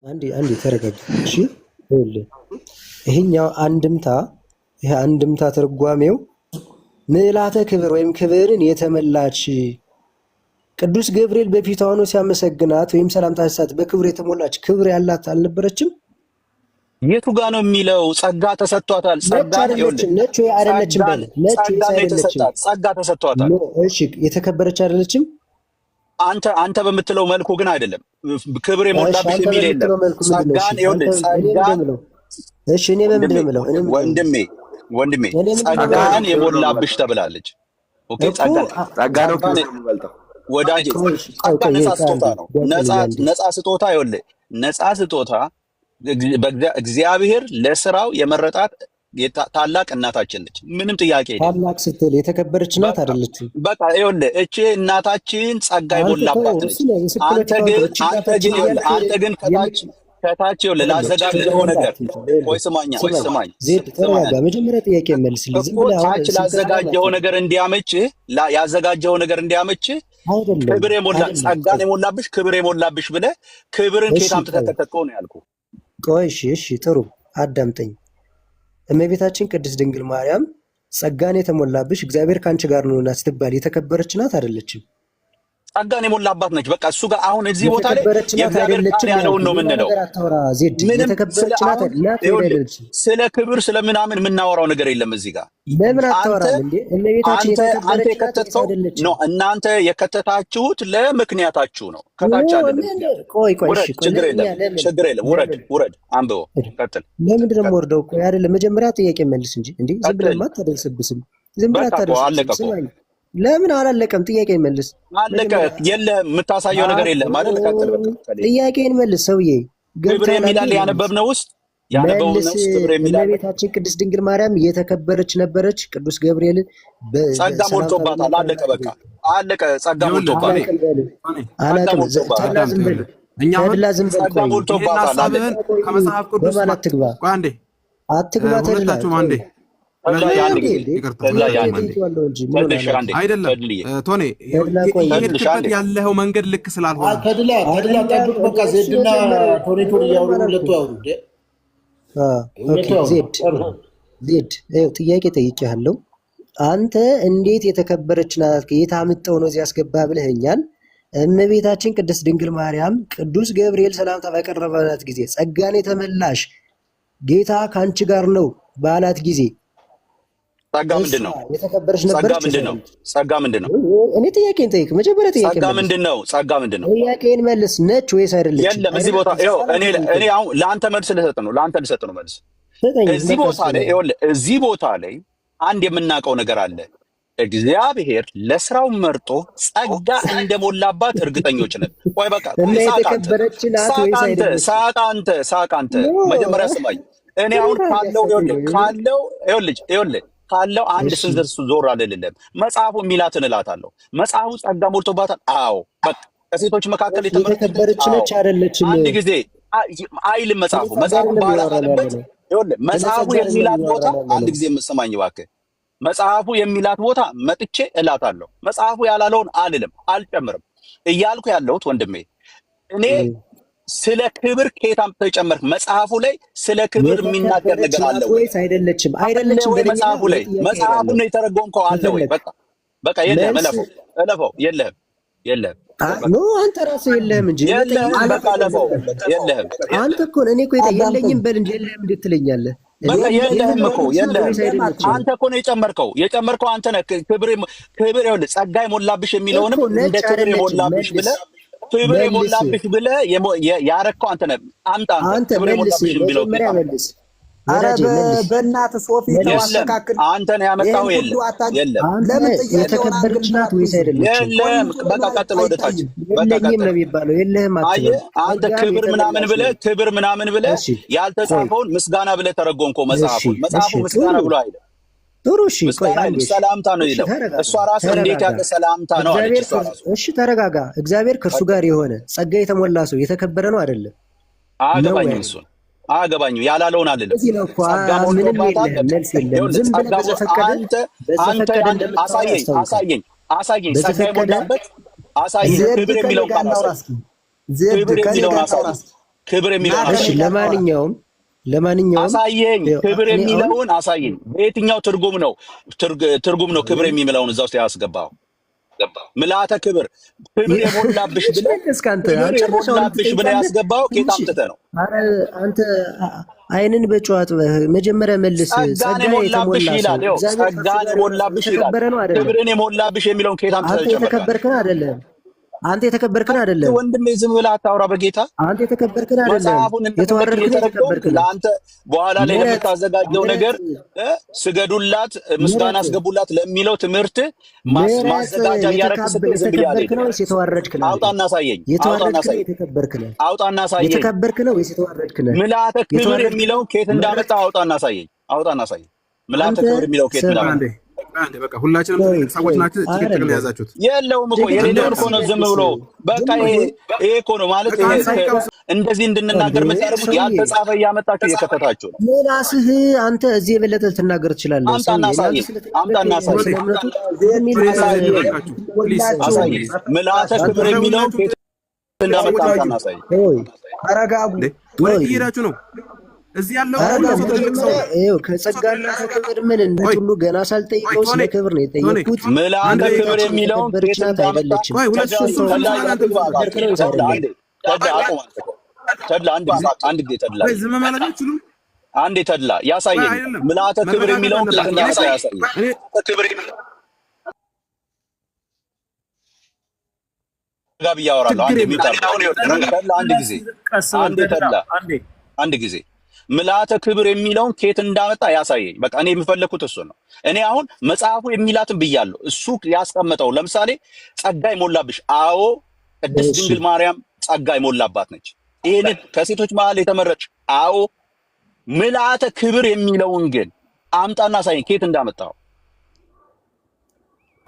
አንዴ ተረጋጋ። እሺ ይኸውልህ ይሄኛው ይሄ አንድምታ ትርጓሜው ምዕላተ ክብር ወይም ክብርን የተመላች ቅዱስ ገብርኤል በፊቷ ሆኖ ሲያመሰግናት ወይም ሰላምታ ሲሰጥ በክብር የተሞላች ክብር ያላት አልነበረችም? የቱ ጋ ነው የሚለው? ጸጋ ተሰጥቷታል። ጸጋ ነች ወይ አይደለችም? በል ነች ወይ አይደለችም? ጸጋ ተሰጥቷታል። እሺ የተከበረች አይደለችም? አንተ በምትለው መልኩ ግን አይደለም። ክብር የሞላብሽ የሚል የለም። ጸጋን እሺ እኔ በምንድን ነው የምለው? ወንድሜ ጸጋን የሞላብሽ ተብላለች። ኦኬ ጸጋ ነው የሚበልጠው ወዳጄ። ጸጋ ነፃ ስጦታ ነው። ነፃ ስጦታ ይኸውልህ፣ ነፃ ስጦታ እግዚአብሔር ለስራው የመረጣት ታላቅ እናታችን ነች። ምንም ጥያቄ የለም። ታላቅ ስትል የተከበረች ናት አይደለችም? በቃ ይኸውልህ እቺ እናታችን ጸጋ የሞላባት ነች። አንተ ግን ከታች ይኸውልህ ላዘጋጀኸው ነገር ስማኝ ዜድ ተረጋጋ። መጀመሪያ ጥያቄ መልስልኝ። ዝም ብለህ ታች ላዘጋጀኸው ነገር እንዲያመችህ ያዘጋጀኸው ነገር እንዲያመችህ ክብር ጸጋን የሞላብሽ ክብር የሞላብሽ ብለህ ክብርን ከየት አምጥተህ ተከተልከው ነው ያልኩህ። ቆይ እሺ ጥሩ አዳምጠኝ። እመቤታችን ቅድስት ድንግል ማርያም ጸጋን የተሞላብሽ እግዚአብሔር ከአንቺ ጋር ነውና ስትባል የተከበረች ናት አይደለችም? ጸጋን የሞላባት ነች። በቃ እሱ ጋር አሁን እዚህ ቦታ ላይ የእግዚአብሔር ቃል ያለውን ነው የምንለው። ስለ ክብር ስለምናምን የምናወራው ነገር የለም እዚህ ጋር። ለምን አታወራም እንዴ? እመቤታችን የተከበረች አይደለችም? ነው እናንተ የከተታችሁት ለምክንያታችሁ ነው። ከታች አለ። ቆይ ችግር የለም ውረድ አንብበው ቀጥል። ለምንድን ነው የምወርደው? ቆይ አይደለም መጀመሪያ ጥያቄ መልስ እንጂ እንዴ ዝም ብለህ አታደርስብስም። ዝም ብለህ አታደርስብስም። ለምን አላለቀም? ጥያቄ መልስ። አለቀ። የለም የምታሳየው ነገር የለም ማለት ቀጥል። ጥያቄን መልስ ሰውዬ። ክብር የሚላል ያነበብነው ውስጥ ክብር የሚላል እመቤታችን ቅድስት ድንግል ማርያም የተከበረች ነበረች። ቅዱስ ገብርኤል ጸጋ ሞልቶባታል። አለቀ በቃ አለቀ። ጸጋ ሞልቶባታል። ጸጋ ሞልቶባታል። ከመጽሐፍ ቅዱስ አትግባ ሁለታችሁም አንዴ አይደለም ቶኔ የሄድክበት ያለኸው መንገድ ልክ ስላልሆነ ዜድ ጥያቄ ጠይቄሃለሁ። አንተ እንዴት የተከበረች ናት የት አምጠው ነው እዚህ ያስገባ ብለኸኛል። እመቤታችን ቅድስት ድንግል ማርያም ቅዱስ ገብርኤል ሰላምታ ባቀረበላት ጊዜ ጸጋን የተመላሽ ጌታ ከአንቺ ጋር ነው ባላት ጊዜ ጸጋ ምንድን ነው? የተከበረች ነበረች። ጸጋ ምንድን ነው? እኔ ጥያቄን ጠይቅ። መጀመሪያ ጥያቄ ጸጋ ምንድን ነው? ጸጋ ምንድን ነው? ጥያቄን መልስ። ነች ወይስ አይደለች? የለም እዚህ ቦታ እኔ አሁን ለአንተ መልስ ልሰጥ ነው መልስ። እዚህ ቦታ ላይ አንድ የምናውቀው ነገር አለ። እግዚአብሔር ለስራው መርጦ ጸጋ እንደሞላባት እርግጠኞች ነን። ቆይ በቃ ሳቅ አንተ መጀመሪያ ስማኝ። እኔ አሁን ካለው አንድ ስንዝር ዞር አልልም። መጽሐፉ የሚላትን እላታለሁ። መጽሐፉ ጸጋ ሞልቶባታል። አዎ በቃ ከሴቶች መካከል የተከበረች ነች አይደለችም? አንድ ጊዜ አይልም መጽሐፉ ባላት አለበት። መጽሐፉ የሚላት ቦታ አንድ ጊዜ የምትሰማኝ እባክህ። መጽሐፉ የሚላት ቦታ መጥቼ እላታለሁ። መጽሐፉ ያላለውን አልልም፣ አልጨምርም። እያልኩ ያለሁት ወንድሜ እኔ ስለ ክብር ከየት አምጥተህ ጨመርክ? መጽሐፉ ላይ ስለ ክብር የሚናገር ነገር አለ ወይ? አይደለችም መጽሐፉ ላይ መጽሐፉን ነው የተረጎምከው አለ ወይ? በቃ የለህም። እለፈው። የለህም ኖ አንተ ራስህ የለህም እንጂ በቃ እለፈው። የለህም አንተ እኮ እኔ እኮ የለኝም በል እንጂ የለህም እንዴት ትለኛለህ? በቃ የለህም እኮ የለህም። አንተ እኮ ነው የጨመርከው አንተ ነህ። ክብር ይኸውልህ ጸጋ የሞላብሽ የሚለውንም እንደ ክብር የሞላብሽ ብለህ ክብር የሞላብሽ ብለህ ያረከው አንተ ነህ። አምጣ አንተ ክብር የሞላብሽ የሚለው መልስ። ኧረ በእናትህ ሶፊ ተዋስተካክል። አንተ ነው ያመጣው። የለም ለምን የተከበረች ናት ወይስ አይደለም? የለም በቃ ቀጥል፣ ወደ ታች የለኝም ነው የሚባለው። የለህም አትበል። አንተ ክብር ምናምን ብለህ ያልተጻፈውን ምስጋና ብለህ ተረጎምከው መጽሐፉ ምስጋና ብሎ አይደል? ጥሩ እሺ፣ ሰላምታ ነው ይለው። እሷ ራሱ እንዴት ያለ ሰላምታ ነው አለች እሷ ራሱ። እሺ ተረጋጋ። እግዚአብሔር ከእርሱ ጋር የሆነ ጸጋ የተሞላ ሰው የተከበረ ነው አይደለም? አገባኝም እሱን አገባኝም ያላለውን አልልም። አሳየኝ ጸጋ የሞላበት አሳየኝ። ክብር የሚለውን ክብር የሚለውን እሺ ለማንኛውም አሳየኝ። ክብር የሚለውን አሳየኝ። በየትኛው ትርጉም ነው ክብር የሚለውን እዛ ውስጥ ያስገባው? ምልአተ ክብር የሞላብሽ ብለህ ያስገባው ኬት አምጥተህ ነው? አንተ አይንን በጨዋት መጀመሪያ መልስ። ጸጋን የሞላብሽ ይላል። ጸጋን የሞላብሽ ይላል። ክብርን የሞላብሽ የሚለውን ኬት አምጥተህ? አንተ የተከበርክን አይደለም። አንተ የተከበርክን አይደለም ወንድሜ፣ ዝም ብለህ አታውራ በጌታ። አንተ የተከበርክን አይደለም። የተከበርክን ለአንተ በኋላ ላይ ለምታዘጋጀው ነገር ስገዱላት፣ ምስጋና አስገቡላት ለሚለው ትምህርት ማዘጋጃ እያደረግህ ስትል ዝም ብያለሁ። አውጣና አሳየኝ። አውጣና አሳየኝ። የተከበርክ ነው ወይስ የተዋረድክ ነህ? ምልአተ ክብር የሚለውን ከየት እንዳመጣ አውጣና አሳየኝ። አውጣና አሳየኝ። ምልአተ ክብር የሚለውን ከየት እንዳመጣ። አንዴ በቃ ሁላችንም ሰዎች ናችሁ። ጭቅጭቅ ነው ያዛችሁት። የለውም እኮ የሌለውን እኮ ነው ዝም ብሎ በቃ ይሄ እኮ ነው ማለት። እንደዚህ እንድንናገር የምታደርጉት ያልተጻፈ እያመጣችሁ እየከተታችሁ ነው። ራስህ አንተ እዚህ የበለጠ ልትናገር ትችላለህ። አምጣና አሳየኝ። ምልአተ ክብር የሚለውን እንዳመጣ አምጣና አሳየኝ። ተረጋጉ። ወደ እየሄዳችሁ ነው። እዚህ ያለው ከጸጋና ከክብር ምን እንደሁሉ ገና ሳልጠይቀው ስለ ክብር ነው የጠየቁት። ምልአተ ክብር የሚለውን ብርጭናት አይደለችም። አንዴ ተድላ ያሳየኝ። ምልአተ ክብር የሚለውን እንዳመጣ ያሳየኝ። ጋብ እያወራለሁ። አንድ ጊዜ ምልአተ ክብር የሚለውን ከየት እንዳመጣ ያሳየኝ። በቃ እኔ የምፈለኩት እሱ ነው። እኔ አሁን መጽሐፉ የሚላትን ብያለሁ። እሱ ያስቀመጠው ለምሳሌ ጸጋ ይሞላብሽ። አዎ ቅድስት ድንግል ማርያም ጸጋ ይሞላባት ነች። ይሄንን ከሴቶች መሀል የተመረጭ። አዎ ምልአተ ክብር የሚለውን ግን አምጣና አሳየኝ ከየት እንዳመጣው።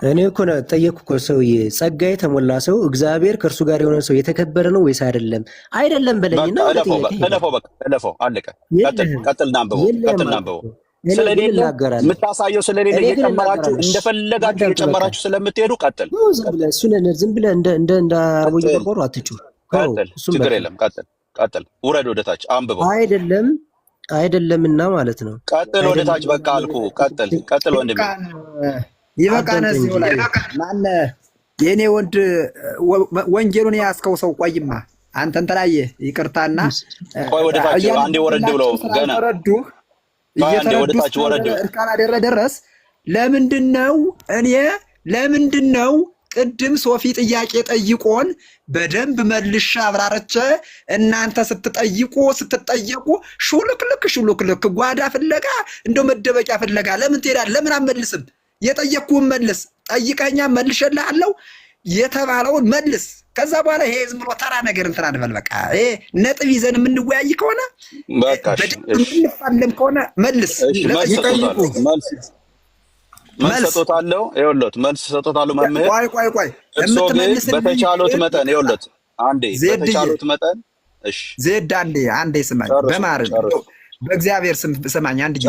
እኔ እኮ ነው ጠየቅኩ እኮ ሰውዬ። ጸጋ የተሞላ ሰው እግዚአብሔር ከእርሱ ጋር የሆነ ሰው የተከበረ ነው ወይስ አይደለም? አይደለም በለኝና እለፈው። አለቀ። ቀጥልና አንብበው። ስለሌለ የምታሳየው ስለሌለ እየጨመራችሁ እንደፈለጋችሁ እየጨመራችሁ ስለምትሄዱ ቀጥል። ዝም ብለህ እንደ አረቦኝ ቆርቆሮ አትጩህ። ችግር የለም። ቀጥል። ውረድ ወደታች አንብበው። አይደለምና ማለት ነው። ቀጥል ወደታች። በቃ አልኩህ። ቀጥል ወንድሜ። ይበቃና እዚሁ ላይ ማነህ የኔ ወንጀሉን ያስከው ሰው። ቆይማ አንተ እንተላየ ይቅርታና ቆይ ወደታች አንዴ ወረድ ብለው ገና እስካላደረ ድረስ ለምንድነው ቅድም ሶፊ ጥያቄ ጠይቆን በደንብ መልሻ አብራረቸ። እናንተ ስትጠየቁ ሹልክልክ ጓዳ ፍለጋ እንደው መደበቂያ ፍለጋ ለምን ትሄዳለህ? ለምን አትመልስም? የጠየቅኩህን መልስ። ጠይቀኛ መልሼልሃለሁ የተባለውን መልስ። ከዛ በኋላ ይሄ ዝም ብሎ ተራ ነገር እንትን አንበል። በቃ ይሄ ነጥብ ይዘን የምንወያይ ከሆነ የምንፋለም ከሆነ መልስ። መልስ ሰጥቶታለሁ። ይኸውልህ መልስ ሰጥቶታለሁ መምህር። ቆይ በተቻሉት መጠን ይኸውልህ አንዴ በተቻሉት መጠን እሺ ዜድ አንዴ ስማኝ በማረም በእግዚአብሔር ስም ስማኝ። አንድ ጊዜ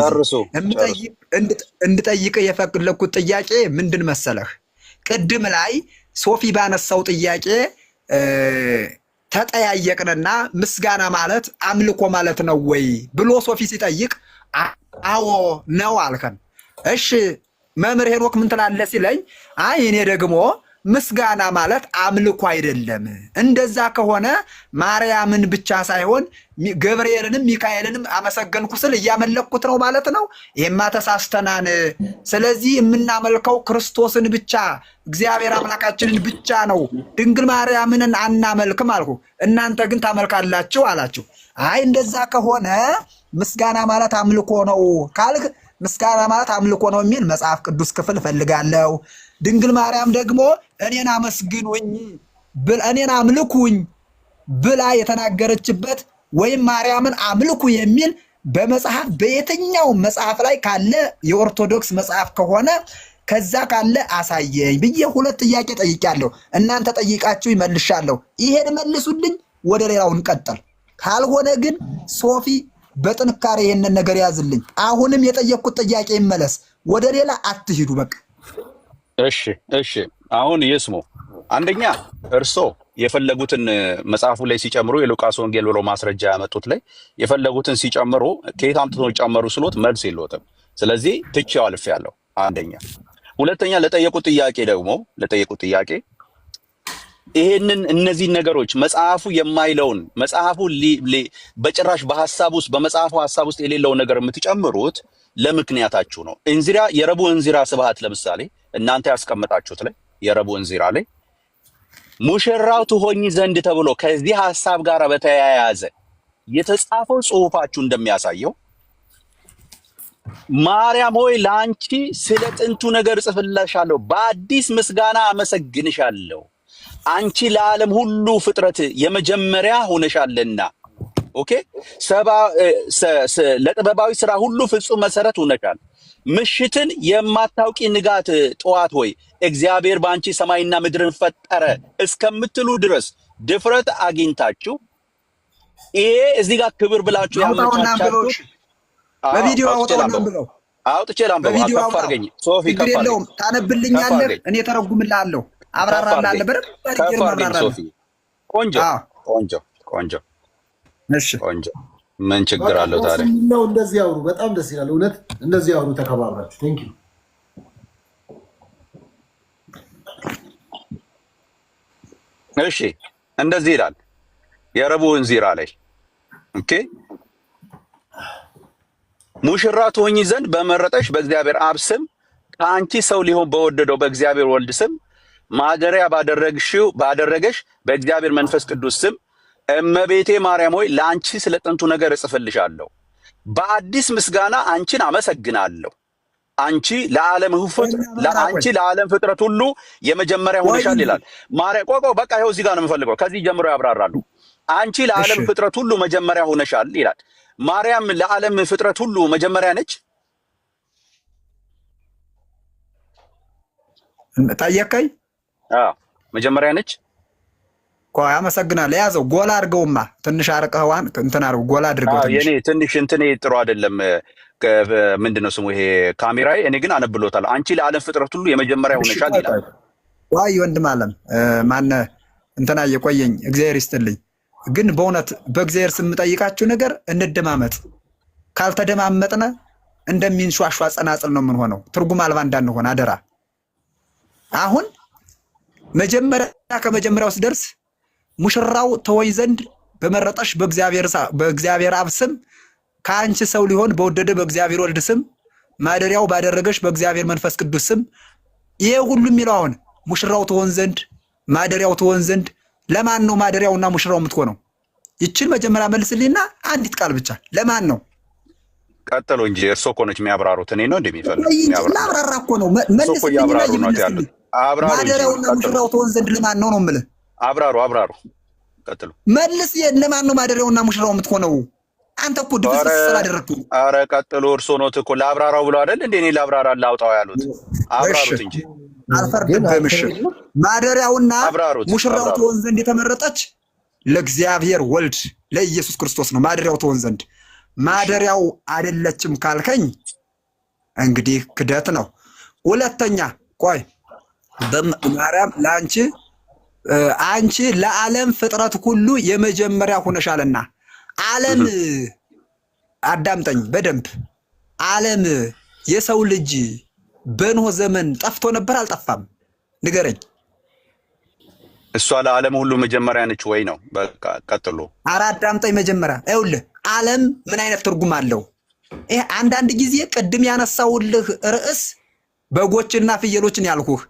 እንድጠይቅ የፈለኩት ጥያቄ ምንድን መሰለህ? ቅድም ላይ ሶፊ ባነሳው ጥያቄ ተጠያየቅንና ምስጋና ማለት አምልኮ ማለት ነው ወይ ብሎ ሶፊ ሲጠይቅ አዎ ነው አልከን። እሺ መምህር ሄኖክ ምን ትላለህ ሲለኝ አይ እኔ ደግሞ ምስጋና ማለት አምልኮ አይደለም። እንደዛ ከሆነ ማርያምን ብቻ ሳይሆን ገብርኤልንም ሚካኤልንም አመሰገንኩ ስል እያመለኩት ነው ማለት ነው። ይሄማ ተሳስተናን። ስለዚህ የምናመልከው ክርስቶስን ብቻ እግዚአብሔር አምላካችንን ብቻ ነው፣ ድንግል ማርያምን አናመልክም አልኩ። እናንተ ግን ታመልካላችሁ አላችሁ። አይ እንደዛ ከሆነ ምስጋና ማለት አምልኮ ነው ካልክ ምስጋና ማለት አምልኮ ነው የሚል መጽሐፍ ቅዱስ ክፍል እፈልጋለሁ። ድንግል ማርያም ደግሞ እኔን አመስግኑኝ እኔን አምልኩኝ ብላ የተናገረችበት ወይም ማርያምን አምልኩ የሚል በመጽሐፍ በየትኛው መጽሐፍ ላይ ካለ የኦርቶዶክስ መጽሐፍ ከሆነ ከዛ ካለ አሳየኝ ብዬ ሁለት ጥያቄ ጠይቄያለሁ። እናንተ ጠይቃችሁ ይመልሻለሁ። ይሄን መልሱልኝ፣ ወደ ሌላው እንቀጥል። ካልሆነ ግን ሶፊ በጥንካሬ ይሄንን ነገር ያዝልኝ። አሁንም የጠየቅኩት ጥያቄ ይመለስ፣ ወደ ሌላ አትሂዱ። በቃ እሺ አሁን ይስሙ። አንደኛ እርሶ የፈለጉትን መጽሐፉ ላይ ሲጨምሩ የሉቃስ ወንጌል ብሎ ማስረጃ ያመጡት ላይ የፈለጉትን ሲጨምሩ ከየት አምጥተው ጨመሩ ስሎት መልስ የለውም። ስለዚህ ትቼው አልፌያለሁ። አንደኛ። ሁለተኛ ለጠየቁት ጥያቄ ይሄንን እነዚህን ነገሮች መጽሐፉ የማይለውን መጽሐፉ በጭራሽ በመጽሐፉ ሐሳብ ውስጥ የሌለውን ነገር የምትጨምሩት ለምክንያታችሁ ነው። እንዚራ የረቡዕ እንዚራ ስብሐት ለምሳሌ እናንተ ያስቀመጣችሁት ላይ የረቡዕ እንዚራ ላይ ሙሽራው ትሆኝ ዘንድ ተብሎ ከዚህ ሐሳብ ጋር በተያያዘ የተጻፈው ጽሑፋችሁ እንደሚያሳየው ማርያም ሆይ ለአንቺ ስለ ጥንቱ ነገር ጽፍልሻለሁ፣ በአዲስ ምስጋና አመሰግንሻለሁ፣ አንቺ ለዓለም ሁሉ ፍጥረት የመጀመሪያ ሆነሻልና። ኦኬ ለጥበባዊ ስራ ሁሉ ፍጹም መሰረት ሆነሻል። ምሽትን የማታውቂ ንጋት ጠዋት ሆይ እግዚአብሔር በአንቺ ሰማይና ምድርን ፈጠረ እስከምትሉ ድረስ ድፍረት አግኝታችሁ ይሄ እዚህ ጋር ክብር ብላችሁ ያመጣቻችሁ በቪዲዮ አውጥቼ ላምበው። ከፍ አድርገኝ ሶፊ፣ ከፍ አድርገኝ። ታነብልኛለህ፣ እኔ ተረጉምልሃለሁ፣ አብራራልሃለሁ። ከፍ አድርገኝ ሶፊ። ቆንጆ። እሺ ቆንጆ። ምን ችግር አለው ታዲያ? ነው እንደዚህ ያውሩ። በጣም ደስ ይላል። እውነት እንደዚህ ያውሩ። ተከባብራችሁ። ቴንክ ዩ። እሺ እንደዚህ ይላል የረቡዕ እንዚራ ላይ ኦኬ ሙሽራ ትሆኚ ዘንድ በመረጠሽ በእግዚአብሔር አብ ስም ከአንቺ ሰው ሊሆን በወደደው በእግዚአብሔር ወልድ ስም ማደሪያ ባደረገሽ በእግዚአብሔር መንፈስ ቅዱስ ስም እመቤቴ ማርያም ሆይ ለአንቺ ስለ ጥንቱ ነገር እጽፍልሻለሁ፣ በአዲስ ምስጋና አንቺን አመሰግናለሁ። አንቺ ለዓለም ፍጥረት ሁሉ የመጀመሪያ ሆነሻል ይላል። ማርያም ቆቆ በቃ ይኸው እዚህ ጋር ነው የምፈልገው። ከዚህ ጀምሮ ያብራራሉ። አንቺ ለዓለም ፍጥረት ሁሉ መጀመሪያ ሆነሻል ይላል። ማርያም ለዓለም ፍጥረት ሁሉ መጀመሪያ ነች? ጠየቀኝ። መጀመሪያ ነች። ቆይ አመሰግናለሁ። ያዘው ጎላ አድርገውማ ትንሽ አርቀዋን እንትን አድርገው ጎላ አድርገው። የኔ ትንሽ እንትኔ ጥሩ አይደለም። ምንድነው ስሙ ይሄ ካሜራዬ? እኔ ግን አነብሎታል። አንቺ ለዓለም ፍጥረት ሁሉ የመጀመሪያ ሆነሻል ይላል። ዋይ ወንድም አለም ማነ እንትና የቆየኝ እግዚአብሔር ይስጥልኝ። ግን በእውነት በእግዚአብሔር ስም ጠይቃችሁ ነገር እንደማመጥ ካልተደማመጥነ እንደሚንሿሿ ጸናጽል ነው ምን ሆነው ትርጉም አልባ እንዳንሆን አደራ። አሁን መጀመሪያ ከመጀመሪያው ሲደርስ ሙሽራው ተወይ ዘንድ በመረጠሽ በእግዚአብሔር አብ ስም ከአንቺ ሰው ሊሆን በወደደ በእግዚአብሔር ወልድ ስም ማደሪያው ባደረገሽ በእግዚአብሔር መንፈስ ቅዱስ ስም ይሄ ሁሉ የሚለው አሁን ሙሽራው ትሆን ዘንድ ማደሪያው ትሆን ዘንድ ለማን ነው ማደሪያውና ሙሽራው የምትሆነው? ይችን መጀመሪያ መልስልኝና አንዲት ቃል ብቻ ለማን ነው? ቀጥሎ እንጂ እርሶ እኮ ነች የሚያብራሩት። እኔ ነው እንደሚፈልግ አብራራ እኮ ነው መልስልኝና ማደሪያውና ሙሽራው ትሆን ዘንድ ለማን ነው ነው የምልህ። አብራሩ ቀጥሎ መልስ። ለማን ነው ማደሪያውና ሙሽራው የምትሆነው? አንተ እኮ ድፍስ ስላደረግኩ። ኧረ ቀጥሎ እርሶ ነው እኮ ለአብራራው ብለው አይደል እንዴ? እኔ ለአብራራ ላውጣው ያሉት። አብራሩት እንጂ አልፈርድብህም። እሺ ማደሪያውና ሙሽራው ትሆን ዘንድ የተመረጠች ለእግዚአብሔር ወልድ ለኢየሱስ ክርስቶስ ነው። ማደሪያው ትሆን ዘንድ ማደሪያው አይደለችም ካልከኝ እንግዲህ ክደት ነው። ሁለተኛ ቆይ በማርያም አንቺ ለዓለም ፍጥረት ሁሉ የመጀመሪያ ሆነሻልና ዓለም አዳምጠኝ በደንብ ዓለም የሰው ልጅ በኖህ ዘመን ጠፍቶ ነበር አልጠፋም? ንገረኝ። እሷ ለዓለም ሁሉ መጀመሪያ ነች ወይ ነው? በቃ ቀጥሎ። ኧረ አዳምጠኝ መጀመሪያ። ይኸውልህ ዓለም ምን አይነት ትርጉም አለው? ይሄ አንዳንድ ጊዜ ቅድም ያነሳውልህ ርዕስ በጎችና ፍየሎችን ያልኩህ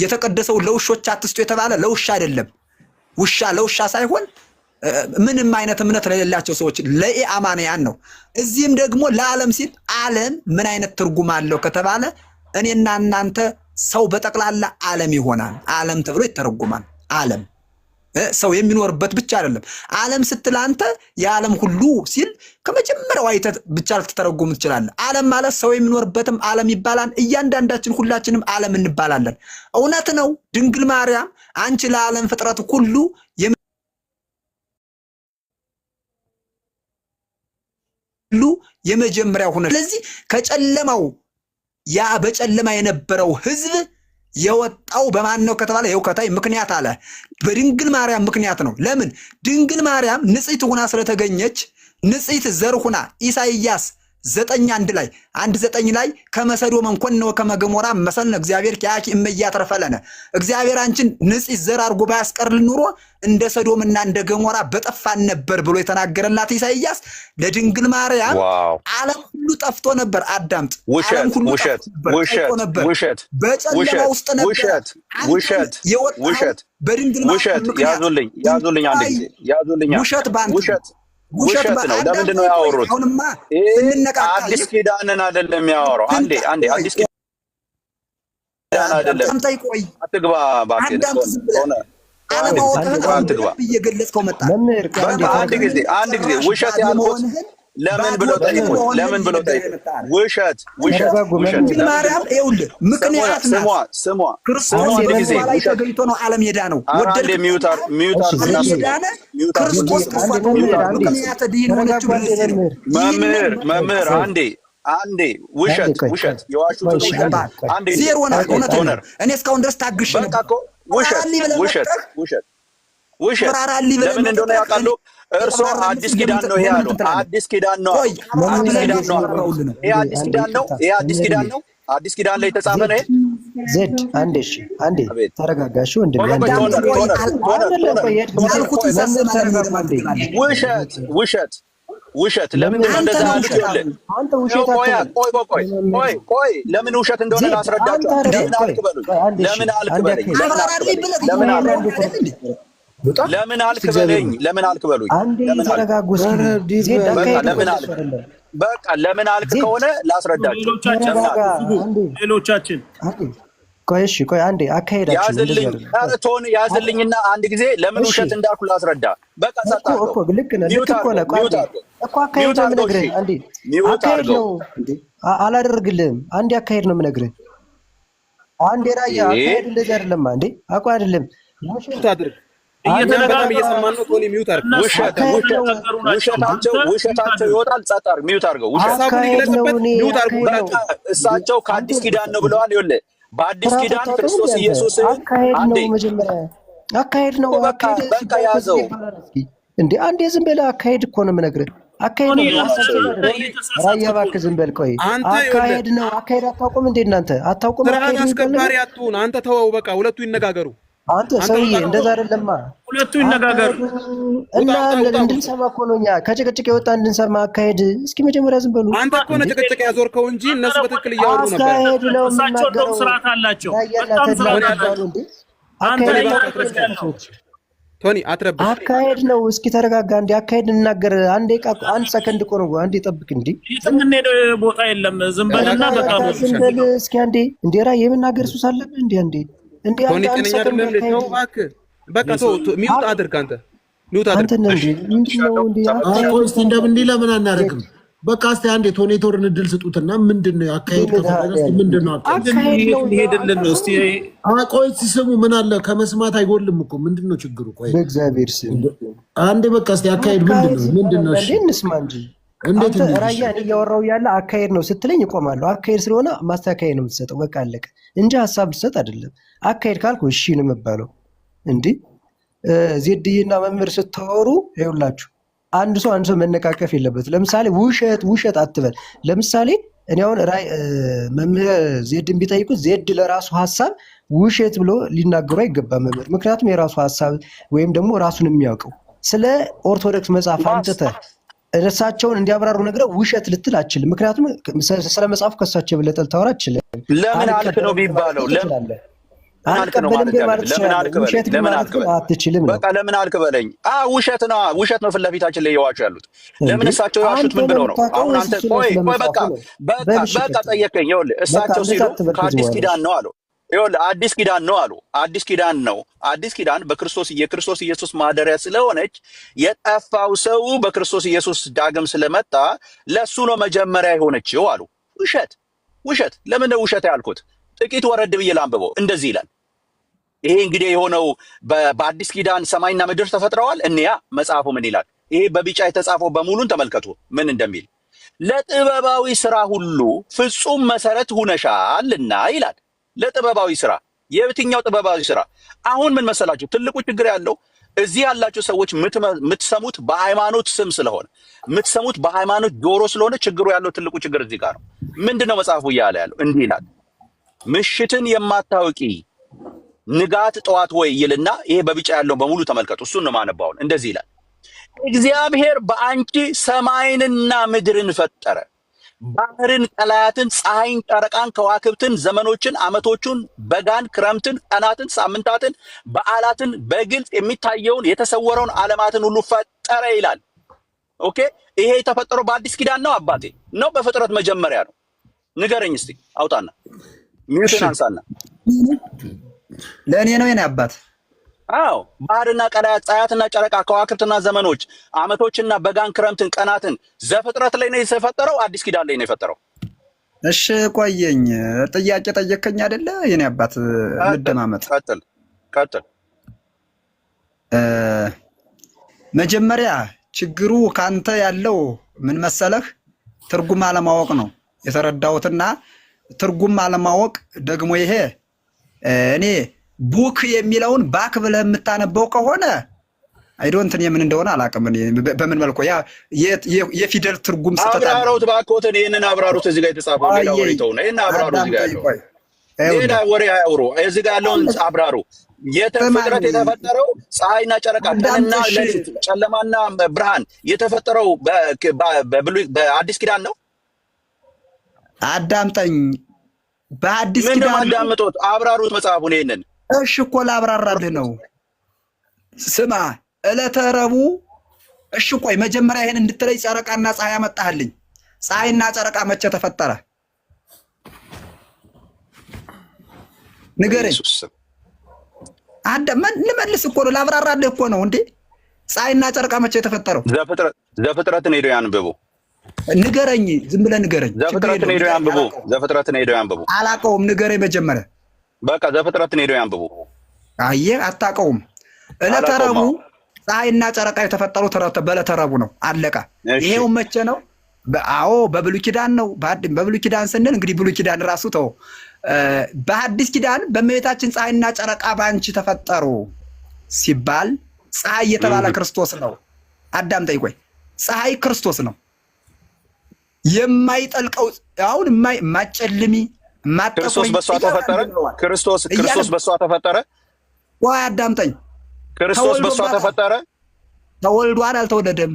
የተቀደሰው ለውሾች አትስጡ የተባለ ለውሻ አይደለም። ውሻ ለውሻ ሳይሆን ምንም አይነት እምነት ለሌላቸው ሰዎች ለኢአማንያን ነው። እዚህም ደግሞ ለዓለም ሲል ዓለም ምን አይነት ትርጉም አለው ከተባለ እኔና እናንተ ሰው በጠቅላላ ዓለም ይሆናል። ዓለም ተብሎ ይተረጉማል። ዓለም ሰው የሚኖርበት ብቻ አይደለም። ዓለም ስትል አንተ የዓለም ሁሉ ሲል ከመጀመሪያው አይተህ ብቻ ልትተረጉም ትችላለህ። ዓለም ማለት ሰው የሚኖርበትም ዓለም ይባላል። እያንዳንዳችን ሁላችንም ዓለም እንባላለን። እውነት ነው። ድንግል ማርያም አንቺ ለዓለም ፍጥረት ሁሉ የመጀመሪያው ሆነ። ስለዚህ ከጨለማው ያ በጨለማ የነበረው ሕዝብ የወጣው በማን ነው ከተባለ ይኸው ከታይ ምክንያት አለ። በድንግል ማርያም ምክንያት ነው። ለምን? ድንግል ማርያም ንጽሕት ሁና ስለተገኘች ንጽሕት ዘር ሁና ኢሳይያስ 9:1 ላይ 1:9 ላይ ከመሰዶም እንኮን ከመገሞራ መሰልነ እግዚአብሔር ኪያኪ እመያተረፈለነ እግዚአብሔር አንቺን ንጽሕት ዘር አድርጎ ባያስቀርልን ኑሮ እንደ ሰዶምና እንደ ገሞራ በጠፋን ነበር ብሎ የተናገረላት ኢሳይያስ ለድንግል ማርያም ዓለም ሁሉ ጠፍቶ ነበር። አዳምጥ፣ ዓለም ሁሉ ጠፍቶ ነበር፣ በጨለማ ውስጥ ነበር። ውሸት በድንግል ማርያም ያዙልኝ አንድ ጊዜ ያዙልኝ። ውሸት ነው። ለምንድን ነው ያወሩት? አዲስ ኪዳንን አይደለም ያወራው። አንዴ አዲስ ኪዳን አይደለም። አትግባ እባክህ። አንድ ጊዜ ውሸት ያልኩት ለምን ብሎ ጠይቁት። ውሸት ማርያም ይኸውልህ ምክንያት ነው። ስሟ ክርስቶስ ላይ ተገኝቶ ነው ዓለም ሄዳ ነው ወደደ ሚውታር ክርስቶስ ምክንያት ዲን ሆነች። መምህር አንዴ ውሸት የዋሹትን ውሸት አንዴ ዜሮ ነው። እውነት ነው። እኔ እስካሁን ድረስ ታግሼ በቃ እኮ ውሸት ለምን እንደሆነ ያውቃሉ። እርሶ አዲስ ኪዳን ነው ይሄ አሉ። አዲስ ኪዳን ነው። ይሄ አዲስ ኪዳን ነው። አዲስ ኪዳን ላይ የተጻፈ ነው። ዜድ አንዴ ተረጋጋሽ ወንድም። ውሸት ለምን እንደዛ አሉት? አንተ ውሸት ቆይ ለምን ውሸት እንደሆነ ላስረዳችሁ። ለምን አልክ በሉኝ። በቃ ለምን አልክ ከሆነ ላስረዳችሁ። ሌሎቻችን ቆይ አንዴ አካሄዳችሁ ያዝልኝና አንድ ጊዜ ለምን ውሸት እንዳልኩ ላስረዳ። በቃ እኮ ልክ ነህ እኮ አካሄድ ነው የምነግርህ። አንዴ አካሄድ ነው አላደርግልህም። አንዴ አካሄድ ነው የምነግርህ። አንዴ ራያ አካሄድ እንደዚህ አይደለም። አንዴ አቋ አይደለም ውሸት አድርግ እየተነጋገርን እየሰማን ነው። ቶኒ ሚውት አድርግ። ውሸታቸው ይወጣል። ጸጥ አድርግ። ሚውት አድርገው። እሳቸው ከአዲስ ኪዳን ነው ብለዋል። ይኸውልህ በአዲስ ኪዳን ክርስቶስ ኢየሱስ አንዴ አካሄድ ነው። በቃ ያዘው እንዴ አንዴ ዝም በል። አካሄድ እኮ ነው የምነግርህ። አካሄድ ነው። ራያ እባክህ ዝም በል። ቆይ አካሄድ ነው። አካሄድ አታውቁም እንዴ እናንተ? አታውቁም? ስርዓት አስከባሪ አትሁን አንተ። ተወው በቃ ሁለቱ ይነጋገሩ። አንተ ሰውዬ እንደዛ አይደለማ። ሁለቱ ይነጋገሩ እና እንድንሰማ እኮ ነው እኛ ከጭቅጭቅ የወጣ እንድንሰማ። አካሄድ እስኪ መጀመሪያ ዝም በሉ። አንተ እኮ ነው ጭቅጭቅ ያዞርከው እንጂ እነሱ በትክክል እያወሩ ነበር። አካሄድ ነው የምናገረው። ስርዓት አላቸው። ቶኒ አትረብሽ። አካሄድ ነው። እስኪ ተረጋጋ። እንዴ አካሄድ እንናገር። አንድ ሰከንድ እኮ ነው። አንዴ ጠብቅ። እንዴ የምንሄደው ቦታ የለም። ዝም በልና በቃ ዝም በል እስኪ አንዴ። እንዴ ራ የምናገር ሱስ አለብህ እንዴ? አንዴ ቶኒ ጤነኛ አይደለም። ተው እባክህ በቃ ተው። ሚውት አድርግ አንተ ሚውት አድርግ። አንተ ነው እንዴ ቆይስ እንደምን ለምን አናደርግም? በቃ እስቲ አንዴ ቶኔቶርን እድል ስጡትና ምንድነው አካሄድ ከተፈለገ ምንድነው አካሄድ ነው ሊሄድልን ነው። እስቲ ቆይስ ስሙ። ምን አለ ከመስማት አይጎልም እኮ። ምንድነው ችግሩ? ቆይ በእግዚአብሔር ስም አንዴ በቃ እስቲ አካሄድ ምንድነው? እሺ እንስማ እንጂ አንተ ራያ እያወራው ያለ አካሄድ ነው ስትለኝ እቆማለሁ። አካሄድ ስለሆነ ማስተካከያ ነው የምትሰጠው። በቃ አለቀ እንጂ ሀሳብ ልሰጥ አይደለም። አካሄድ ካልኩ እሺ ነው የምባለው። እንዴ ዜድዬና መምህር ስታወሩ ይኸውላችሁ አንድ ሰው መነቃቀፍ የለበት። ለምሳሌ ውሸት አትበል። ለምሳሌ እኔ አሁን መምህር ዜድን ቢጠይቁት ዜድ ለራሱ ሀሳብ ውሸት ብሎ ሊናገሩ አይገባም መምህር። ምክንያቱም የራሱ ሀሳብ ወይም ደግሞ ራሱን የሚያውቀው ስለ ኦርቶዶክስ መጽሐፍ አንጥተህ እርሳቸውን እንዲያብራሩ ነግረህ ውሸት ልትል አችልም። ምክንያቱም ስለ መጽሐፉ ከሳቸው የበለጠ ልታወራ አችልም። ለምን አልክ ነው የሚባለው? አልቀበልም ማለት ትችላለህ። ውሸት ግን ማለት አትችልም። በቃ ለምን አልክ በለኝ። ውሸት ነው ፊት ለፊታችን ላይ የዋሹ ያሉት። ለምን እሳቸው የዋሹት ምን ብለው ነው? አሁን አንተ ቆይ በቃ ጠየቀኝ። ይኸውልህ እሳቸው ሲሉ ከአዲስ ኪዳን ነው አሉ። ይኸውልህ አዲስ ኪዳን ነው አሉ። አዲስ ኪዳን ነው። አዲስ ኪዳን የክርስቶስ ኢየሱስ ማደሪያ ስለሆነች የጠፋው ሰው በክርስቶስ ኢየሱስ ዳግም ስለመጣ ለሱ ነው መጀመሪያ የሆነችው አሉ። ውሸት ለምን ነው ውሸት ያልኩት? ጥቂት ወረድ ብዬ ላንብበው። እንደዚህ ይላል። ይሄ እንግዲህ የሆነው በአዲስ ኪዳን ሰማይና ምድር ተፈጥረዋል። እንያ መጽሐፉ ምን ይላል? ይሄ በቢጫ የተጻፈው በሙሉን ተመልከቱ ምን እንደሚል። ለጥበባዊ ስራ ሁሉ ፍጹም መሰረት ሁነሻልና ይላል። ለጥበባዊ ስራ የትኛው ጥበባዊ ስራ? አሁን ምን መሰላችሁ ትልቁ ችግር ያለው እዚህ ያላችሁ ሰዎች የምትሰሙት በሃይማኖት ስም ስለሆነ የምትሰሙት በሃይማኖት ጆሮ ስለሆነ ችግሩ ያለው ትልቁ ችግር እዚህ ጋር ነው። ምንድነው መጽሐፉ እያለ ያለው? እንዲህ ይላል፣ ምሽትን የማታውቂ ንጋት ጠዋት ወይ ይልና፣ ይሄ በቢጫ ያለው በሙሉ ተመልከቱ። እሱን ነው ማነባው። እንደዚህ ይላል፣ እግዚአብሔር በአንቺ ሰማይንና ምድርን ፈጠረ፣ ባህርን፣ ቀላያትን፣ ፀሐይን፣ ጨረቃን፣ ከዋክብትን፣ ዘመኖችን፣ ዓመቶቹን፣ በጋን፣ ክረምትን፣ ቀናትን፣ ሳምንታትን፣ በዓላትን፣ በግልጽ የሚታየውን የተሰወረውን ዓለማትን ሁሉ ፈጠረ ይላል። ኦኬ፣ ይሄ የተፈጠረው በአዲስ ኪዳን ነው አባቴ ነው በፍጥረት መጀመሪያ ነው? ንገረኝ እስቲ። አውጣና ሚዩትን አንሳና። ለእኔ ነው የኔ አባት። አዎ፣ ባህርና ቀላያት፣ ፀሐያትና ጨረቃ፣ ከዋክብትና ዘመኖች፣ ዓመቶችና በጋን፣ ክረምትን፣ ቀናትን ዘፍጥረት ላይ ነው የተፈጠረው? አዲስ ኪዳን ላይ ነው የፈጠረው? እሺ ቆየኝ፣ ጥያቄ ጠየከኝ አይደለ የኔ አባት? እንደማመጥ ቀጥል። መጀመሪያ ችግሩ ካንተ ያለው ምን መሰለህ? ትርጉም አለማወቅ ነው የተረዳሁትና ትርጉም አለማወቅ ደግሞ ይሄ እኔ ቡክ የሚለውን ባክ ብለህ የምታነበው ከሆነ አይዶንት እኔ ምን እንደሆነ አላውቅም። በምን መልኩ ያ የፊደል ትርጉም ስተታ አብራሩት፣ ባኮተን ይሄንን አብራሩት። እዚህ ጋር የተጻፈው ሌላ ወሬ ተውና ይሄን አብራሩ። እዚህ ጋር ያለው ሌላ ወሬ አያውሩ። እዚህ ጋር ያለውን አብራሩ። ፍጥረት የተፈጠረው ፀሐይና ጨረቃ፣ ቀንና ሌሊት፣ ጨለማና ብርሃን የተፈጠረው በአዲስ ኪዳን ነው። አዳምጠኝ። በአዲስ ኪዳን ምንድነው? አዳምጡት፣ አብራሩት መጽሐፉን ይሄንን። እሺ እኮ ላብራራልህ ነው። ስማ፣ ዕለተ ረቡዕ። እሺ ቆይ መጀመሪያ ይሄን እንድትለይ ጨረቃና ፀሐይ አመጣህልኝ። ፀሐይና ጨረቃ መቼ ተፈጠረ? ንገረኝ። አዳም ልመልስ እኮ ነው፣ ላብራራልህ እኮ ነው እንዴ። ፀሐይና ጨረቃ መቼ ተፈጠረው? ዘፍጥረትን ሄደው ያንብቡ። ንገረኝ፣ ዝም ብለህ ንገረኝ። ዘፍጥረትን ሄደው ያንብቡ። ዘፍጥረትን ሄደው ያንብቡ። አላውቀውም፣ ንገረኝ መጀመሪያ። በቃ ዘፍጥረትን ሄደው ያንብቡ። አየህ፣ አታውቀውም። ዕለተ ረቡዕ ፀሐይና ጨረቃ የተፈጠሩት በዕለተ ረቡዕ ነው። አለቀ። ይሄው መቼ ነው? አዎ በብሉይ ኪዳን ነው። በብሉይ ኪዳን ስንል እንግዲህ ብሉይ ኪዳን ራሱ ተው። በአዲስ ኪዳን በእመቤታችን ፀሐይና ጨረቃ በአንቺ ተፈጠሩ ሲባል ፀሐይ የተባለ ክርስቶስ ነው። አዳምጠኝ ቆይ። ፀሐይ ክርስቶስ ነው። የማይጠልቀው አሁን የማጨልሚ ክርስቶስ በሷ ተፈጠረ። ክርስቶስ በሷ ተፈጠረ። ወይ አዳምጠኝ። ክርስቶስ በሷ ተፈጠረ። ተወልዷል አልተወለደም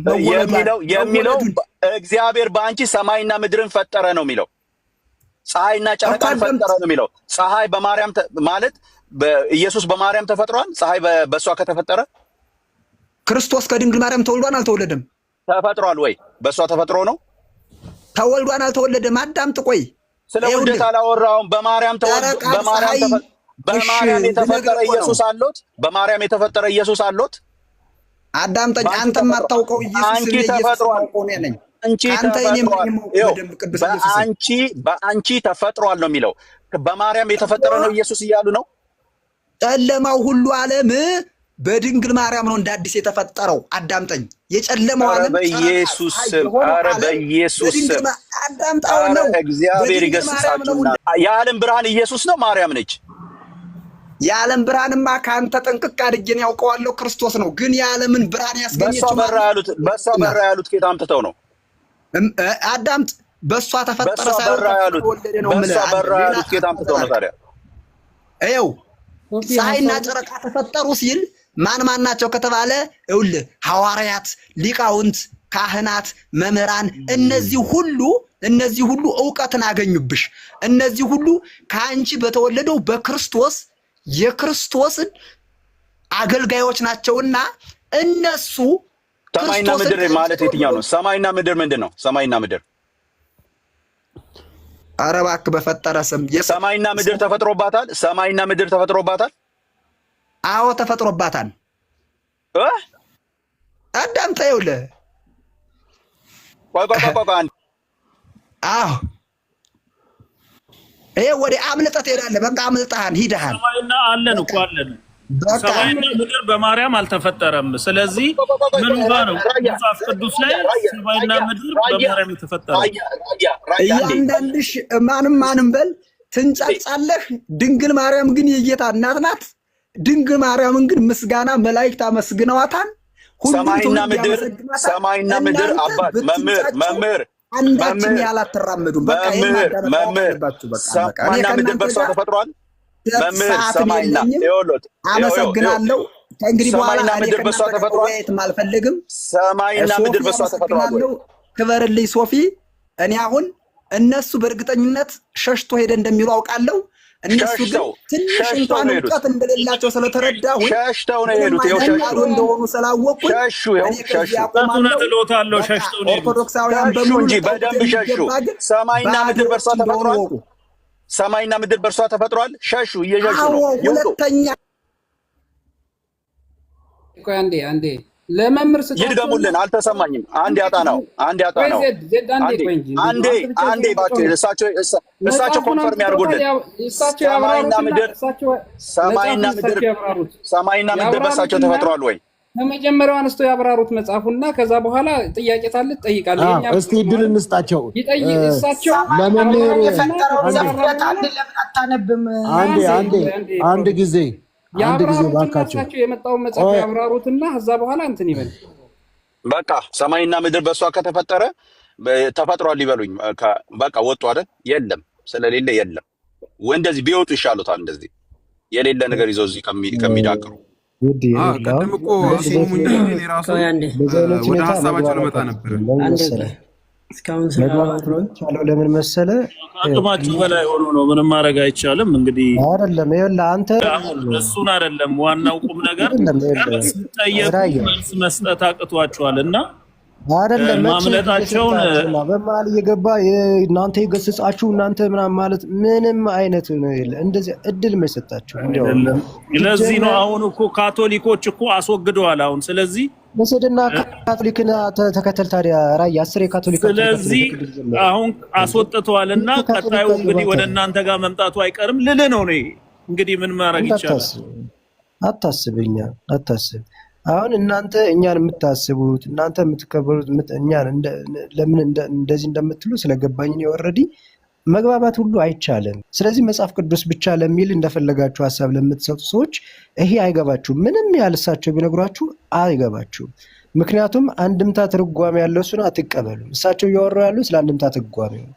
የሚለው እግዚአብሔር በአንቺ ሰማይና ምድርን ፈጠረ ነው የሚለው። ፀሐይና ጨረቃን ፈጠረ ነው የሚለው። ፀሐይ በማርያም ማለት ኢየሱስ በማርያም ተፈጥሯል። ፀሐይ በሷ ከተፈጠረ ክርስቶስ ከድንግል ማርያም ተወልዷል አልተወለደም? ተፈጥሯል ወይ? በሷ ተፈጥሮ ነው። ተወልዷል አልተወለደም? አዳምጥ ቆይ። ስለ ውልደት አላወራሁም። በማርያም የተፈጠረ ኢየሱስ አሎት። በማርያም የተፈጠረ ኢየሱስ አሎት። አዳምጠኝ። አንተ የማታውቀው ኢየሱስ አንቺ ተፈጥሯል። በአንቺ ተፈጥሯል ነው የሚለው። በማርያም የተፈጠረ ነው ኢየሱስ እያሉ ነው። ጨለማው ሁሉ ዓለም በድንግል ማርያም ነው እንደ አዲስ የተፈጠረው። አዳምጠኝ። የጨለማው ዓለም በኢየሱስ ስም፣ ኧረ በኢየሱስ ስም አዳምጣው ነው። እግዚአብሔር ይገስጻችሁና የዓለም ብርሃን ኢየሱስ ነው ማርያም ነች? የዓለም ብርሃንማ ከአንተ ጠንቅቅ አድርጌን ያውቀዋለሁ ክርስቶስ ነው። ግን የዓለምን ብርሃን ያስገኘችው በሷ በራ ያሉት ኬት አምጥተው ነው? አዳምጥ። በሷ ተፈጠረ ሳይሆን ተወለደ ነው። በሷ በራ ያሉት ኬት አምጥተው ነው ታዲያ? ይኸው ፀሐይና ጨረቃ ተፈጠሩ ሲል ማን ናቸው ከተባለ ይኸውልህ ሐዋርያት፣ ሊቃውንት፣ ካህናት፣ መምህራን እነዚህ ሁሉ ዕውቀትን አገኙብሽ። እነዚህ ሁሉ ከአንቺ በተወለደው በክርስቶስ የክርስቶስን አገልጋዮች ናቸውና እነሱ ሰማይና ምድር ማለት የትኛው ነው? ሰማይና ምድር ምንድን ነው? ሰማይና ምድር ኧረ እባክህ በፈጠረ ስም ሰማይና ምድር ተፈጥሮባታል። ሰማይና ምድር ተፈጥሮባታል። አዎ ተፈጥሮባታል። አዳምጣ። ይኸውልህ ቆይ አዎ ይሄ ወደ አምልጠህ ትሄዳለህ። በቃ አምልጠሃል፣ ሂደሃል። ሰማይና አለን እኮ አለን። ሰማይና ምድር በማርያም አልተፈጠረም። ስለዚህ ምን ጋር ነው መጽሐፍ ቅዱስ ላይ ሰማይና ምድር በማርያም የተፈጠረው? እያንዳንድሽ ማንም በል ትንጫጫለህ። ድንግል ማርያም ግን የጌታ እናት ናት። ድንግል ማርያምን ግን ምስጋና መላእክት አመስግነዋታል። ሰማይና ምድር አባት መምህር አንዳችን ያህል አትራመዱም። በቃ ሰማይና ምድር በእርሷ ተፈጥሯል። መምህር ሰማይና አመሰግናለሁ። ከእንግዲህ በኋላ ምድር በእሷ ተፈጥሯል። አልፈልግም። ሰማይና ምድር በእሷ ተፈጥሯል። ክበርልኝ ሶፊ። እኔ አሁን እነሱ በእርግጠኝነት ሸሽቶ ሄደ እንደሚሉ አውቃለሁ። እነሱ ግን ትንሽ እንኳን እውቀት እንደሌላቸው ስለተረዳሁ ሸሽተው ነው የሄዱት። እንደሆኑ ስላወቅኩኝ ኦርቶዶክሳውያን በሙሉ እንጂ በደንብ ሸሹ። ሰማይና ምድር በእርሷ ተፈጥሯል። ሰማይና ምድር በእርሷ ተፈጥሯል። ሸሹ፣ እየሸሹ ነው። ሁለተኛ አንዴ ለመምህር ይድገሙልን። አልተሰማኝም። አንድ ያጣ ነው። አንዴ እባክህ እሳቸው ኮንፈርም ያድርጉልን። ሰማይና ምድር በእሳቸው ተፈጥሯል ወይ? ከመጀመሪያው አንስቶ ያብራሩት መጽሐፉና ከዛ በኋላ ጥያቄ ታለ ትጠይቃለህ። እስቲ እድል እንስጣቸው። ይጠይቅ እሳቸው ለመምህር አንድ ጊዜ ባካቸው የመጣውን መጽሐፍ ያብራሩትና ከዛ በኋላ እንትን ይበል። በቃ ሰማይና ምድር በእሷ ከተፈጠረ ተፈጥሯል ይበሉኝ። በቃ ወጡ አይደል? የለም ስለሌለ የለም። እንደዚህ ቢወጡ ይሻሉታል። እንደዚህ የሌለ ነገር ይዘው እዚህ ከሚዳክሩ ቀደም እኮ አስሙኝ ራሱ ወደ ሀሳባቸው ልመጣ ነበር። እስካሁን ስለማወራው ለምን መሰለ አቅማችሁ በላይ ሆኖ ነው። ምንም ማድረግ አይቻልም። እንግዲህ አይደለም ይኸውልህ አንተ እሱን አይደለም ዋናው ቁም ነገር ሲጠየቁ መልስ መስጠት አቅቷቸዋልና አይደለም ማምለጣቸውን በመሀል እየገባ እናንተ ይገስጻችሁ እናንተ ምናምን ማለት ምንም አይነት ነው የለ። እንደዚህ እድል መሰጣችሁ እንደው ለዚህ ነው አሁን እኮ ካቶሊኮች እኮ አስወግደዋል አሁን። ስለዚህ ወሰደና ካቶሊክና ተከተል ታዲያ ራይ 10 የካቶሊክ ስለዚህ አሁን አስወጥተዋልና ቀጣዩ እንግዲህ ወደ እናንተ ጋር መምጣቱ አይቀርም ልል ነው ነው እንግዲህ ምን ማድረግ ይቻላል? አታስብኛ አታስብ። አሁን እናንተ እኛን የምታስቡት እናንተ የምትከበሩት እኛን ለምን እንደዚህ እንደምትሉ ስለገባኝ ነው። ኦሬዲ መግባባት ሁሉ አይቻልም። ስለዚህ መጽሐፍ ቅዱስ ብቻ ለሚል እንደፈለጋችሁ ሐሳብ ለምትሰጡ ሰዎች ይሄ አይገባችሁም። ምንም ያልሳቸው ቢነግሯችሁ አይገባችሁም። ምክንያቱም አንድምታ ትርጓሜ ያለው እሱን አትቀበሉም። እሳቸው እያወሩ ያሉ ስለ አንድምታ ትርጓሜ ነው።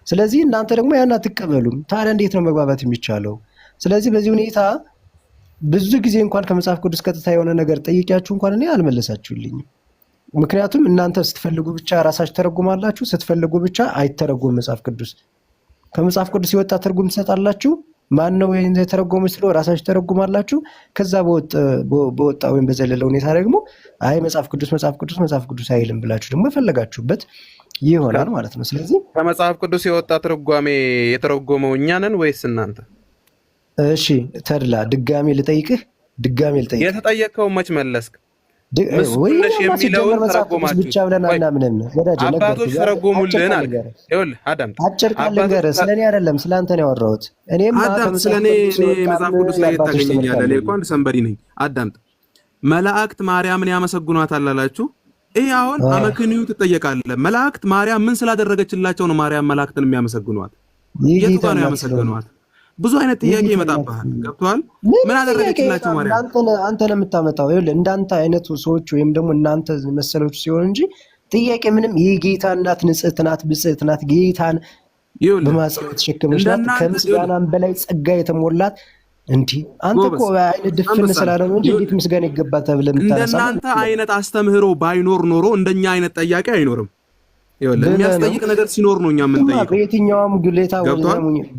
ስለዚህ እናንተ ደግሞ ያን አትቀበሉም። ታዲያ እንዴት ነው መግባባት የሚቻለው? ስለዚህ በዚህ ሁኔታ ብዙ ጊዜ እንኳን ከመጽሐፍ ቅዱስ ቀጥታ የሆነ ነገር ጠይቂያችሁ እንኳን እኔ አልመለሳችሁልኝም። ምክንያቱም እናንተ ስትፈልጉ ብቻ ራሳችሁ ተረጉማላችሁ፣ ስትፈልጉ ብቻ አይተረጉም መጽሐፍ ቅዱስ። ከመጽሐፍ ቅዱስ የወጣ ትርጉም ትሰጣላችሁ። ማን ነው የተረጎመው ስለ ራሳችሁ ተረጉማላችሁ። ከዛ በወጣ ወይም በዘለለ ሁኔታ ደግሞ አይ መጽሐፍ ቅዱስ አይልም ብላችሁ ደግሞ የፈለጋችሁበት ይሆናል ማለት ነው። ስለዚህ ከመጽሐፍ ቅዱስ የወጣ ትርጓሜ የተረጎመው እኛ ነን ወይስ እናንተ? እሺ ተድላ ድጋሜ ልጠይቅህ። የተጠየቀው መች መለስክ? ምስኩነሽ የሚለውን ተረጎማችሁ ብቻ ብለን አናምንም። ወዳጅ አባቶች ተረጎሙልን አለ። ይኸውልህ አዳምጥ፣ አጭር ቃል ልንገርህ። ስለኔ አይደለም ስለአንተ ነው ያወራሁት። እኔም አዳምጥ። ስለኔ መጽሐፍ ቅዱስ ላይ ታገኘኛለህ። እኔ እኮ አንድ ሰንበሪ ነኝ። አዳምጥ። መላእክት ማርያምን ያመሰግኗታል አላችሁ። ይሄ አሁን አመክንዩ ትጠየቃለህ። መላእክት ማርያም ምን ስላደረገችላቸው ነው ማርያም መላእክትን የሚያመሰግኗት? የቱ ጋር ነው ያመሰግኗት? ብዙ አይነት ጥያቄ ይመጣብሃል። ገብቶሃል? ምን አደረገችላችሁ ማርያም? አንተ ነው የምታመጣው። ይኸውልህ እንዳንተ አይነቱ ሰዎች ወይም ደግሞ እናንተ መሰሎች ሲሆን እንጂ ጥያቄ ምንም የጌታ እናት ንጽሕት ናት፣ ብጽሕት ናት፣ ጌታን በማጽናት የተሸከመች ናት፣ ከምስጋናም በላይ ጸጋ የተሞላት እንዲህ አንተ እኮ አይነት ድፍን ስላለ ነው እንጂ እንዴት ምስጋና ይገባል ተብለህ የምታነሳው? እንደናንተ አይነት አስተምህሮ ባይኖር ኖሮ እንደኛ አይነት ጥያቄ አይኖርም። የሚያስጠይቅ ነገር ሲኖር ነው እኛ የምንጠይቀው።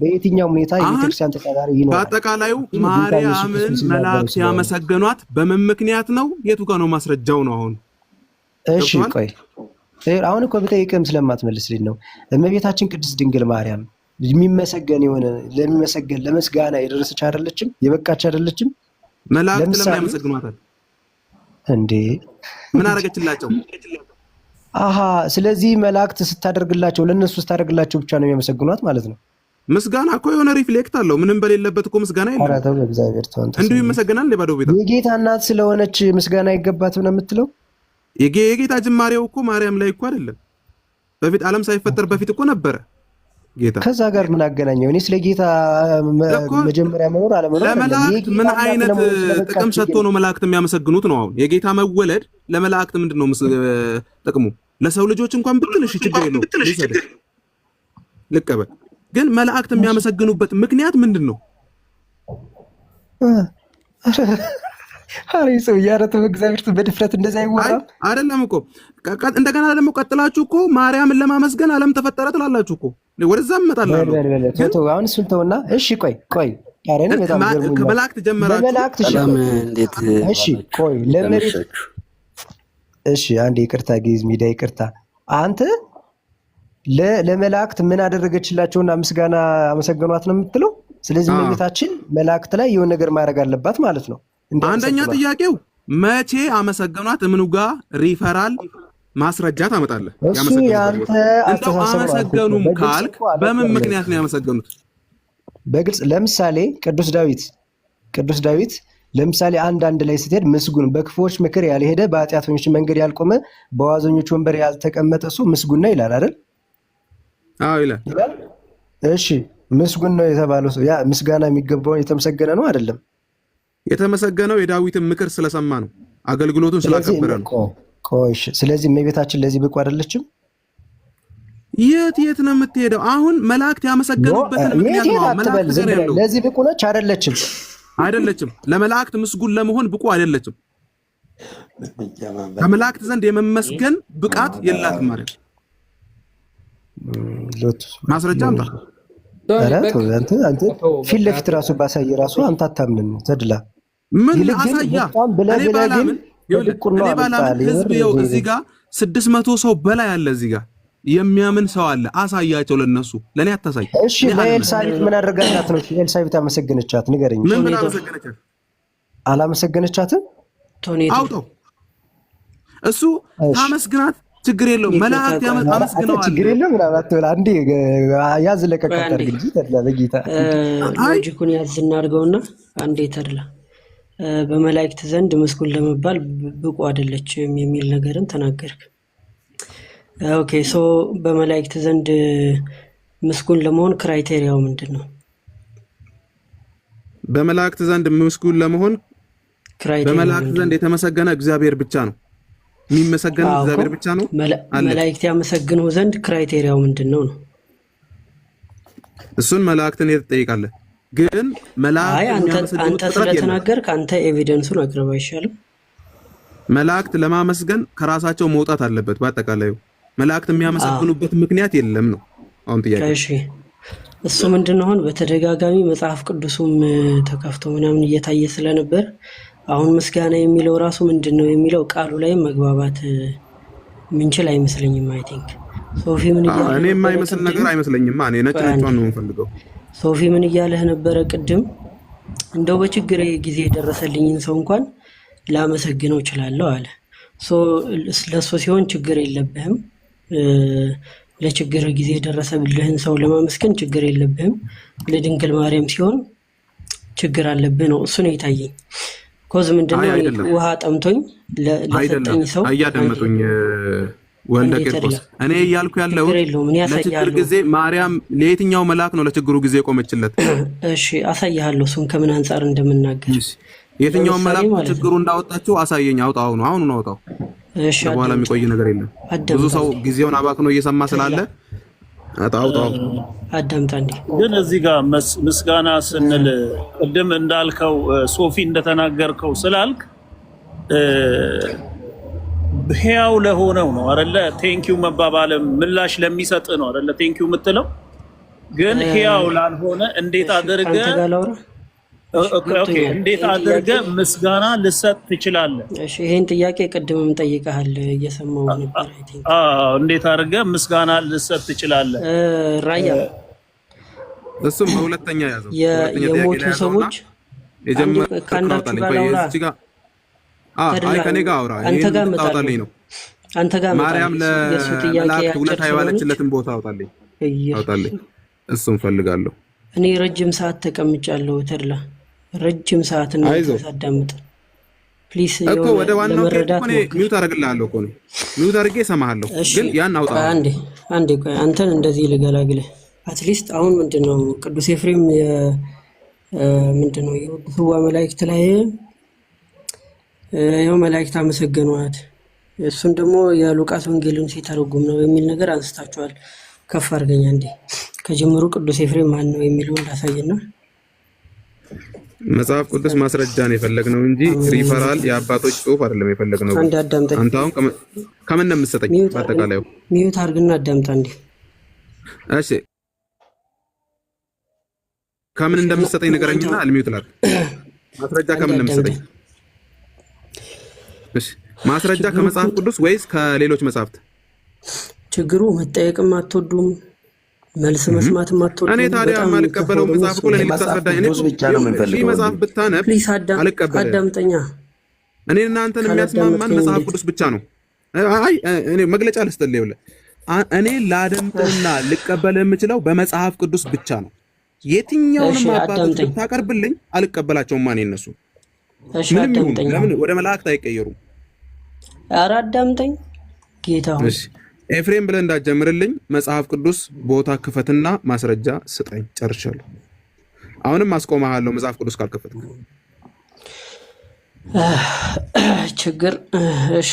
በየትኛውም ሁኔታ የቤተክርስቲያን ተቃራኒ ይኖራል። በአጠቃላዩ ማርያምን መላእክት ያመሰገኗት በምን ምክንያት ነው? የቱ ጋር ነው ማስረጃው ነው? አሁን እሺ ቆይ አሁን እኮ ብጠይቅም ስለማትመልስልኝ ነው። እመቤታችን ቅድስት ድንግል ማርያም የሚመሰገን የሆነ ለሚመሰገን ለመስጋና የደረሰች አይደለችም? የበቃች አይደለችም? መላእክት ለምን ያመሰግኗታል እንዴ? ምን አደረገችላቸው? አሃ ስለዚህ መላእክት ስታደርግላቸው ለነሱ ስታደርግላቸው ብቻ ነው የሚያመሰግኗት ማለት ነው። ምስጋና እኮ የሆነ ሪፍሌክት አለው። ምንም በሌለበት እኮ ምስጋና የለም። ኧረ ተው እግዚአብሔር ተው። እንዲሁ ይመሰገናል ለባዶ ቤት። የጌታ እናት ስለሆነች ምስጋና አይገባትም ነው የምትለው? የጌታ ጅማሬው እኮ ማርያም ላይ እኮ አይደለም። በፊት ዓለም ሳይፈጠር በፊት እኮ ነበረ። ጌታ ከዛ ጋር ምን አገናኘው? እኔ ስለ ጌታ መጀመሪያ መኖር አለመኖር ለመላእክት ምን አይነት ጥቅም ሰጥቶ ነው መላእክት የሚያመሰግኑት ነው? አሁን የጌታ መወለድ ለመላእክት ምንድነው ጥቅሙ? ለሰው ልጆች እንኳን ብትንሽ ችግር የለውም ልቀበል። ግን መላእክት የሚያመሰግኑበት ምክንያት ምንድን ነው? አሬ ሰው ያረተ በእግዚአብሔር በድፍረት እንደዛ አይወራም አይደለም እኮ። እንደገና ደግሞ ቀጥላችሁ እኮ ማርያምን ለማመስገን ዓለም ተፈጠረ ትላላችሁ እኮ። ወደዛም እመጣለሁ። አሁን እሱን ተውና፣ እሺ ቆይ አሬ ነው በጣም ገርሞኛል። ከመላእክት ጀመራችሁ። በመላእክት እሺ ቆይ ለመሬት እሺ አንዴ ይቅርታ፣ ጊዝ ሚዲያ ይቅርታ። አንተ ለመላእክት ምን አደረገችላቸውና ምስጋና አመሰገኗት ነው የምትለው? ስለዚህ እመቤታችን መላእክት ላይ የሆነ ነገር ማድረግ አለባት ማለት ነው። አንደኛ ጥያቄው መቼ አመሰገኗት? ምኑ ጋር ሪፈራል ማስረጃ ታመጣለህ? አመሰገኑም ካልክ በምን ምክንያት ነው ያመሰገኑት? በግልጽ ለምሳሌ ቅዱስ ዳዊት ለምሳሌ አንድ ላይ ስትሄድ ምስጉን በክፉዎች ምክር ያልሄደ በኃጢአተኞች መንገድ ያልቆመ በዋዘኞች ወንበር ያልተቀመጠ እሱ ምስጉን ነው ይላል አይደል? አዎ ይላል። እሺ ምስጉን ነው የተባለው ሰው ያ ምስጋና የሚገባው የተመሰገነ ነው አይደለም? የተመሰገነው የዳዊትን ምክር ስለሰማ ነው፣ አገልግሎቱን ስላከበረ ነው። ቆይሽ ስለዚህ እመቤታችን ለዚህ ብቁ አይደለችም? የት ነው የምትሄደው? አሁን መላእክት ያመሰገኑበትን ምክንያት ነው። ለዚህ ብቁ ነች አይደለችም? አይደለችም። ለመላእክት ምስጉን ለመሆን ብቁ አይደለችም። ከመላእክት ዘንድ የመመስገን ብቃት የላትም ማለት ማስረጃ አምጣ። አንተ ፊት ለፊት ራሱ ባሳይ ራሱ አንተ አታምንም። ተድላ ምን አሳያ? እኔ ባላምን ህዝብ ይኸው እዚህ ጋር 600 ሰው በላይ አለ። እዚህ ጋር የሚያምን ሰው አለ። አሳያቸው ለነሱ፣ ለኔ አታሳይ። እሺ ለኤልሳቤጥ ምን አደረጋቻት ነው? ኤልሳቤጥ አመሰገነቻት? ንገረኝ። ምን ብላ አመሰገነቻት? አላመሰገነቻትም። አውጣው። እሱ ታመስግናት፣ ችግር የለውም። መላእክት አመስግነዋል፣ ችግር የለውም። ምናምን አትበል። አንዴ ያዝ ለቀቅ አታርግ እንጂ ተድላ በጌታ ሎጂኩን ያዝ እናድርገውና አንዴ ተድላ በመላእክት ዘንድ ምስጉን ለመባል ብቁ አይደለችም የሚል ነገርን ተናገርክ። ኦኬ ሶ በመላእክት ዘንድ ምስጉን ለመሆን ክራይቴሪያው ምንድን ነው? በመላእክት ዘንድ ምስጉን ለመሆን በመላእክት ዘንድ የተመሰገነ እግዚአብሔር ብቻ ነው የሚመሰገነው፣ እግዚአብሔር ብቻ ነው። መላእክት ያመሰግኑ ዘንድ ክራይቴሪያው ምንድን ነው? እሱን መላእክትን ትጠይቃለህ። ግን መላእክት አንተ ስለተናገርክ አንተ ኤቪደንሱን አቅርብ አይሻልም? መላእክት ለማመስገን ከራሳቸው መውጣት አለበት። በአጠቃላዩ መላእክት የሚያመሰግኑበት ምክንያት የለም ነው አሁን ጥያቄ። እሺ እሱ ምንድነው? አሁን በተደጋጋሚ መጽሐፍ ቅዱስም ተከፍቶ ምናምን እየታየ ስለነበር አሁን ምስጋና የሚለው ራሱ ምንድነው የሚለው ቃሉ ላይ መግባባት ምንችል አይመስለኝም። አይ ቲንክ ሶፊ ምን ይያለ እኔ የማይመስል ነገር አይመስለኝም። እኔ ነጭ ነጭዋን ነው የምፈልገው። ሶፊ ምን ይያለህ ነበረ ቅድም? እንደው በችግር ጊዜ የደረሰልኝን ሰው እንኳን ላመሰግነው እችላለሁ አለ። ለሱ ሲሆን ችግር የለብህም። ለችግር ጊዜ የደረሰልህን ሰው ለማመስገን ችግር የለብህም። ለድንግል ማርያም ሲሆን ችግር አለብህ ነው። እሱ ነው የታየኝ። ኮዝ ምንድነው ውሃ ጠምቶኝ ለሰጠኝ ሰው አያደመጡኝ ወልደ ቂርቆስ እኔ እያልኩ ያለው ለችግር ጊዜ ማርያም ለየትኛው መልአክ ነው ለችግሩ ጊዜ ቆመችለት? እሺ አሳያለሁ እሱን ከምን አንፃር እንደምናገር። የትኛው መልአክ ችግሩ እንዳወጣችሁ አሳየኝ። አውጣው ነው አሁን ነው አውጣው። እሺ በኋላ የሚቆይ ነገር የለም። ብዙ ሰው ጊዜውን አባክኖ እየሰማ ስላለ አውጣው። አዳምጣ እንዴ። ግን እዚህ ጋር ምስጋና ስንል ቅድም እንዳልከው ሶፊ እንደተናገርከው ስላልክ ሕያው ለሆነው ነው አይደለ? ቴንኪው መባባል ምላሽ ለሚሰጥ ነው አይደለ? ቴንኪው የምትለው ግን ሕያው ላልሆነ እንዴት አድርገ እንዴት አድርገ ምስጋና ልሰጥ ትችላለህ? እሺ ይሄን ጥያቄ ቅድምም ጠይቀሃል፣ እየሰማው ነበር። አይ ቲንክ እንዴት አድርገ ምስጋና ልሰጥ ትችላለህ? ራያ እሱም በሁለተኛ ያዘው የሞቱ ሰዎች ካንዳችሁ ጋር አይ ከኔ ጋር አውራ። አንተ ጋር መጣልኝ ነው አንተ ጋር ማርያም ለመላእክት ውለታ የዋለችለትን ቦታ አውጣልኝ። እሱን ፈልጋለሁ። እኔ ረጅም ሰዓት ተቀምጫለሁ። ተድላ ረጅም ሰዓት ነው ተሳዳምጥ። ፕሊስ እኮ ወደ ዋናው እኔ ሚውት አደርግልሃለሁ እኮ ነው ሚውት አድርጌ እሰማሃለሁ። ግን ያን አውጣ። አንዴ ቆይ አንተን እንደዚህ ልገላግልህ። አትሊስት አሁን ምንድነው ቅዱስ ኤፍሬም ምንድነው የውድዋ መላእክት ላይ ያው መላእክት አመሰገኗት እሱን ደግሞ የሉቃስ ወንጌልን ሲተረጉም ነው የሚል ነገር አንስታችኋል። ከፍ አድርገኛ እንዴ ከጀምሩ ቅዱስ ኤፍሬም ማን ነው የሚለው ላሳየና መጽሐፍ ቅዱስ ማስረጃ ነው የፈለግነው እንጂ ሪፈራል የአባቶች ጽሑፍ አይደለም የፈለግነው። አንድ አዳምጠኝ። አንተ አሁን ከምን ነው የምትሰጠኝ? በአጠቃላዩ ሚዩት አድርግና አዳምጣ እንዴ። እሺ ከምን እንደምትሰጠኝ ንገረኝና አልሚዩት ላድርግ። ማስረጃ ከምን እንደምትሰጠኝ? እሺ ማስረጃ ከመጽሐፍ ቅዱስ ወይስ ከሌሎች መጽሐፍት? ችግሩ መጠየቅም አትወዱም፣ መልስ መስማትም አትወዱም። እኔ ታዲያ የማልቀበለው መጽሐፍ እኮ ለኔ ልታስረዳኝ እኔ መጽሐፍ ብታነብ አልቀበልም። አዳምጠኛ። እኔ እናንተን የሚያስማማን መጽሐፍ ቅዱስ ብቻ ነው። አይ እኔ መግለጫ ልስጥልህ ይኸውልህ፣ እኔ ላደምጥና ልቀበል የምችለው በመጽሐፍ ቅዱስ ብቻ ነው። የትኛውንም አባቶች ብታቀርብልኝ አልቀበላቸውም። ማን እነሱ ምንም ይሁን ለምን ወደ መላእክት አይቀየሩም? ኧረ አዳምጠኝ ጌታው። እሺ ኤፍሬም ብለህ እንዳትጀምርልኝ መጽሐፍ ቅዱስ ቦታ ክፈትና ማስረጃ ስጠኝ። ጨርሻለሁ። አሁንም አስቆምሃለሁ መጽሐፍ ቅዱስ ካልከፈትክ። ችግር እሺ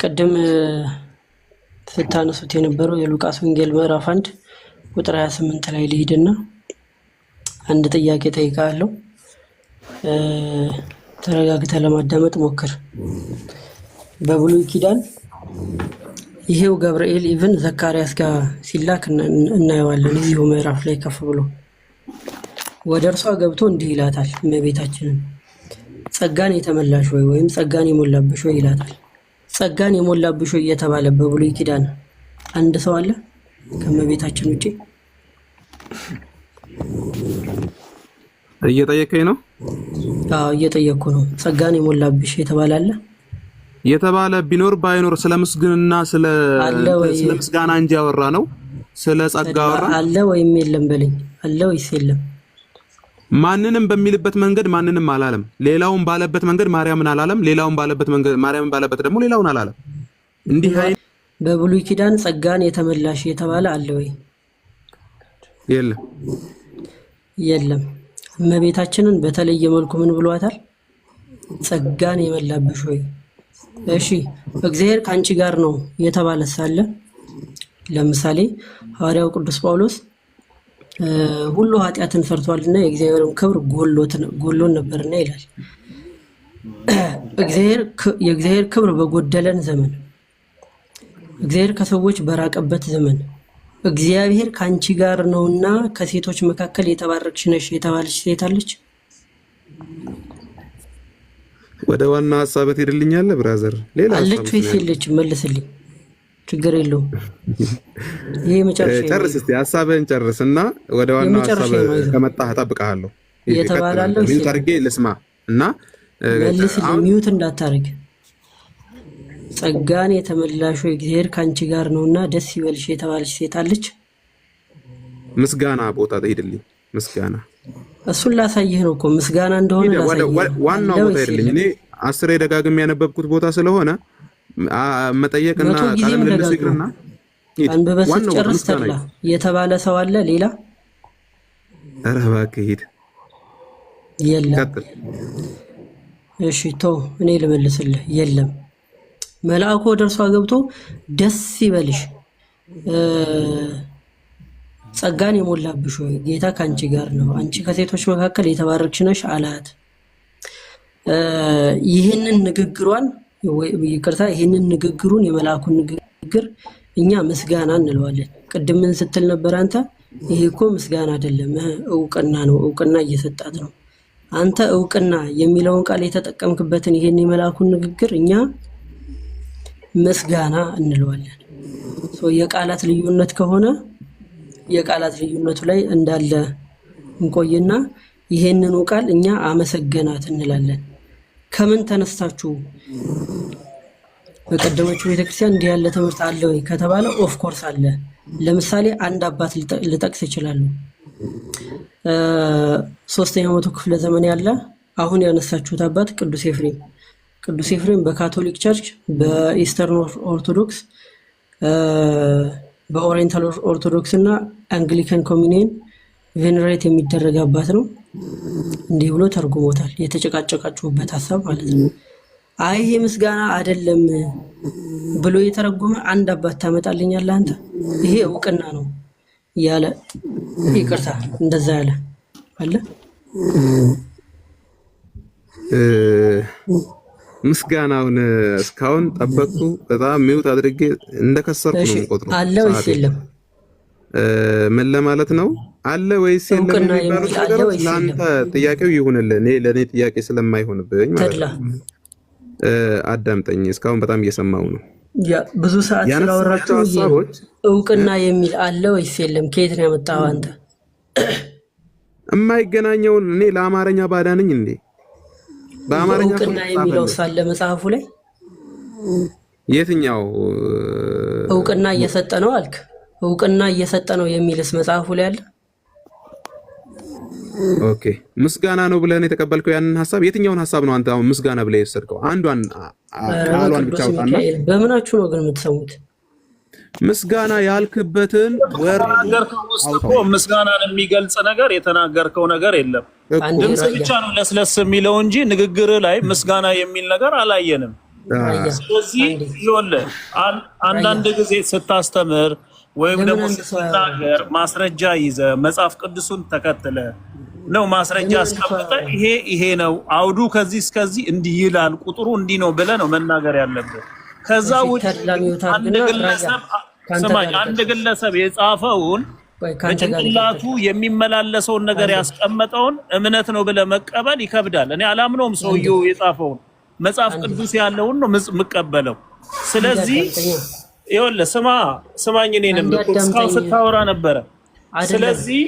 ቅድም ስታነሱት የነበረው የሉቃስ ወንጌል ምዕራፍ 1 ቁጥር 28 ላይ ልሂድና አንድ ጥያቄ ጠይቃለሁ። ተረጋግተህ ለማዳመጥ ሞክር። በብሉይ ኪዳን ይሄው ገብርኤል ኢቭን ዘካርያስ ጋር ሲላክ እናየዋለን። እዚሁ ምዕራፍ ላይ ከፍ ብሎ ወደ እርሷ ገብቶ እንዲህ ይላታል እመቤታችንን ጸጋን የተመላሽ ወይ ወይም ጸጋን የሞላብሽ ወይ ይላታል። ጸጋን የሞላብሽ ወይ እየተባለ በብሉይ ኪዳን አንድ ሰው አለ ከእመቤታችን ውጪ? እየጠየቀኝ ነው? አዎ እየጠየቅኩ ነው። ጸጋን የሞላብሽ የተባለ አለ? የተባለ ቢኖር ባይኖር ስለ ምስግንና ስለ ምስጋና እንጂ ያወራ ነው። ስለ ጸጋ አወራ አለ ወይም የለም በለኝ። አለ ወይስ የለም? ማንንም በሚልበት መንገድ ማንንም አላለም። ሌላውን ባለበት መንገድ ማርያምን አላለም። ሌላውን ባለበት መንገድ ማርያምን ባለበት ደግሞ ሌላውን አላለም። እንዲህ በብሉይ ኪዳን ጸጋን የተመላሽ የተባለ አለ ወይ? የለም። የለም። እመቤታችንን በተለየ መልኩ ምን ብሏታል? ጸጋን የመላብሽ ወይ። እሺ እግዚአብሔር ካንቺ ጋር ነው የተባለ ሳለ ለምሳሌ ሐዋርያው ቅዱስ ጳውሎስ ሁሉ ኃጢአትን ፈርቷልና የእግዚአብሔርን ክብር ጎሎን ነበርና ይላል። የእግዚአብሔር ክብር በጎደለን ዘመን፣ እግዚአብሔር ከሰዎች በራቀበት ዘመን እግዚአብሔር ካንቺ ጋር ነውና ከሴቶች መካከል የተባረክሽ ነሽ የተባለች ሴት አለች? ወደ ዋና ሐሳብ ትሄድልኛለህ ብራዘር? ሌላ አለች ወይስ የለችም? መልስልኝ። ችግር የለውም። ይሄ መጨረሻ ጨርስ እስቲ ሐሳብህን ጨርስና ወደ ዋና ሐሳብ ከመጣህ እጠብቅሃለሁ። የተባላለው ሚዩት አድርጌ ልስማ እና መልስልኝ። ሚዩት እንዳታረግ። ጸጋን የተመላሽ ወይ እግዚአብሔር ካንቺ ጋር ነውና ደስ ይበልሽ የተባለች ሴት አለች? ምስጋና ቦታ ትሄድልኝ። ምስጋና እሱን ላሳይህ ነው እኮ ምስጋና እንደሆነ ላሳይህ። ዋናው ቦታ ይሄድልኝ። እኔ 10 ደጋግሜ ያነበብኩት ቦታ ስለሆነ መጠየቅና ቃል ምልልስ ይቅርና አንበበስ ጨርስ ተብላ የተባለ ሰው አለ ሌላ? ኧረ እባክህ ሂድ። የለም። እሺ ተው እኔ ልመልስልህ። የለም። መልአኩ ወደ እርሷ ገብቶ ደስ ይበልሽ ጸጋን የሞላብሽ ሆይ ጌታ ካንቺ ጋር ነው፣ አንቺ ከሴቶች መካከል የተባረክሽ ነሽ አላት። ይህንን ንግግሯን ይህንን ንግግሩን የመልአኩን ንግግር እኛ ምስጋና እንለዋለን። ቅድም ምን ስትል ነበር አንተ? ይሄ እኮ ምስጋና አይደለም እውቅና ነው፣ እውቅና እየሰጣት ነው። አንተ እውቅና የሚለውን ቃል የተጠቀምክበትን ይሄን የመልአኩን ንግግር እኛ ምስጋና እንለዋለን። የቃላት ልዩነት ከሆነ የቃላት ልዩነቱ ላይ እንዳለ እንቆይና ይሄንኑ ቃል እኛ አመሰገናት እንላለን። ከምን ተነስታችሁ በቀደመችው ቤተክርስቲያን እንዲህ ያለ ትምህርት አለ ወይ ከተባለ ኦፍ ኮርስ አለ። ለምሳሌ አንድ አባት ልጠቅስ ይችላሉ። 3ኛው መቶ ክፍለ ዘመን ያለ አሁን ያነሳችሁት አባት ቅዱስ ኤፍሬም። ቅዱስ ኤፍሬም በካቶሊክ ቸርች፣ በኢስተርን ኦርቶዶክስ፣ በኦሪየንታል ኦርቶዶክስ እና አንግሊካን ኮሚኒየን ቬነሬት የሚደረግ አባት ነው። እንዲህ ብሎ ተርጉሞታል። የተጨቃጨቃችሁበት ሐሳብ ማለት ነው። አይ ይሄ ምስጋና አይደለም ብሎ የተረጎመ አንድ አባት ታመጣልኛለህ አንተ? ይሄ እውቅና ነው ያለ ይቅርታ እንደዛ ያለ አለ። ምስጋናውን እስካሁን ጠበቅኩ። በጣም ሚውት አድርጌ እንደከሰርኩ ነው የምቆጥረው። አለ ወይስ የለም? ምን ለማለት ነው? አለ ወይስ የለም የሚባሉት ነገሮች ለአንተ ጥያቄው ይሁንልህ። እኔ ለእኔ ጥያቄ ስለማይሆንብኝ ማለት ነው። አዳምጠኝ። እስካሁን በጣም እየሰማው ነው። ያ ብዙ ሰዓት ስላወራችሁ እውቅና የሚል አለ ወይስ የለም? ከየት ነው ያመጣው አንተ? የማይገናኘውን እኔ ለአማርኛ ባዳ ነኝ እንዴ? በአማርኛ እውቅና የሚለው ሳለ መጽሐፉ ላይ የትኛው እውቅና እየሰጠ ነው አልክ? እውቅና እየሰጠ ነው የሚልስ መጽሐፉ ላይ አለ? ኦኬ ምስጋና ነው ብለህ የተቀበልከው ያንን ሐሳብ የትኛውን ሐሳብ ነው አንተ አሁን ምስጋና ብለህ የወሰድከው? አንዷን ቃሏን ብቻ አውጣና በምናችሁ ነው ግን የምትሰሙት? ምስጋና ያልክበትን ወርድ ምስጋናን የሚገልጽ ነገር የተናገርከው ነገር የለም። ድምጽ ብቻ ነው ለስለስ የሚለው እንጂ ንግግር ላይ ምስጋና የሚል ነገር አላየንም። ስለዚህ ይኸውልህ አንዳንድ ጊዜ ስታስተምር ወይም ደግሞ ስትናገር ማስረጃ ይዘህ መጽሐፍ ቅዱስን ተከትለ ነው ማስረጃ አስቀምጠ ይሄ ነው አውዱ ከዚህ እስከዚህ እንዲህ ይላል ቁጥሩ እንዲህ ነው ብለህ ነው መናገር ያለብህ። ከዛ ውጭ አንድ ግለሰብ የጻፈውን በጭንቅላቱ የሚመላለሰውን ነገር ያስቀመጠውን እምነት ነው ብለህ መቀበል ይከብዳል። እኔ አላምነውም። ሰውየው የጻፈውን መጽሐፍ ቅዱስ ያለውን ነው የምቀበለው። ስለዚህ ይኸውልህ ስማኝ እኔንም እስካሁን ስታወራ ነበረ። ስለዚህ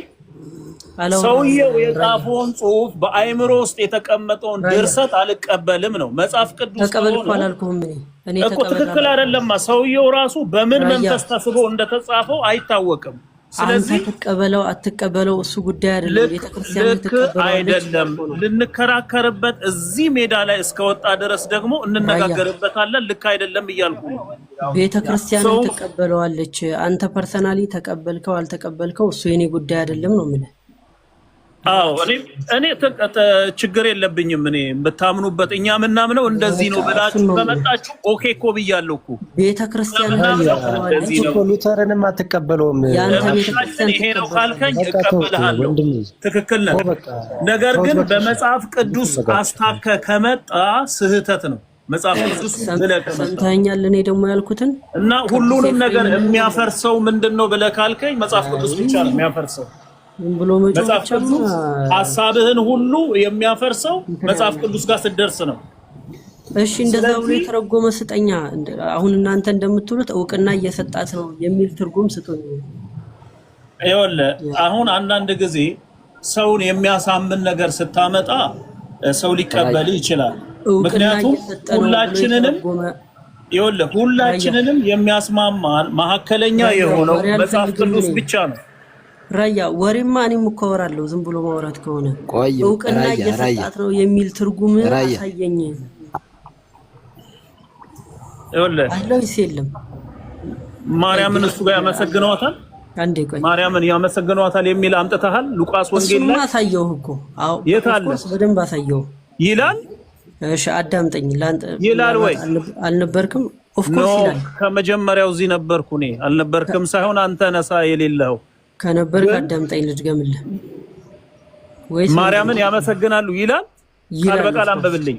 ሰውየው የጻፈውን ጽሑፍ በአእምሮ ውስጥ የተቀመጠውን ድርሰት አልቀበልም ነው። መጽሐፍ ቅዱስ ተቀበልኩ አላልኩም እኔ እኮ ትክክል አይደለም። ሰውየው ራሱ በምን መንፈስ ተስቦ እንደተጻፈው አይታወቅም። ስለዚህ ተቀበለው አትቀበለው እሱ ጉዳይ አይደለም። ቤተክርስቲያን አይደለም ልንከራከርበት እዚህ ሜዳ ላይ እስከወጣ ድረስ ደግሞ እንነጋገርበታለን። ልክ አይደለም እያልኩ ነው። ቤተክርስቲያን ተቀበለዋለች። አንተ ፐርሰናሊ ተቀበልከው አልተቀበልከው እሱ የኔ ጉዳይ አይደለም ነው የምልህ። አዎ እኔ ችግር የለብኝም። እኔ የምታምኑበት እኛ ምናምነው እንደዚህ ነው ብላችሁ በመጣችሁ ኦኬ እኮ ብያለሁ እኮ። ቤተክርስቲያን ሉተርንም አትቀበለውም። ይሄ ነው ካልከኝ እቀበልሃለሁ። ትክክል ነህ። ነገር ግን በመጽሐፍ ቅዱስ አስታከ ከመጣ ስህተት ነው። መጽሐፍ ቅዱስ ሰምተኸኛል? እኔ ደግሞ ያልኩትን እና ሁሉንም ነገር የሚያፈርሰው ምንድነው ብለህ ካልከኝ መጽሐፍ ቅዱስ ብቻ ነው የሚያፈርሰው። መጽሐፍ ቅዱስ ሐሳብህን ሁሉ የሚያፈርሰው መጽሐፍ ቅዱስ ጋር ስትደርስ ነው። እሺ እንደዛ ብሎ የተረጎመ ስጠኛ። አሁን እናንተ እንደምትሉት እውቅና እየሰጣት ነው የሚል ትርጉም ስጡኝ። ይኸውልህ አሁን አንዳንድ ጊዜ ሰውን የሚያሳምን ነገር ስታመጣ ሰው ሊቀበል ይችላል። ምክንያቱም ሁላችንንም የሚያስማማን መሀከለኛ የሆነው መጽሐፍ ቅዱስ ብቻ ነው። ራያ ወሬማ እኔም እኮ አወራለሁ። ዝም ብሎ ማውራት ከሆነ እውቅና እየሰጣት ነው የሚል ትርጉም አሳየኝ። ይኸውልህ አለውስ የለም? ማርያምን እሱ ጋር ያመሰግነዋታል። አንዴ ቆይ ማርያምን ያመሰግነዋታል የሚል አምጥተሃል ሉቃስ ወንጌል ላይ አሳየው እኮ። አዎ የት አለ? በደንብ አሳየው ይላል። እሺ አዳምጠኝ። ይላል ወይ አልነበርክም? ኦፍ ኮርስ ይላል። ከመጀመሪያው እዚህ ነበርኩ እኔ። አልነበርክም ሳይሆን አንተ ነሳ የሌለው ከነበር አዳምጠኝ ልድገምልህ። ወይስ ማርያምን ያመሰግናሉ ይላል? ቃል በቃል አንብብልኝ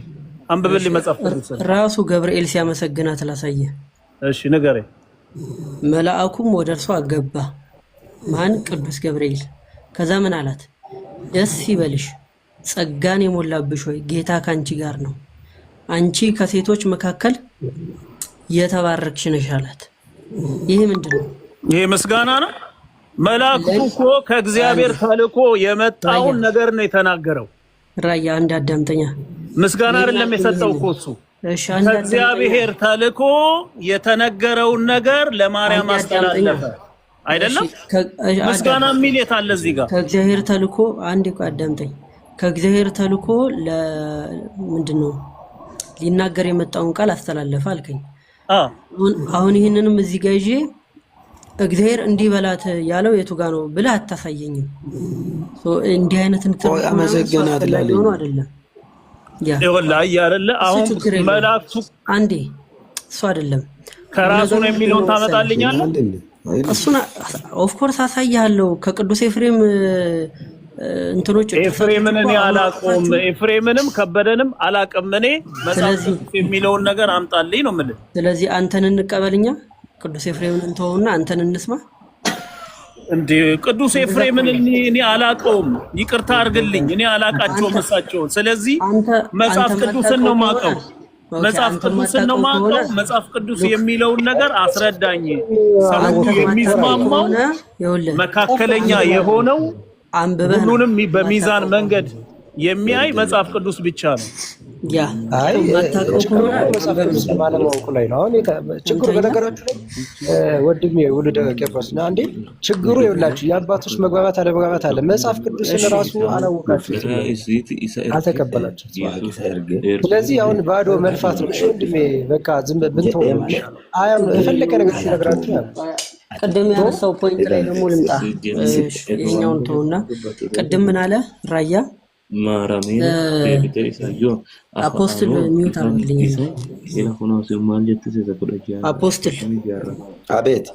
መጽሐፍ ቅዱስ ራሱ ገብርኤል ሲያመሰግናት ላሳየ። እሺ ንገረኝ። መልአኩም ወደ እርሷ ገባ። ማን? ቅዱስ ገብርኤል። ከዛ ምን አላት? ደስ ይበልሽ ጸጋን የሞላብሽ ሆይ ጌታ ካንቺ ጋር ነው፣ አንቺ ከሴቶች መካከል የተባረክሽ ነሽ አላት። ይሄ ምንድነው? ይሄ ምስጋና ነው። መልአኩ እኮ ከእግዚአብሔር ተልኮ የመጣውን ነገር ነው የተናገረው። ራያ አንድ አዳምጠኛ። ምስጋና አይደለም የሰጠው እኮ እሱ። ከእግዚአብሔር ተልኮ የተነገረውን ነገር ለማርያም አስተላለፈ አይደለም? ምስጋና የሚል የት አለ እዚህ ጋር? ከእግዚአብሔር ተልኮ አንዴ ቆይ አዳምጠኝ። ከእግዚአብሔር ተልኮ ለምንድነው ሊናገር የመጣውን ቃል አስተላለፈ አልከኝ። አሁን ይህንንም እዚህ ጋር ይዤ እግዚአብሔር እንዲህ በላት ያለው የቱ ጋር ነው ብለህ አታሳየኝም። እንዲህ አይነት አመሰግናለሁ ነው አይደለም? ያ ይወላሂ አይደለ? አሁን መላእክቱ አንዴ እሱ አይደለም ከራሱ ነው የሚለውን ታመጣልኛለህ? እሱና ኦፍ ኮርስ አሳያለሁ። ከቅዱስ ኤፍሬም እንትኖች ኤፍሬምን እኔ አላውቀውም። ኤፍሬምንም ከበደንም አላውቅም። እኔ መጽሐፍ የሚለውን ነገር አምጣልኝ ነው የምልህ። ስለዚህ አንተን እንቀበልኛ ቅዱስ ኤፍሬምን እንተውና አንተን እንስማ። እንዴ ቅዱስ ኤፍሬምን እኔ አላውቀውም፣ ይቅርታ አድርግልኝ። እኔ አላውቃቸውም እሳቸውን። ስለዚህ መጽሐፍ ቅዱስን ነው የማውቀው። መጽሐፍ ቅዱስን ነው የማውቀው። መጽሐፍ ቅዱስ የሚለውን ነገር አስረዳኝ። ሰው የሚስማማው መካከለኛ የሆነው ሁሉንም በሚዛን መንገድ የሚያይ መጽሐፍ ቅዱስ ብቻ ነው። ያ አይ መጽሐፍ ቅዱስ ባለማወቁ ላይ ነው አሁን ችግሩ። በነገራችሁ ላይ ወንድሜ ውልደ ቄርሎስ እና አንዴ ችግሩ ይኸውላችሁ የአባቶች መግባባት አለመግባባት አለ። መጽሐፍ ቅዱስን ራሱ አላወቃችሁትም፣ አልተቀበላችሁትም። ስለዚህ አሁን ባዶ መልፋት ነው። እሺ ወንድሜ በቃ ዝም ብንተው አያም የፈለቀ ነገር ሲነግራችሁ ያለ ቅድም ያነሳው ፖይንት ላይ ደግሞ ልምጣ። ይሄኛውን ተውና ቅድም ምን አለ ራያ አፖስትል ሚውት አድርግልኝ። አፖስትል አቤት፣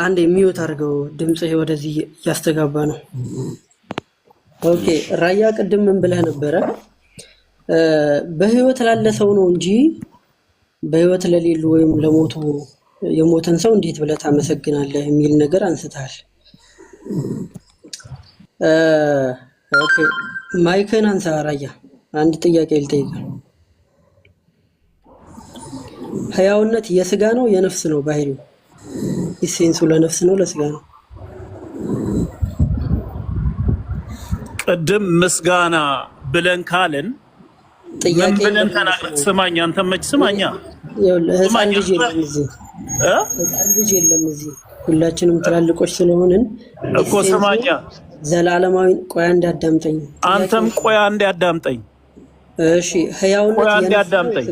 አንዴ ሚውት አድርገው፣ ድምጽህ ወደዚህ እያስተጋባ ነው። ኦኬ ራያ ቅድም ምን ብለህ ነበረ? በህይወት ላለ ሰው ነው እንጂ በህይወት ለሌሉ ወይም ለሞቱ የሞተን ሰው እንዴት ብለህ ታመሰግናለህ የሚል ነገር አንስተሃል። ኦኬ ማይክን አንሳ ራያ፣ አንድ ጥያቄ ልጠይቅህ። ህያውነት የስጋ ነው የነፍስ ነው? ባህሪው ኢሴንሱ ለነፍስ ነው ለስጋ ነው? ቅድም ምስጋና ብለን ካልን ምን ብለን ተናግረን? ስማኛ አንተ መች ስማኛ ህፃን ልጅ የለም እዚህ ህፃን ልጅ የለም እዚህ፣ ሁላችንም ትላልቆች ስለሆንን እኮ ስማኛ ዘላለማዊ ቆያ እንዳዳምጠኝ፣ አንተም ቆያ እንዳዳምጠኝ። እሺ ህያውነት ቆያ እንዳዳምጠኝ፣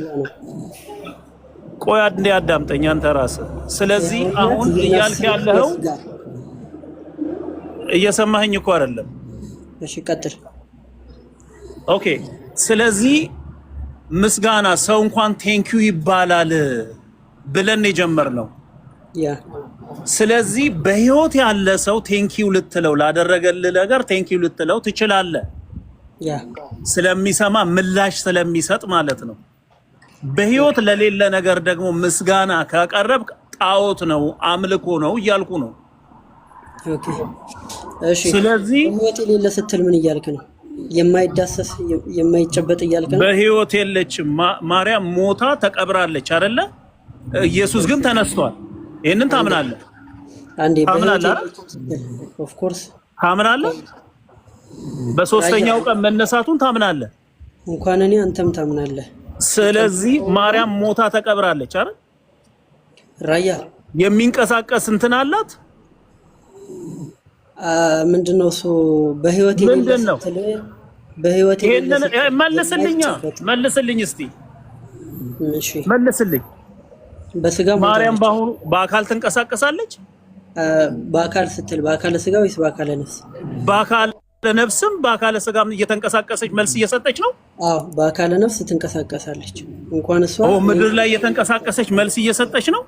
ቆያ እንዳዳምጠኝ አንተ ራስህ። ስለዚህ አሁን እያልክ ያለው እየሰማኸኝ እኮ አይደለም። እሺ ቀጥል። ኦኬ ስለዚህ ምስጋና ሰው እንኳን ቴንኪዩ ይባላል ብለን የጀመርነው። ያ ስለዚህ በህይወት ያለ ሰው ቴንኪዩ ልትለው ላደረገልህ ነገር ቴንኪዩ ልትለው ትችላለህ። ያ ስለሚሰማ ምላሽ ስለሚሰጥ ማለት ነው። በህይወት ለሌለ ነገር ደግሞ ምስጋና ካቀረብክ ጣዖት ነው፣ አምልኮ ነው እያልኩ ነው። ኦኬ እሺ ስለዚህ በህይወት የሌለ ስትል ምን እያልክ ነው? የማይዳሰስ የማይጨበጥ እያልክ ነው? በህይወት የለችም ማርያም ሞታ ተቀብራለች አይደለ? ኢየሱስ ግን ተነስቷል። ይሄንን ታምናለህ? አንዴ ታምናለህ? ኦፍ ኮርስ ታምናለህ? በሶስተኛው ቀን መነሳቱን ታምናለህ? እንኳን እኔ አንተም ታምናለህ። ስለዚህ ማርያም ሞታ ተቀብራለች አይደል? ራያ የሚንቀሳቀስ እንትን አላት። ምንድነው እሱ? በህይወት ምንድነው? በህይወት ይሄንን መልስልኝ እስቲ። እሺ መልስልኝ። በስጋ ማርያም በአሁኑ በአካል ትንቀሳቀሳለች? በአካል ስትል በአካል ስጋ ወይስ በአካል ነፍስ? በአካል ነፍስም በአካል ስጋም እየተንቀሳቀሰች መልስ እየሰጠች ነው። አዎ በአካል ነፍስ ትንቀሳቀሳለች። እንኳን እሷ ምድር ላይ እየተንቀሳቀሰች መልስ እየሰጠች ነው።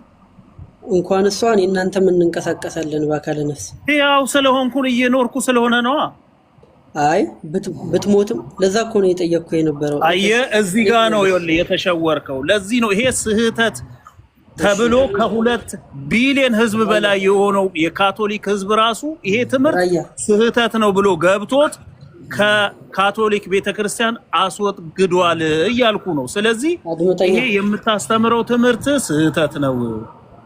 እንኳን እሷ እኔ እናንተም እንንቀሳቀሳለን በአካል ነፍስ። ያው ስለሆንኩን እየኖርኩ ስለሆነ ነው። አይ ብትሞትም ለዛ እኮ ነው የጠየቅኩ የነበረው። አየህ እዚህ ጋር ነው የተሸወርከው። ለዚህ ነው ይሄ ስህተት ተብሎ ከ2 ቢሊዮን ህዝብ በላይ የሆነው የካቶሊክ ህዝብ ራሱ ይሄ ትምህርት ስህተት ነው ብሎ ገብቶት ከካቶሊክ ቤተክርስቲያን አስወግዷል እያልኩ ነው። ስለዚህ ይሄ የምታስተምረው ትምህርት ስህተት ነው።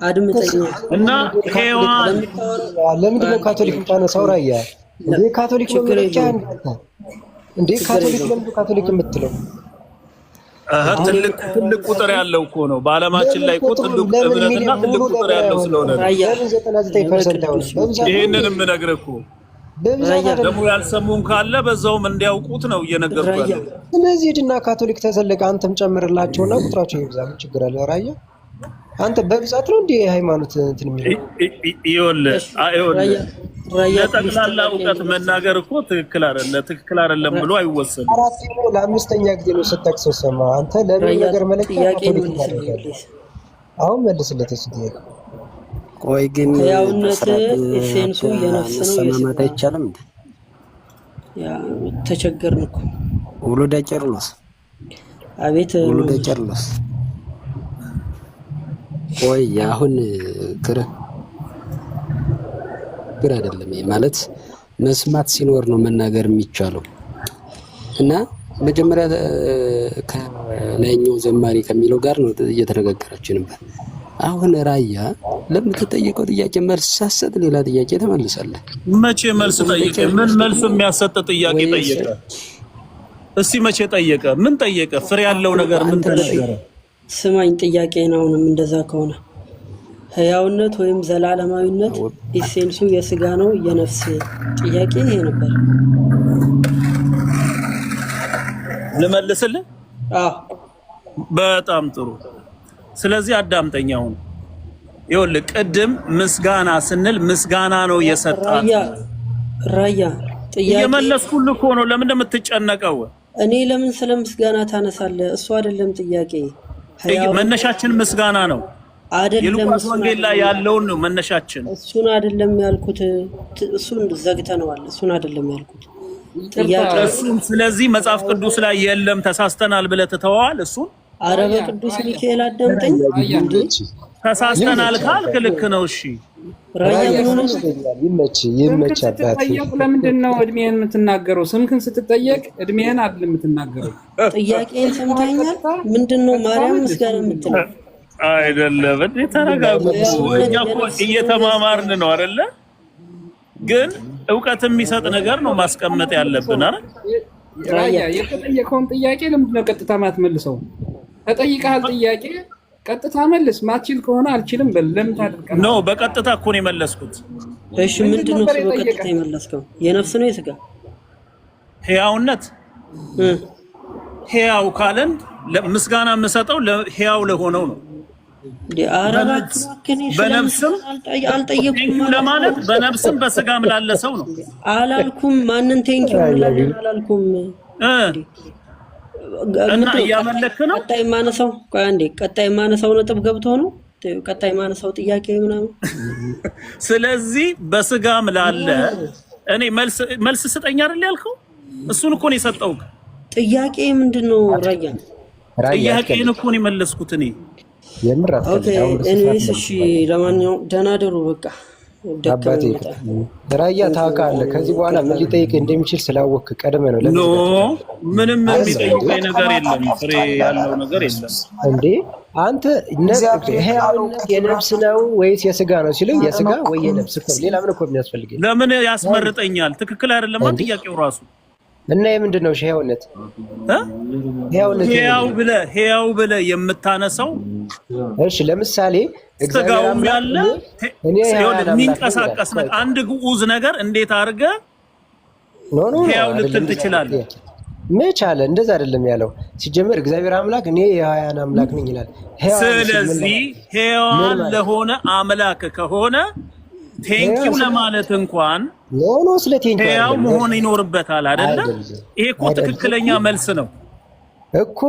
አድምጠኝ እና ሄዋን ለምንድን ነው ካቶሊክ የምታነሳው? ራያ እንዴ ካቶሊክ ነው እንዴ? ካቶሊክ የምትለው ትልቅ ቁጥር ያለው እኮ ነው በዓለማችን ላይ ትልቅ እምነትና ትልቅ ቁጥር ያለው ስለሆነ ነው። 99% ይሄንን የምነግርህ እኮ ደግሞ ያልሰሙን ካለ በዛውም እንዲያውቁት ነው እየነገርኩ ያለው። ስለዚህ ሄድና ካቶሊክ ተዘለቀ አንተም ጨምርላቸውና ቁጥራቸው ይብዛ። ምን ችግር አለ? ራያ አንተ በብዛት ነው እንዴ ሃይማኖት እንትን የሚለው? ይኸውልህ ለጠቅላላ እውቀት መናገር እኮ ትክክል አይደለም ብሎ አይወሰድም። አራት ነው ለአምስተኛ ጊዜ ነው ስጠቅሰው ሰማ። አንተ ለምን ነገር መለኪያ አሁን መልስለት እሱ ጥያቄ። ቆይ ግን ሕያውነት ኤሴንሱ የነፍስ ነው ሰማማት አይቻልም እንዴ? ያ ተቸገርን እኮ ውሉደ ቄርሎስ አቤት ውሉደ ቄርሎስ ቆይ አሁን ክርክር አይደለም ማለት መስማት ሲኖር ነው መናገር የሚቻለው። እና መጀመሪያ ከላይኛው ዘማሪ ከሚለው ጋር ነው እየተነጋገራችሁ ነበር። አሁን ራያ ለምትጠይቀው ጥያቄ መልስ ሳሰጥ ሌላ ጥያቄ ተመልሳለህ። መቼ መልስ ጠይቀ? ምን መልስ የሚያሰጥ ጥያቄ ጠየቀ? እስቲ መቼ ጠየቀ? ምን ጠየቀ? ፍሬ ያለው ነገር ምን ተነገረ? ስማኝ ጥያቄ ነው። አሁንም እንደዛ ከሆነ ሕያውነት ወይም ዘላለማዊነት ኢሴንሱ የስጋ ነው የነፍስ ጥያቄ ይሄ ነበር። ልመልስልህ? አዎ በጣም ጥሩ። ስለዚህ አዳምጠኝ። አሁን ይኸውልህ ቅድም ምስጋና ስንል ምስጋና ነው የሰጣት። ራያ ጥያቄ እየመለስኩልህ እኮ ነው። ለምን እንደምትጨነቀው? እኔ ለምን ስለ ምስጋና ታነሳለህ? እሱ አይደለም ጥያቄ። መነሻችን ምስጋና ነው አይደለም? የሉቃስ ወንጌል ላይ ያለውን ነው መነሻችን። እሱን አይደለም ያልኩት። እሱን ዘግተነዋል። እሱን አይደለም ያልኩት ጥያቄ እሱን። ስለዚህ መጽሐፍ ቅዱስ ላይ የለም ተሳስተናል ብለህ ትተዋል እሱን። አረ በቅዱስ ሚካኤል አዳምጠኝ። ተሳስተናል ካልክ ልክ ነው። እሺ ራያ ምን ነው ይመች አባቴ። ለምንድን ነው እድሜን የምትናገረው? ስምክን ስትጠየቅ እድሜን አይደለም የምትናገረው። ጥያቄን ሰምተኛል። ምንድነው ማርያም ምስጋና የምትለው? አይደለም እንዴ? ተረጋጉ። እኛ እኮ እየተማማርን ነው አይደለ? ግን እውቀት የሚሰጥ ነገር ነው ማስቀመጥ ያለብን አይደል? ራያ የተጠየቀውን ጥያቄ ለምንድን ነው ቀጥታ ማትመልሰው? ተጠይቀሃል ጥያቄ ቀጥታ መልስ። ማትችል ከሆነ አልችልም በል። ለምን ታደርቃለህ? ኖ በቀጥታ እኮ ነው የመለስኩት። እሺ ምንድነው እሱ በቀጥታ የመለስከው? የነፍስ ነው የስጋ? ሕያውነት ሕያው ካለን ምስጋና የምሰጠው ለሕያው ለሆነው ነው። በነፍስም አልጠየኩም ለማለት በነፍስም በስጋም ላለ ሰው ነው አላልኩም። ማንን ቴንኪው አላልኩም። እና እያመለክ ነው። ቀጣይ ማነሳው ነጥብ ገብቶ ነው። ቀጣይ ማነሳው ጥያቄ ምናምን። ስለዚህ በስጋም ላለ እኔ መልስ ስጠኝ አይደል ያልከው? እሱን እኮ ነው የሰጠው። ጥያቄ ምንድነው? ራያ ጥያቄን እኮ ነው የመለስኩት እኔ። ኦኬ ኤኒዌይስ እሺ፣ ለማንኛውም ደህና ደሩ። በቃ አባቴ ራያ ታውቃለህ፣ ከዚህ በኋላ ምን ሊጠይቅ እንደሚችል ስላወቅክ ቀድመህ ነው። ኖ ምንም የሚጠይቀኝ ነገር የለም፣ ፍሬ ያለው ነገር የለም። እንዴ አንተ ሕያውነት የነፍስ ነው ወይስ የስጋ ነው ሲል የስጋ ወይ የነፍስ እኮ ሌላ ምን እኮ የሚያስፈልገኝ? ለምን ያስመርጠኛል? ትክክል አይደለም ጥያቄው ራሱ። እና የምንድን ነው ሕያውነት? ሕያው ብለህ የምታነሳው እሺ፣ ለምሳሌ ስጋውም ያለ የሚንቀሳቀስ ነገር አንድ ግዑዝ ነገር እንዴት አድርገህ ሕያው ልትል ትችላለህ? መች አለ? እንደዛ አይደለም ያለው። ሲጀምር እግዚአብሔር አምላክ እኔ የሕያዋን አምላክ ነኝ ይላል። ስለዚህ ሕያዋን ለሆነ አምላክ ከሆነ ቴንኪው ለማለት እንኳን ስለ ቴንኪው ሕያው መሆን ይኖርበታል አይደለ? ይሄ እኮ ትክክለኛ መልስ ነው እኮ።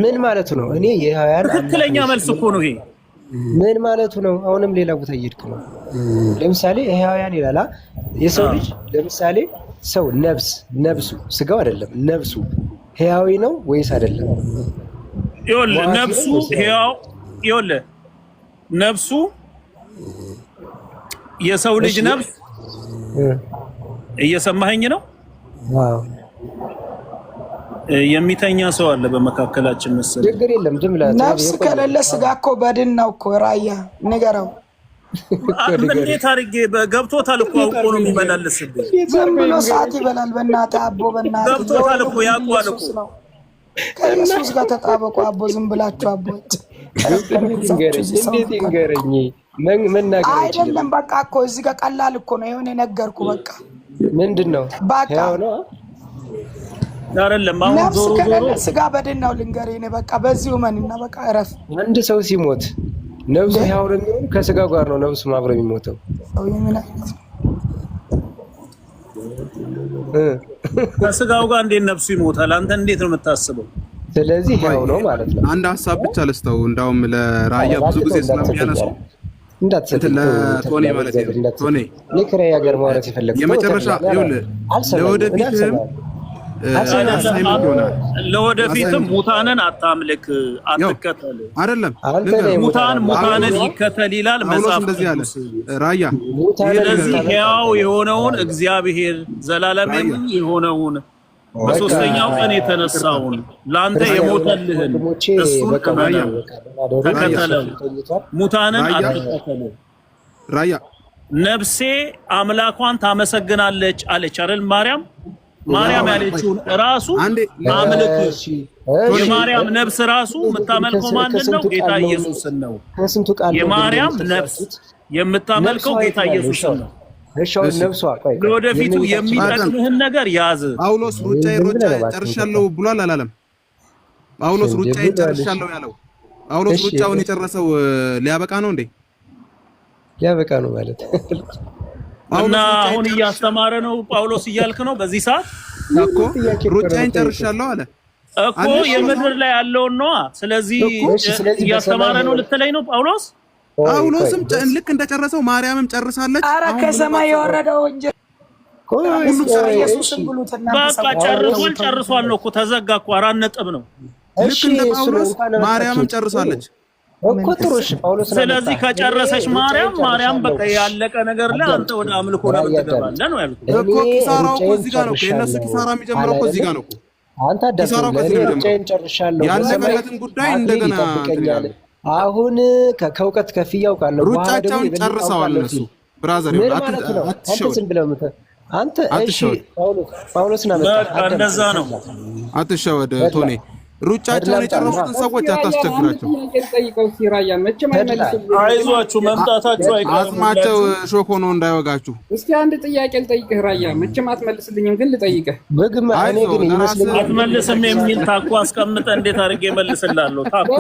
ምን ማለቱ ነው? እኔ የሕያዋን ትክክለኛ መልስ እኮ ነው ይሄ። ምን ማለቱ ነው? አሁንም ሌላ ቦታ እየሄድክ ነው። ለምሳሌ ሕያዋን ይላል የሰው ልጅ። ለምሳሌ ሰው ነፍሱ ስጋው አይደለም ነፍሱ ሕያዊ ነው ወይስ አይደለም? ይኸውልህ ነፍሱ ሕያው ይኸውልህ ነፍሱ የሰው ልጅ ነፍስ እየሰማኸኝ ነው? አዎ። የሚተኛ ሰው አለ በመካከላችን መሰለኝ። ችግር የለም። ዝም ብለህ ነፍስ ከሌለ ስጋ እኮ በድን ነው እኮ። ራያ ንገረው። እንዴት አድርጌ ገብቶታል እኮ አውቆ ነው የሚመላለስብኝ። ዝም ብሎ ሰዓት ይበላል። በእናትህ አቦ በእናትህ ገብቶታል እኮ ያውቃል እኮ። ከኢየሱስ ጋር ተጣበቁ አቦ። ዝም ብላችሁ አቦች እንዴት ይንገረኝ? አይደለም በቃ እኮ እዚህ ጋር ቀላል እኮ ነው የሆነ ነገርኩ። በቃ ምንድነው? በቃ አይደለም አሁን ዞሮ ስጋ በድን ነው ልንገርህ። እኔ በቃ በዚሁ መንና በቃ እረፍ። አንድ ሰው ሲሞት ነፍሱ ሕያው ነው የሚሆነው ከስጋው ጋር ነው ነፍሱ አብሮ የሚሞተው። ከስጋው ጋር እንዴት ነፍሱ ይሞታል? አንተ እንዴት ነው የምታስበው? ስለዚህ ሕያው ነው ማለት ነው። አንድ ሀሳብ ብቻ ልስተው እንዳውም ለራያ ብዙ ጊዜ ስለሚያነሳው ለቶኔ ማለት ነው። ቶኔ ለክራያ ጋር ማውራት የፈለኩት የመጨረሻ ይኸውልህ ለወደፊትም ለወደፊትም ሙታንን አታምልክ አትከተል አይደለም ሙታንን ይከተል ይላል መጽሐፍ እንደዚህ ያለ ራያ። ስለዚህ ሕያው የሆነውን እግዚአብሔር ዘላለማዊ የሆነውን በሶስተኛው ቀን የተነሳውን ላንተ የሞተልህን እሱን ተከተለው፣ ሙታንን አትከተል። ራያ ነፍሴ አምላኳን ታመሰግናለች አለች አይደል ማርያም ያለችውን ራሱ አምልክ። የማርያም ነፍስ ራሱ የምታመልከው ማንን ነው? ጌታ ኢየሱስን ነው። የማርያም ነፍስ የምታመልከው ጌታ ኢየሱስን ነው። ለወደፊቱ የሚጠቅምህን ነገር ያዝ። ጳውሎስ ሩጫዬን ጨርሻለሁ ብሏል አላለም? ጳውሎስ ሩጫዬን ጨርሻለሁ ያለው ጳውሎስ ሩጫውን የጨረሰው ሊያበቃ ነው እንዴ? ሊያበቃ ነው ማለት እና አሁን እያስተማረ ነው ጳውሎስ እያልክ ነው? በዚህ ሰዓት እኮ ሩጫዬን ጨርሻለሁ አለ እኮ የምድር ላይ ያለውን ነው። ስለዚህ እያስተማረ ነው ልትለኝ ነው ጳውሎስ? ጳውሎስም ልክ እንደጨረሰው ማርያምም ጨርሳለች። ኧረ ከሰማይ የወረደው እንጂ ኢየሱስን ብሉትና በቃ ጨርሷል ነው እኮ ተዘጋ እኮ 4 ነጥብ ነው። ልክ እንደ ጳውሎስ ማርያምም ጨርሳለች እኮ ጥሩሽ ጳውሎስ። ስለዚህ ከጨረሰች ማርያም በቃ ያለቀ ነገር ላይ አንተ ወደ አምልኮ ነው የምትገባለህ ነው ያልኩት እኮ። ኪሳራው እኮ እዚህ ጋር ነው እኮ የእነሱ ኪሳራ የሚጀምረው እኮ እዚህ ጋር ነው እኮ። አንተ ኪሳራው ከዚህ ነው ጨርሻለሁ ያለቀለትን ጉዳይ እንደገና አሁን ከእውቀት ከፍያው ካለው ሩጫቸውን ጨርሰዋል እነሱ። ብራዘር አንተ እሺ ጳውሎስና እንደዛ ነው። አትሸወድ ቶኔ። ሩጫቸውን የጨረሱትን ሰዎች አታስቸግራቸው። አይዟችሁ መምጣታችሁ አይቀርም። አጽማቸው ሾክ ሆኖ እንዳይወጋችሁ። እስኪ አንድ ጥያቄ ልጠይቅህ ራያ። መቼም አትመልስልኝም ግን ልጠይቅህ። አትመልስም የሚል ታኮ አስቀምጠ እንዴት አድርጌ እመልስልሃለሁ? ታኮ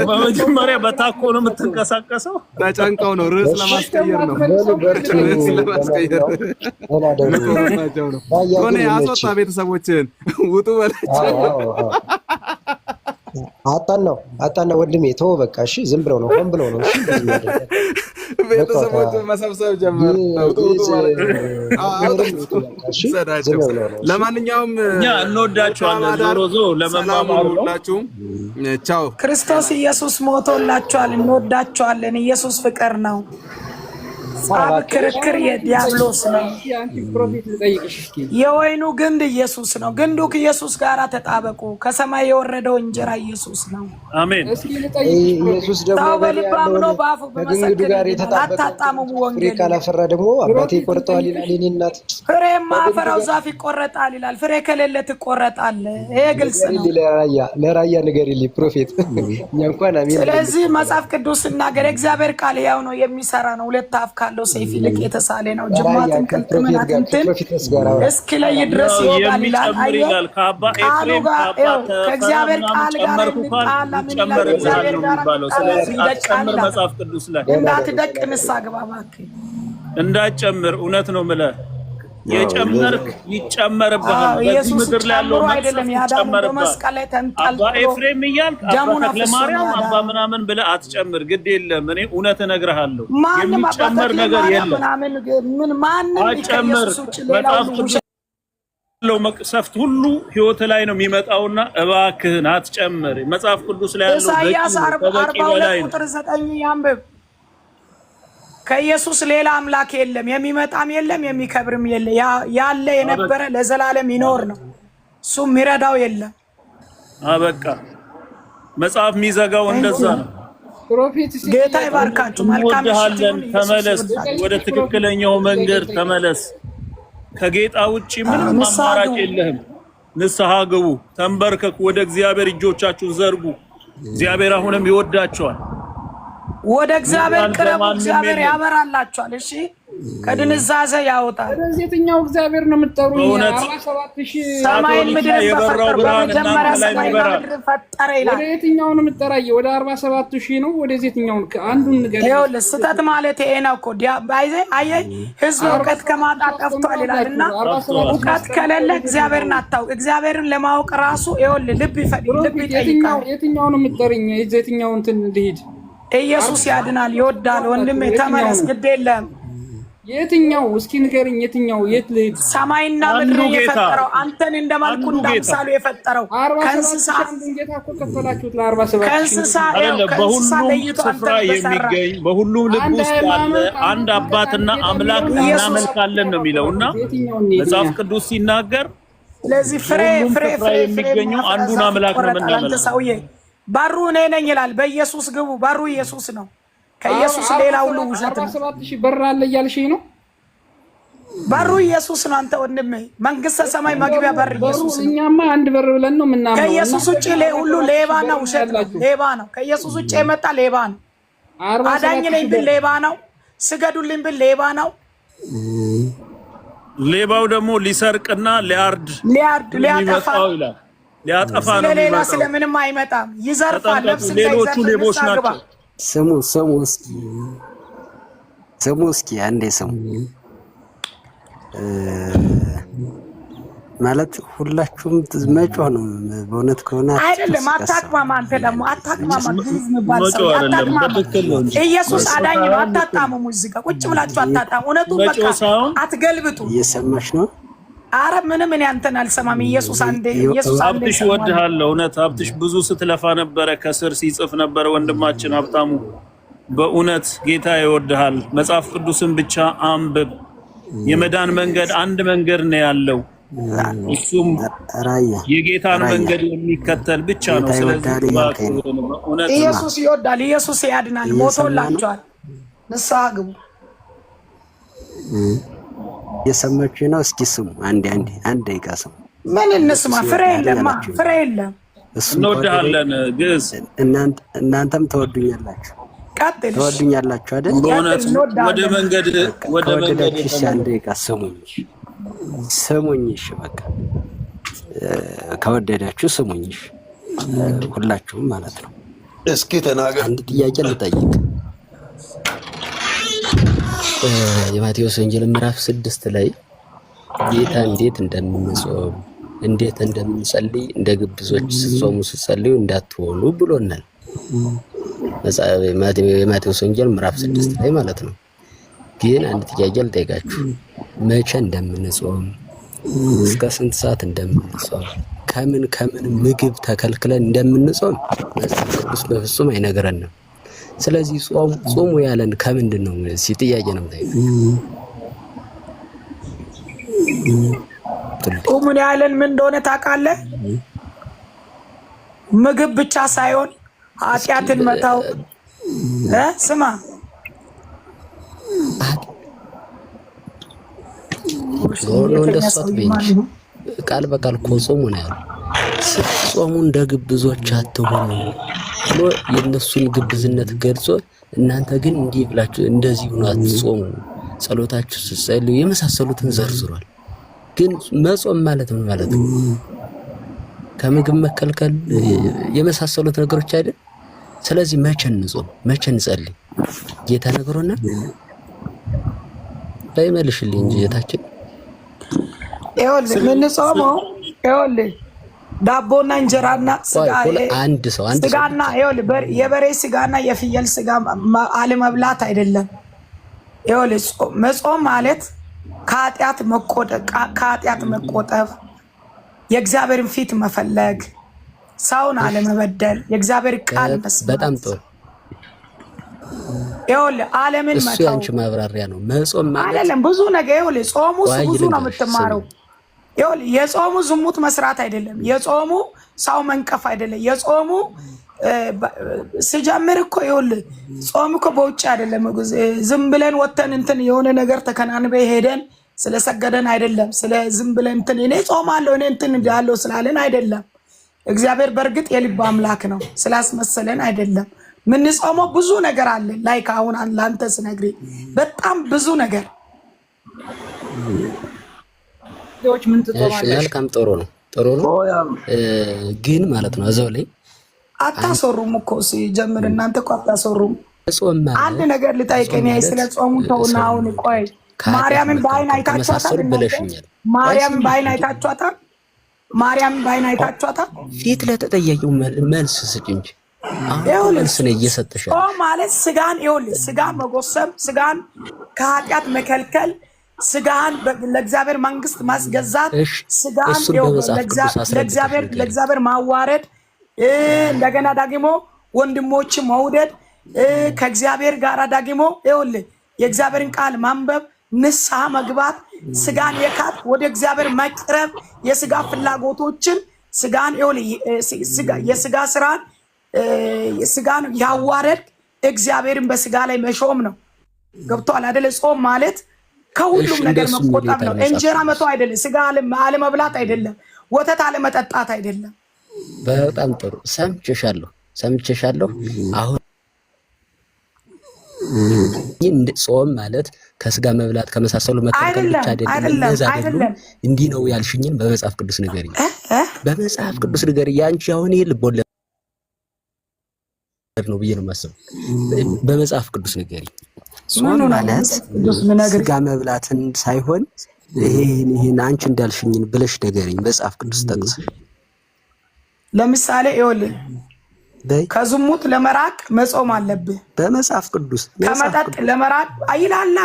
በመጀመሪያ በታኮ ነው የምትንቀሳቀሰው። ተጨንቀው ነው ርዕስ ለማስቀየር ነው። ርዕስ ለማስቀየር ነው። ቶኔ አስወጣ ቤተሰቦችን ውጡ በለ አጣና ወንድሜ ተወው በቃ እሺ። ዝም ብለው ነው ሆን ብለው ነው እሺ። ቤተሰቦችን መሰብሰብ ጀመር። ለማንኛውም እኛ እንወዳችኋለን። ዞሮ ዞሮ ለመማማር ሁላችሁም ቻው። ክርስቶስ ኢየሱስ ሞቶላችኋል። እንወዳችኋለን። ኢየሱስ ፍቅር ነው። ጻብ ክርክር የዲያብሎስ ነው። የወይኑ ግንድ ኢየሱስ ነው። ግንዱ ከኢየሱስ ጋር ተጣበቁ። ከሰማይ የወረደው እንጀራ ኢየሱስ ነው። አሜን። ኢየሱስ ደግሞ በልባም ነው በአፉ ከግንዱ ጋር የተጣበቁ ወንጌል ካላፈራ ደግሞ አባቴ ይቆርጠዋል ይላል። የኔ እናት ፍሬ ማፈራው ዛፍ ይቆረጣል ይላል። ፍሬ ከሌለ ትቆረጣለህ። ይሄ ግልጽ ነው። ለራያ ንገሪልኝ ፕሮፌት። እኛ እንኳን አሜን። ስለዚህ መጽሐፍ ቅዱስ ሲናገር እግዚአብሔር ቃል ያው ነው የሚሰራ ነው። ሁለት አፍ ካለው ሰይፍ ይልቅ የተሳለ ነው። ጅማትን ቅልጥምናትን እስኪ ላይ ድረስ ይወጋል ይላል። አየህ ቃሉ ጋር ከእግዚአብሔር ቃል ጋር የሚጣላ ምን ይላል? እግዚአብሔር ጋር እንዳትጨምር መጽሐፍ ቅዱስ ላይ እንዳትደቅ ንስሐ ግባ እባክህ። እንዳትጨምር እውነት ነው የምልህ። የጨመርክ ይጨመርብሃል። በዚህ ምድር ላይ ያለው አይደለም ያዳነው መስቀል ላይ ተንጠልጥሎ አባ ኤፍሬም እያልክ አባ ተክለማርያም አባ ምናምን ብለህ አትጨምር። ግድ የለም እኔ እውነት እነግርሃለሁ የሚጨመር ነገር የለም። አትጨምር። መጽሐፍ ቅዱስ ያለው መቅሰፍት ሁሉ ህይወት ላይ ነው የሚመጣውና እባክህን አትጨምር። መጽሐፍ ቅዱስ ላይ ያለው ኢሳይያስ 42:9 ያንብብ። ከኢየሱስ ሌላ አምላክ የለም፣ የሚመጣም የለም፣ የሚከብርም የለም። ያለ የነበረ ለዘላለም ይኖር ነው። እሱም የሚረዳው የለም። አበቃ። መጽሐፍ የሚዘጋው እንደዛ ነው። ጌታ ይባርካችሁ። መልካም ተመለስ፣ ወደ ትክክለኛው መንገድ ተመለስ። ከጌታ ውጪ ምንም አማራጭ የለህም። ንስሐ ግቡ፣ ተንበርከኩ፣ ወደ እግዚአብሔር እጆቻችሁን ዘርጉ። እግዚአብሔር አሁንም ይወዳቸዋል። ወደ እግዚአብሔር ቅረቡ፣ እግዚአብሔር ያበራላችኋል። እሺ ከድንዛዜ ያወጣል። ስለዚህ የትኛው እግዚአብሔር ነው የምትጠሩኝ? 47000 ሰማይን ምድርን በፈጠረ በመጀመሪያ ሰማይና ምድርን ፈጠረ ይላል። ወደ የትኛው ነው የምትጠራኝ? ወደ 47000 ነው? ወደ የትኛው አንዱን ነገር ይኸውልህ፣ ስህተት ማለት ይሄ ነው እኮ አየህ፣ ህዝብ እውቀት ከማጣት ጠፍቷል ይላልና እውቀት ከሌለ እግዚአብሔርን አታውቅ። እግዚአብሔርን ለማወቅ ራሱ ይኸውልህ ልብ ይጠይቃል። የትኛው ነው የምትጠሪኝ? የትኛው እንትን ልሂድ? ኢየሱስ ያድናል፣ ይወዳል። ወንድሜ ተመለስ፣ ግድ የለም። የትኛው እስኪ ንገርኝ። የትኛው የት ልሂድ? ሰማይና ምድርን የፈጠረው አንተን እንደ መልኩ እንዳምሳሉ የፈጠረው ከእንስሳ ጌታ እኮ ከፈላችሁት ለ47000 ከእንስሳ በሁሉም ስፍራ የሚገኝ በሁሉም ልብ ውስጥ ያለ አንድ አባትና አምላክ እናመልካለን ነው የሚለውና መጽሐፍ ቅዱስ ሲናገር ስለዚህ ፍሬ የሚገኙ አንዱን አምላክ ነው የምናመልከው። ሰውዬ በሩ እኔ ነኝ ይላል። በኢየሱስ ግቡ። በሩ ኢየሱስ ነው። ከኢየሱስ ሌላ ሁሉ ውሸት ነው። 47000 በር አለ እያልሽኝ ነው? በሩ ኢየሱስ ነው። አንተ ወንድሜ መንግስተ ሰማይ መግቢያ በር ኢየሱስ ነው። እኛማ አንድ በር ብለን ነው የምናምነው። ከኢየሱስ ውጪ ሁሉ ሌባ ነው፣ ውሸት ነው፣ ሌባ ነው። ከኢየሱስ ውጪ የመጣ ሌባ ነው። አዳኝ ነኝ ብል ሌባ ነው። ስገዱልኝ ብል ሌባ ነው። ሌባው ደግሞ ሊሰርቅና ሊያርድ ሊያጠፋ ይላል። ሊያጠፋ ነው። ስለሌላ ስለምንም አይመጣም። ይዘርፋል። ነፍስ ሌሎቹ ሌቦች ናቸው። ስሙ እስኪ አንዴ ስሙ። ማለት ሁላችሁም መጮህ ነው። በእውነት ከሆነ አይደለም። አታቅማማ። አንተ ደግሞ አታቅማማ። ግዝምባል ሰው አታቅማማ። ኢየሱስ አዳኝ ነው። አታጣመሙ። እዚህ ጋር ቁጭ ብላችሁ አታጣሙ። እውነቱን በቃ አትገልብጡ። እየሰማሽ ነው? አረ ምንም እኔ አንተን አልሰማም። ኢየሱስ አንዴ ሀብትሽ እወድሃለሁ። እውነት ሀብትሽ ብዙ ስትለፋ ነበረ፣ ከስር ሲጽፍ ነበረ ወንድማችን ሀብታሙ። በእውነት ጌታ ይወድሃል። መጽሐፍ ቅዱስን ብቻ አንብብ። የመዳን መንገድ አንድ መንገድ ነው ያለው፣ እሱም የጌታን መንገድ የሚከተል ብቻ ነው። ስለዚህ ኢየሱስ ይወዳል፣ ኢየሱስ ያድናል። ሞቶላችኋል። ንስሐ ግቡ። የሰማችሁ ነው? እስኪ ስሙ። አንድ ደቂቃ ስሙ። ምን እንስማ? ፍሬ የለማ፣ ፍሬ የለም። እንወድሃለን ግዝ እናንተም ተወዱኛላችሁ። ቀጥል። ተወዱኛላችሁ አይደል? በእውነት ወደ መንገድ አንድ ደቂቃ ስሙኝ። እሺ በቃ ከወደዳችሁ ስሙኝ። እሺ ሁላችሁም ማለት ነው። እስኪ ተናገር። አንድ ጥያቄ ልጠይቅ። የማቴዎስ ወንጌል ምዕራፍ 6 ላይ ጌታ እንዴት እንደምንጾም እንዴት እንደምንጸልይ እንደ ግብዞች ስትጾሙ ስትጸልዩ እንዳትሆኑ ብሎናል። የማቴዎስ ወንጌል ምዕራፍ 6 ላይ ማለት ነው። ግን አንድ ጥያቄ ልጠይቃችሁ። መቼ እንደምንጾም እስከ ስንት ሰዓት እንደምንጾም ከምን ምግብ ተከልክለን እንደምንጾም መጽሐፍ ቅዱስ በፍጹም አይነግረንም። ስለዚህ ጾሙ ያለን ከምንድን ነው? ጥያቄ ነው የምጠይቀው። ጾሙን ያለን ምን እንደሆነ ታውቃለህ? ምግብ ብቻ ሳይሆን ኃጢአትን መተው። ስማ ቃል በቃል እኮ ጾሙ ነው ያለው። ስትጾሙ እንደ ግብዞች አትሆኑ ብሎ የእነሱን ግብዝነት ገልጾ እናንተ ግን እንዲህ ብላችሁ እንደዚህ ሆኖ አትጾሙ፣ ጸሎታችሁ ስትጸልዩ የመሳሰሉትን ዘርዝሯል። ግን መጾም ማለት ምን ማለት ነው? ከምግብ መከልከል የመሳሰሉት ነገሮች አይደል? ስለዚህ መቼ እንጾም? መቼ እንጸልይ? ጌታ ነግሮና ባይመልሽልኝ እንጂ ጌታችን ይኸውልህ ምን ጾመው ይኸውልህ ዳቦና እንጀራና ስጋ አንድ ሰው ስጋና ይኸውልህ የበሬ ስጋና የፍየል ስጋ አለመብላት አይደለም። ይኸውልህ መጾም ማለት ከኃጢአት መቆጠብ፣ የእግዚአብሔርን ፊት መፈለግ፣ ሰውን አለመበደል፣ የእግዚአብሔር ቃል መስማት። በጣም ጥሩ። ይኸውልህ ዓለምን መተው እሱ ያንቺ ማብራሪያ ነው። መጾም ማለት አይደለም ብዙ ነገር። ይኸውልህ ጾሙ ብዙ ነው የምትማረው። ይኸውልህ የጾሙ ዝሙት መስራት አይደለም። የጾሙ ሰው መንቀፍ አይደለም። የጾሙ ሲጀምር እኮ ይኸውልህ ጾም እኮ በውጭ አይደለም። ዝም ብለን ወተን እንትን የሆነ ነገር ተከናንበ ሄደን ስለሰገደን አይደለም። ስለ ዝም ብለን እንትን እኔ ጾማለሁ እኔ እንትን ያለው ስላለን አይደለም። እግዚአብሔር በእርግጥ የልብ አምላክ ነው። ስላስመሰለን አይደለም። ምን ጾመው ብዙ ነገር አለ። ላይክ አሁን ላንተ ስነግርህ በጣም ብዙ ነገር ምን እሺ ትጾማለሽ? መልካም ጥሩ ነው ግን ማለት ነው እዛው ላይ አታሰሩም እኮ ሲጀምር እናንተ እኮ አታሰሩም። ጾም ማለት አንድ ነገር ልጠይቀኝ ስለ ጾሙ ተውና፣ አሁን ቆይ ማርያምን በአይን አይታችኋታል? ማርያምን በአይን አይታችኋታል? ማርያምን በአይን አይታችኋታል? ፊት ለተጠየቀው መልስ ስጭ እንጂ አሁን መልስ ነው እየሰጠሽ ማለት ስጋን ይኸውልህ፣ ስጋን መጎሰም፣ ስጋን ከኃጢአት መከልከል፣ ስጋን ለእግዚአብሔር መንግስት ማስገዛት፣ ስጋን ለእግዚአብሔር ማዋረድ፣ እንደገና ደግሞ ወንድሞች መውደድ፣ ከእግዚአብሔር ጋር ደግሞ ይኸውልህ የእግዚአብሔርን ቃል ማንበብ፣ ንስሐ መግባት፣ ስጋን የካድ ወደ እግዚአብሔር መቅረብ፣ የስጋ ፍላጎቶችን ስጋን ይኸውልህ የስጋ ስራን ስጋን ያዋረድ እግዚአብሔርን በስጋ ላይ መሾም ነው። ገብቶሃል አይደለ? ጾም ማለት ከሁሉም ነገር መቆጠብ ነው። እንጀራ መተው አይደለም፣ ስጋ አለመብላት አይደለም፣ ወተት አለመጠጣት አይደለም። በጣም ጥሩ ሰምቼሻለሁ። አሁን ጾም ማለት ከስጋ መብላት ከመሳሰሉ መከልከል ብቻ አይደለም። እንዲህ ነው ያልሽኝን በመጽሐፍ ቅዱስ ንገሪኝ። በመጽሐፍ ቅዱስ ንገሪኝ። ያንቺ አሁን ልቦለድ ነው ብዬ ነው የማስበው። በመጽሐፍ ቅዱስ ንገሪኝ። ጾም ማለት ስጋ መብላትን ሳይሆን ይሄን አንቺ እንዳልሽኝን ብለሽ ንገሪኝ። መጽሐፍ ቅዱስ ጠቅሰሽ ለምሳሌ ይኸውልህ ከዝሙት ለመራቅ መጾም አለብህ በመጽሐፍ ቅዱስ። ከመጠጥ ለመራቅ አይላላ።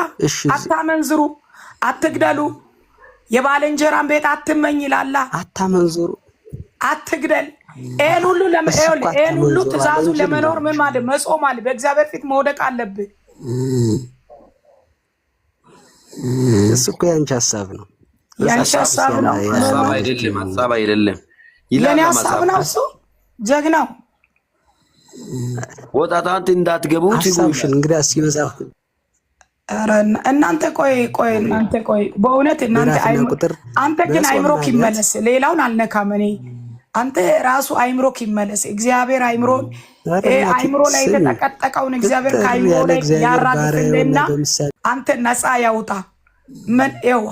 አታመንዝሩ፣ አትግደሉ፣ የባልንጀራን ቤት አትመኝ ይላላ። አታመንዝሩ፣ አትግደል። ይሄን ሁሉ ትእዛዙ ለመኖር ምን ማለት መጾም አለ። በእግዚአብሔር ፊት መውደቅ አለብህ። እሱ እኮ ያንቺ ሀሳብ ነው። ያንቺ ሀሳብ ነው። ሀሳብ አይደለም። የኔ ሀሳብ ነው። እሱ ጀግናው ወጣታት እንዳትገቡ ሀሳብሽን እንግዲህ እስኪ መጽሐፍ እናንተ ቆይ በእውነት አንተ ግን አይምሮክ ይመለስ። ሌላውን አልነካም እኔ። አንተ ራሱ አይምሮክ ይመለስ። እግዚአብሔር አይምሮ ላይ የተጠቀጠቀውን እግዚአብሔር ከአይምሮ ላይ ያራግፍልና አንተ ነፃ ያውጣ። ምን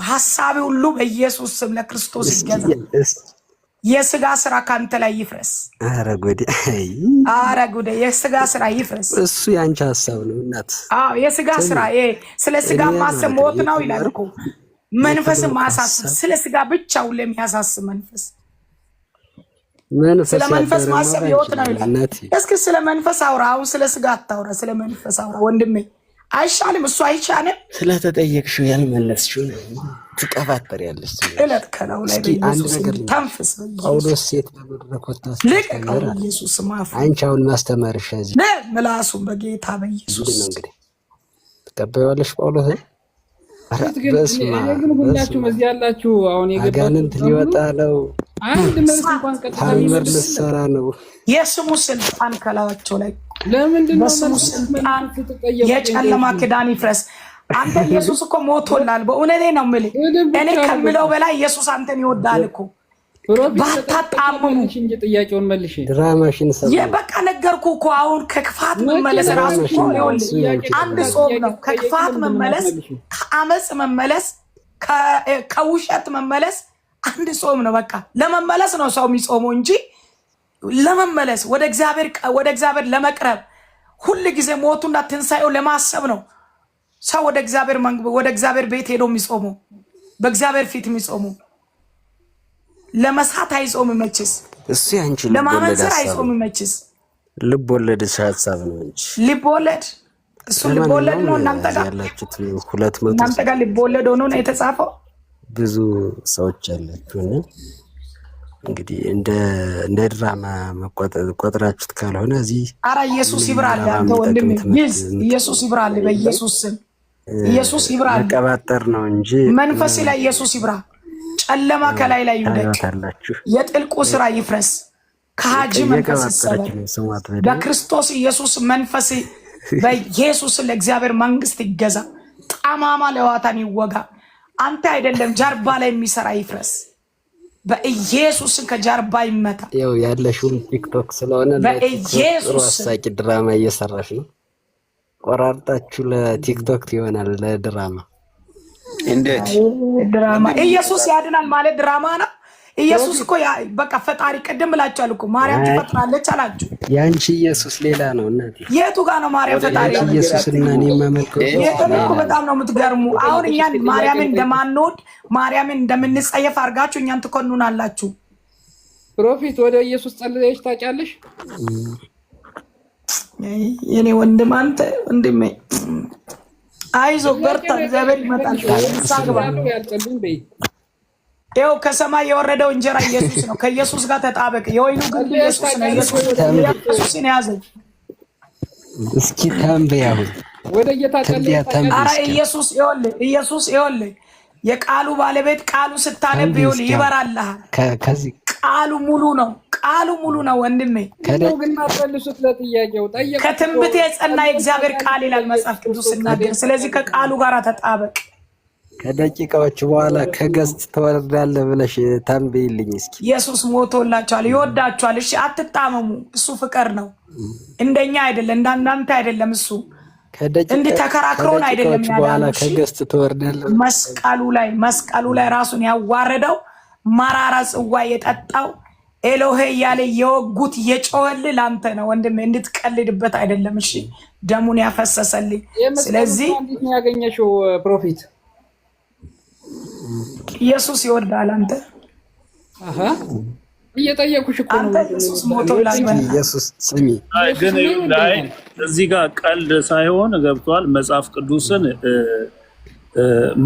ሀሳቢ ሁሉ በኢየሱስ ስም ለክርስቶስ ይገዛ። የስጋ ስራ ካንተ ላይ ይፍረስ። አረ ጉዴ የስጋ ስራ ይፍረስ። እሱ ያንቺ ሐሳብ ነው እናት። የስጋ ስራ ስለ ስጋ ማሰብ ሞት ነው ይላል እኮ። መንፈስ ማሳሰብ ስለ ስጋ ብቻ ሁሉ የሚያሳስብ መንፈስ ስለ መንፈስ ማሰብ ህይወት ነው ይላል። እስኪ ስለ መንፈስ አውራ። አሁን ስለ ስጋ አታውራ፣ ስለ መንፈስ አውራ ወንድሜ። አይሻልም? እሱ አይቻልም። ስለተጠየቅሽው ያልመለስሽው ትቀባጠሪያለሽ። እለት ከላው ላይ በኢየሱስ ተንፈስ። ጳውሎስ ሴት በመድረክ ወጣ ለቀቀው ኢየሱስ ማፍ አንቺ አሁን ማስተማርሽ እዚህ ምላሱን በጌታ በኢየሱስ ነው። እንግዲህ ተቀበያለሽ ጳውሎስ። ግን ሁላችሁም እዚህ ያላችሁ አሁን አጋንንት ሊወጣ ነው። አንድ መልስ እንኳን ታምር ልትሰራ ነው። የስሙ ስልጣን ከላያቸው ላይ ለምንድን ነው በስሙ ስልጣን የጨለማ ክዳን ይፍረስ። አንተ ኢየሱስ እኮ ሞቶላል። በእውነቴ ነው የምልህ። እኔ ከምለው በላይ ኢየሱስ አንተን ይወዳል እኮ። ባታጣምሙ ጥያቄውን መልሽ። ድራማሽን በቃ ነገርኩ እኮ። አሁን ከክፋት መመለስ ራሱ አንድ ጾም ነው። ከክፋት መመለስ፣ ከአመፅ መመለስ፣ ከውሸት መመለስ አንድ ጾም ነው። በቃ ለመመለስ ነው ሰው የሚጾመው እንጂ ለመመለስ ወደ እግዚአብሔር ለመቅረብ ሁል ጊዜ ሞቱና ትንሳኤው ለማሰብ ነው ሰው ወደ እግዚአብሔር ቤት ሄዶ የሚጾመው፣ በእግዚአብሔር ፊት የሚጾመው። ለመሳት አይጾም መችስ። እሱ ያንቺ ለማመንዘር አይጾም መችስ። ልብ ወለድ ሐሳብ ነው እንጂ ልብ ወለድ እሱ ልብ ወለድ ነው። እናንተ ጋር ያላችሁት 200 እናንተ ጋር ልብ ወለድ ሆኖ ነው የተጻፈው። ብዙ ሰዎች ያላችሁና እንግዲህ እንደ ድራማ ቆጥራችሁት ካልሆነ እዚህ አረ ኢየሱስ ይብራል። አንተ ወንድም ኢየሱስ ይብራል። በኢየሱስ ስም ኢየሱስ ይብራል። መቀባጠር ነው እንጂ መንፈስ ላይ ኢየሱስ ይብራ። ጨለማ ከላይ ላይ ይውደቅ። የጥልቁ ስራ ይፍረስ። ከሃጂ መንፈስ ይሰበር። በክርስቶስ ኢየሱስ መንፈስ በኢየሱስ ለእግዚአብሔር መንግስት ይገዛ። ጠማማ ለዋታን ይወጋ። አንተ አይደለም ጀርባ ላይ የሚሰራ ይፍረስ። በኢየሱስ ከጀርባ ይመታ። ያለሽውን ቲክቶክ ስለሆነ በኢየሱስ አሳቂ ድራማ እየሰራሽ ነው። ቆራርጣችሁ ለቲክቶክ ይሆናል ለድራማ እንዴት ድራማ ኢየሱስ ያድናል ማለት ድራማ ነው? ኢየሱስ እኮ በቃ ፈጣሪ ቅድም ብላችኋል እኮ ማርያም ትፈጥራለች አላችሁ። ያንቺ ኢየሱስ ሌላ ነው እናቴ። የቱ ጋር ነው ማርያም ፈጣሪ? ኢየሱስ እና እኔ የማመልከው እኮ በጣም ነው የምትገርሙ። አሁን እኛን ማርያምን እንደማንወድ ማርያምን እንደምንጸየፍ አድርጋችሁ እኛን ትኮኑናላችሁ። ፕሮፌት ወደ ኢየሱስ ጸልየሽ ታውቂያለሽ? የኔ ወንድም አንተ ወንድሜ አይዞ በርታ፣ እግዚአብሔር ይመጣል። ያልጸልኝ በይ። ይኸው ከሰማይ የወረደው እንጀራ ኢየሱስ ነው። ከኢየሱስ ጋር ተጣበቅ። የወይኑ ግንድ ኢየሱስ ነው። ኢየሱስን ያዘው። እስኪ ተንበያው ወደ ጌታ ጸልይ። ኧረ ኢየሱስ ይኸውልህ የቃሉ ባለቤት ቃሉ ስታነብ ይኸውልህ ይበራልሃል። ቃሉ ሙሉ ነው ወንድሜ። ግን ማትመልሱት ለጥያቄው ጠየቁ። ከትንቢት የጸና የእግዚአብሔር ቃል ይላል መጽሐፍ ቅዱስ ሲናገር። ስለዚህ ከቃሉ ጋር ተጣበቅ። ከደቂቃዎች በኋላ ከገዝት ተወርዳለህ ብለሽ ታንበይልኝ እስኪ። ኢየሱስ ሞቶላችኋል፣ ይወዳችኋል። እሺ አትጣመሙ። እሱ ፍቅር ነው፣ እንደኛ አይደለም፣ እንዳንተ አይደለም። እሱ እንዲህ ተከራክሮን አይደለም በኋላ ከገዝት ተወርዳለህ። መስቀሉ ላይ ራሱን ያዋረደው መራራ ጽዋ የጠጣው ኤሎሄ እያለ የወጉት የጮኸልህ ለአንተ ነው ወንድሜ፣ እንድትቀልድበት አይደለም። እሺ ደሙን ያፈሰሰልኝ። ስለዚህ ያገኘሽው ፕሮፊት ኢየሱስ ይወዳል። አንተ እየጠየኩሽ እኮ ነው። ኢየሱስ ሞቶላል። ኢየሱስ ስሚ ግን ላይ እዚህ ጋር ቀልድ ሳይሆን ገብቷል። መጽሐፍ ቅዱስን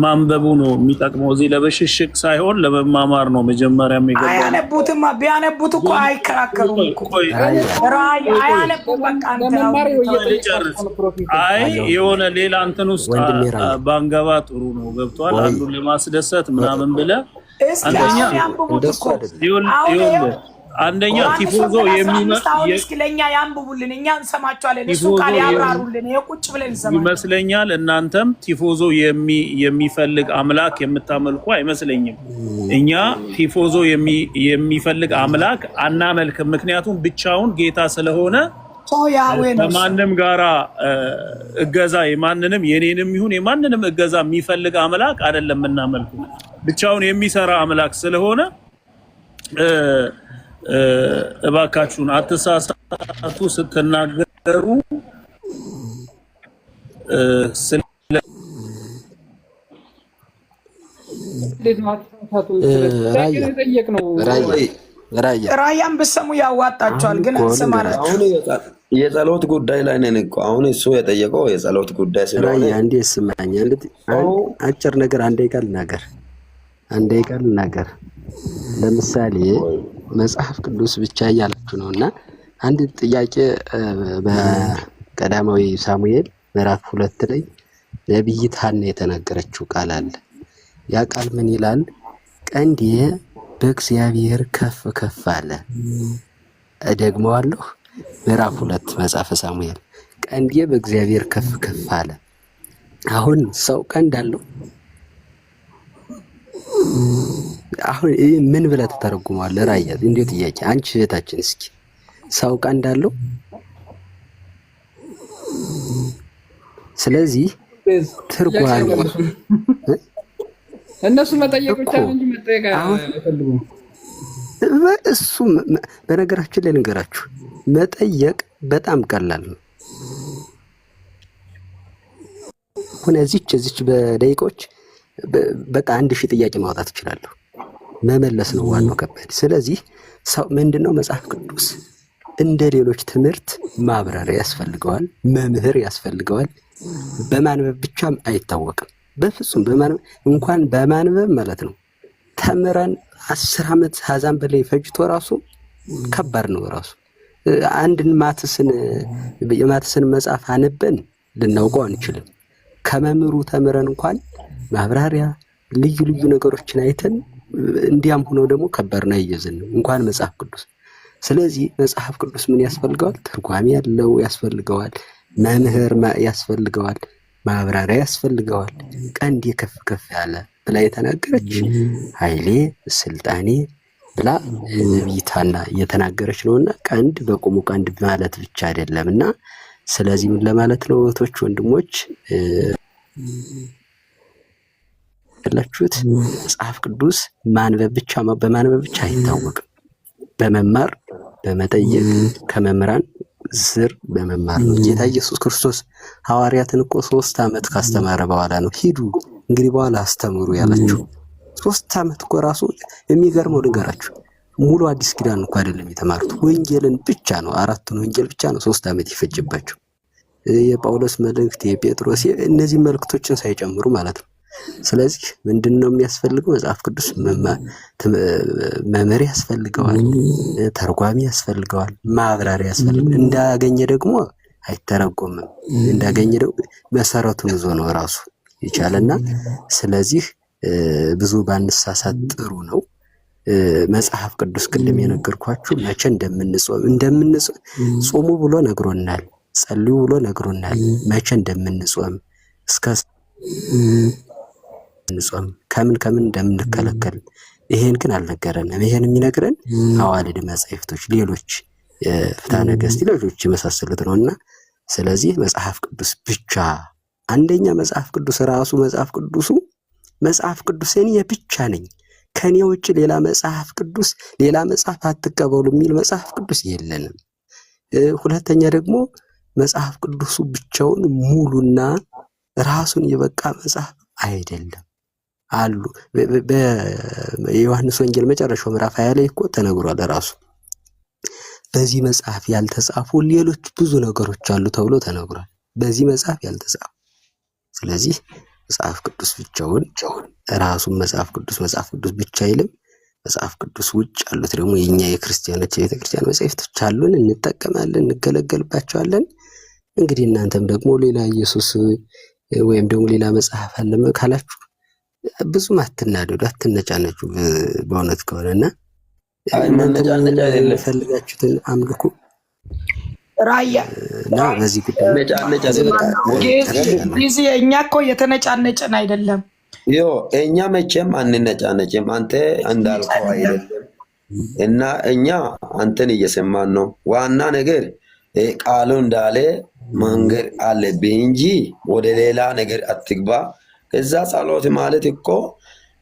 ማንበቡ ነው የሚጠቅመው። እዚህ ለበሽሽቅ ሳይሆን ለመማማር ነው መጀመሪያ የሚገባው። አያነቡትማ። ቢያነቡት እኮ አይከራከሩም እኮ። አያነቡም። በቃ አይ የሆነ ሌላ እንትን ውስጥ ባንገባ ጥሩ ነው። ገብቷል። አንዱን ለማስደሰት ምናምን ብለህ አንደኛ ቲፎዞ ለኛ ያንብቡልን፣ እኛ እንሰማቸዋለን። እሱ ቃል ያብራሩልን። የቁጭ ብለን ይመስለኛል። እናንተም ቲፎዞ የሚፈልግ አምላክ የምታመልኩ አይመስለኝም። እኛ ቲፎዞ የሚፈልግ አምላክ አናመልክም። ምክንያቱም ብቻውን ጌታ ስለሆነ ከማንም ጋራ እገዛ የማንንም የኔንም ይሁን የማንንም እገዛ የሚፈልግ አምላክ አይደለም እናመልኩ። ብቻውን የሚሰራ አምላክ ስለሆነ እባካችሁን አትሳሳቱ ስትናገሩ። ራያን ብትሰሙ ያዋጣችኋል፣ ግን አትሰማራችሁ። የጸሎት ጉዳይ ላይ ነን እኮ አሁን። እሱ የጠየቀው የጸሎት ጉዳይ ስለሆነ አንዴ ስማኝ፣ አጭር ነገር አንዴ ቃል ልናገር። ለምሳሌ መጽሐፍ ቅዱስ ብቻ እያላችሁ ነው እና አንድ ጥያቄ በቀዳማዊ ሳሙኤል ምዕራፍ 2 ላይ ነቢይት ሐና የተናገረችው ቃል አለ። ያ ቃል ምን ይላል? ቀንዴ በእግዚአብሔር ከፍ ከፍ አለ። እደግመዋለሁ። ምዕራፍ 2 መጽሐፈ ሳሙኤል ቀንዴ በእግዚአብሔር ከፍ ከፍ አለ። አሁን ሰው ቀንድ አለው? አሁን ምን ብለህ ተተረጉመዋለህ? ራያ እንዴ ጥያቄ። አንቺ እህታችን እስኪ ሰው ቀንድ አለው? ስለዚህ ትርጓሜ እነሱ መጠየቅ ብቻ እንጂ መጠየቅ አይፈልጉም። እሱ በነገራችን ላይ ልንገራችሁ፣ መጠየቅ በጣም ቀላል ነው። አሁን እዚች በደቂቆች በቃ 1000 ጥያቄ ማውጣት እችላለሁ። መመለስ ነው ዋናው ከባድ። ስለዚህ ሰው ምንድነው መጽሐፍ ቅዱስ እንደ ሌሎች ትምህርት ማብራሪያ ያስፈልገዋል፣ መምህር ያስፈልገዋል። በማንበብ ብቻም አይታወቅም። በፍጹም በማንበብ እንኳን በማንበብ ማለት ነው ተምረን 10 ዓመት ሀዛን በላይ ፈጅቶ ራሱ ከባድ ነው። ራሱ አንድን የማትስን መጽሐፍ አንበን ልናውቀው አንችልም። ከመምህሩ ተምረን እንኳን ማብራሪያ ልዩ ነገሮችን አይተን እንዲያም ሆኖ ደግሞ ከባድ ነው ይዘን እንኳን መጽሐፍ ቅዱስ። ስለዚህ መጽሐፍ ቅዱስ ምን ያስፈልገዋል? ትርጓሜ ያለው ያስፈልገዋል፣ መምህር ያስፈልገዋል፣ ማብራሪያ ያስፈልገዋል። ቀንዴ ከፍ ከፍ ያለ ብላ የተናገረች ኃይሌ ስልጣኔ ብላ ነቢይት ሐና እየተናገረች ነውና ቀንድ በቁሙ ቀንድ ማለት ብቻ አይደለምና ስለዚህ ምን ለማለት ነው እህቶች ወንድሞች ያላችሁት መጽሐፍ ቅዱስ ማንበብ ብቻ በማንበብ ብቻ አይታወቅም። በመማር በመጠየቅ ከመምህራን ስር በመማር ነው። ጌታ ኢየሱስ ክርስቶስ ሐዋርያትን እኮ 3 ዓመት ካስተማረ በኋላ ነው ሂዱ እንግዲህ በኋላ አስተምሩ ያላችሁ። 3 ዓመት እኮ ራሱ የሚገርመው ልንገራችሁ፣ ሙሉ አዲስ ኪዳን እኮ አይደለም የተማሩት፣ ወንጌልን ብቻ ነው። 4ቱን ወንጌል ብቻ ነው 3 ዓመት ይፈጅባቸው። የጳውሎስ መልእክት፣ የጴጥሮስ፣ እነዚህ መልእክቶችን ሳይጨምሩ ማለት ነው። ስለዚህ ምንድነው የሚያስፈልገው? መጽሐፍ ቅዱስ መመሪያ ያስፈልገዋል፣ ተርጓሚ ያስፈልገዋል፣ ማብራሪያ ያስፈልገዋል። እንዳገኘ ደግሞ አይተረጎምም። እንዳገኘ ደግሞ መሰረቱን ይዞ ነው ራሱ ይቻለና፣ ስለዚህ ብዙ ባንሳሳት ጥሩ ነው። መጽሐፍ ቅዱስ ቅድም የነገርኳችሁ መቼ እንደምንጾም ጾሙ ብሎ ነግሮናል፣ ጸልዩ ብሎ ነግሮናል። መቼ እንደምንጾም እስከ ንጾም ከምን እንደምንከለከል ይሄን ግን አልነገረንም። ይሄን የሚነግረን አዋልድ መጻሕፍቶች፣ ሌሎች ፍትሐ ነገሥት፣ ሌሎች የመሳሰሉት ነውና ስለዚህ መጽሐፍ ቅዱስ ብቻ አንደኛ መጽሐፍ ቅዱስ ራሱ መጽሐፍ ቅዱስ እኔ ብቻ ነኝ ከኔ ውጭ ሌላ መጽሐፍ አትቀበሉ የሚል መጽሐፍ ቅዱስ የለንም። ሁለተኛ ደግሞ መጽሐፍ ቅዱሱ ብቻውን ሙሉና ራሱን የበቃ መጽሐፍ አይደለም አሉ። በዮሐንስ ወንጌል መጨረሻው ምዕራፍ 20 ላይ እኮ ተነግሯል ራሱ በዚህ መጽሐፍ ያልተጻፉ ሌሎች ብዙ ነገሮች አሉ ተብሎ ተነግሯል። በዚህ መጽሐፍ ያልተጻፉ። ስለዚህ መጽሐፍ ቅዱስ ብቻውን ራሱን መጽሐፍ ቅዱስ ብቻ አይልም። መጽሐፍ ቅዱስ ውጭ ያሉት ደግሞ የኛ የክርስቲያኖች የቤተክርስቲያን መጻሕፍቶች አሉን፣ እንጠቀማለን፣ እንገለገልባቸዋለን። እንግዲህ እናንተም ደግሞ ሌላ ኢየሱስ ወይም ደግሞ ሌላ መጽሐፍ አለ ካላችሁ ብዙም አትናደዱ፣ አትነጫነጩ። በእውነት ከሆነና መነጫነጫ አይደለም፣ ፈልጋችሁትን አምልኩ። ራያ እና በዚህ ጉዳይ መነጫነጫ አይደለም። ጊዜ እኛ እኮ የተነጫነጭን አይደለም። እኛ መቼም አንነጫነጭም። አንተ እንዳልከው አይደለም እና እኛ አንተን እየሰማን ነው። ዋና ነገር ቃሉ እንዳለ መንገድ አለብህ እንጂ ወደ ሌላ ነገር አትግባ። እዛ ጸሎት ማለት እኮ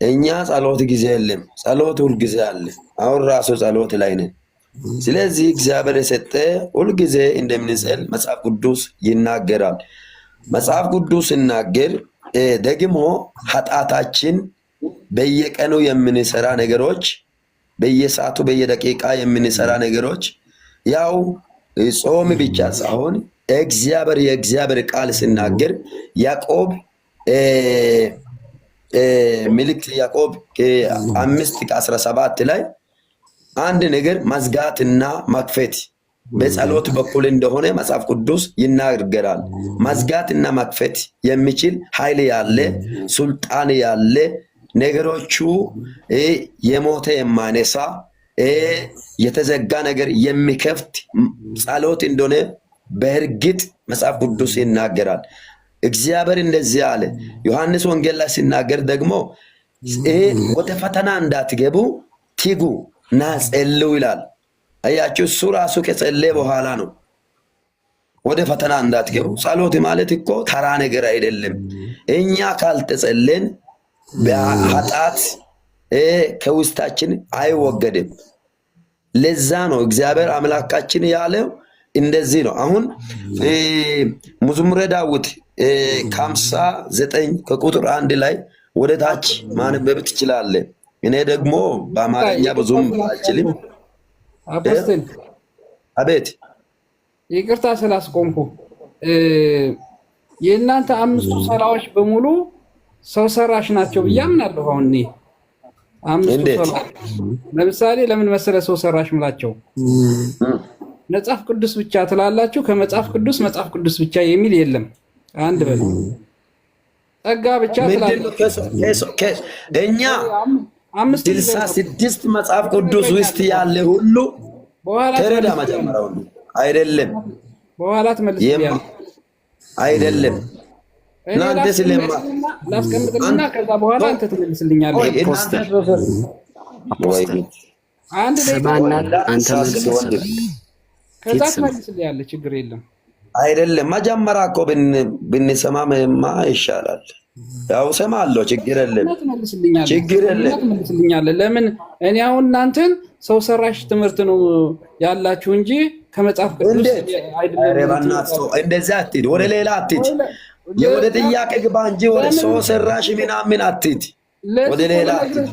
እኛ ጸሎት ጊዜ የለም፣ ጸሎት ሁልጊዜ አለ። አሁን ራሱ ጸሎት ላይ ነን። ስለዚህ እግዚአብሔር የሰጠ ሁልጊዜ እንደምንጸል መጽሐፍ ቅዱስ ይናገራል። መጽሐፍ ቅዱስ ሲናገር ደግሞ ኃጢአታችን በየቀኑ የምንሰራ ነገሮች፣ በየሰዓቱ በየደቂቃ የምንሰራ ነገሮች ያው ጾም ብቻ ሳይሆን የእግዚአብሔር ቃል ሲናገር ያዕቆብ መልእክት ያዕቆብ 5:17 ላይ አንድ ነገር መዝጋትና መክፈት በጸሎት በኩል እንደሆነ መጽሐፍ ቅዱስ ይናገራል። መዝጋትና መክፈት የሚችል ኃይል ያለ ሱልጣን ያለ ነገሮቹ የሞተ የማነሳ የተዘጋ ነገር የሚከፍት ጸሎት እንደሆነ በእርግጥ መጽሐፍ ቅዱስ ይናገራል። እግዚአብሔር እንደዚህ አለ። ዮሐንስ ወንጌል ላይ ሲናገር ደግሞ ወደ ፈተና እንዳትገቡ ትጉ እና ጸልዩ ይላል። አያችሁ፣ እሱ ራሱ ከጸለየ በኋላ ነው ወደ ፈተና እንዳትገቡ። ጸሎት ማለት እኮ ተራ ነገር አይደለም። እኛ ካልተጸለን በኃጢአት ከውስጣችን አይወገድም። ለዛ ነው እግዚአብሔር አምላካችን ያለው እንደዚህ ነው። አሁን መዝሙረ ዳዊት 59 ከቁጥር 1 ላይ ወደ ታች ማንበብ ትችላለህ። እኔ ደግሞ በአማርኛ ብዙም አልችልም። አፖስትል አቤት፣ ይቅርታ ስላስቆምኩ። የእናንተ 5ቱ ሰላዎች በሙሉ ሰው ሰራሽ ናቸው ብዬ አምናለሁ። አሁን እኔ 5ቱ ሰላዎች ለምሳሌ ለምን መሰለ ሰው ሰራሽ ምላቸው? መጽሐፍ ቅዱስ ብቻ ትላላችሁ። ከመጽሐፍ ቅዱስ ብቻ የሚል የለም። አንድ በል ጸጋ ብቻ ትላላችሁ። እኛ 66 መጽሐፍ ቅዱስ ውስጥ ያለ ሁሉ ተረዳ መጀመሪያ ሁሉ አይደለም። በኋላ ትመልስልኛለህ። አይደለም እናንተ ስለማ ላስቀምጥልና ከዛ በኋላ አንተ ትመልስልኛለህ። አንድ አንተ መልስ ከዛ ትመልስልኛለህ። ችግር የለም። አይደለም መጀመሪያ እኮ ብንሰማማ ይሻላል። ያው እሰማለሁ። ችግር የለም፣ ትመልስልኛለህ። ችግር የለም። ትመልስልኛለህ። ለምን እኔ አሁን እናንተን ሰው ሰራሽ ትምህርት ነው ያላችሁ እንጂ ከመጽሐፍ ቅዱስ እንዴት? አይደለም። ኧረ በእናትህ እንደዛ አትሂድ፣ ወደ ሌላ አትሂድ። ወደ ጥያቄ ግባ እንጂ ወደ ሰው ሰራሽ ምናምን አትሂድ። ወደ ሌላ አትሂድ።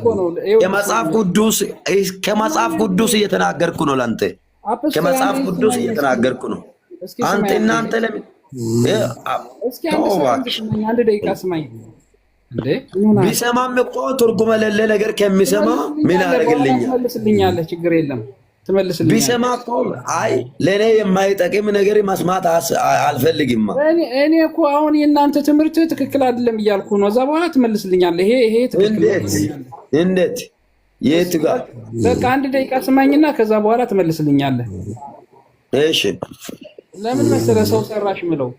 ከመጽሐፍ ቅዱስ እየተናገርኩ ነው ለአንተ፣ ከመጽሐፍ ቅዱስ እየተናገርኩ ነው። አንተ እናንተ ለምን አንድ ደቂቃ ስማኝ። ቢሰማም እኮ ትርጉም የሌለ ነገር ከሚሰማ ምን ያደርግልኛል? ትመልስልኛለህ፣ ችግር የለም ትመልስልኛለህ። ቢሰማ እኮ አይ ለእኔ የማይጠቅም ነገር መስማት አልፈልግም። እኔ እኮ አሁን የእናንተ ትምህርት ትክክል አይደለም እያልኩ ነው። እዛ በኋላ ትመልስልኛለህ። ይሄ ትክክል እንዴት? የት ጋር? በቃ አንድ ደቂቃ ስማኝና ከዛ በኋላ ትመልስልኛለህ። እሺ። ለምን መሰለህ ሰው ሰራሽ ምለው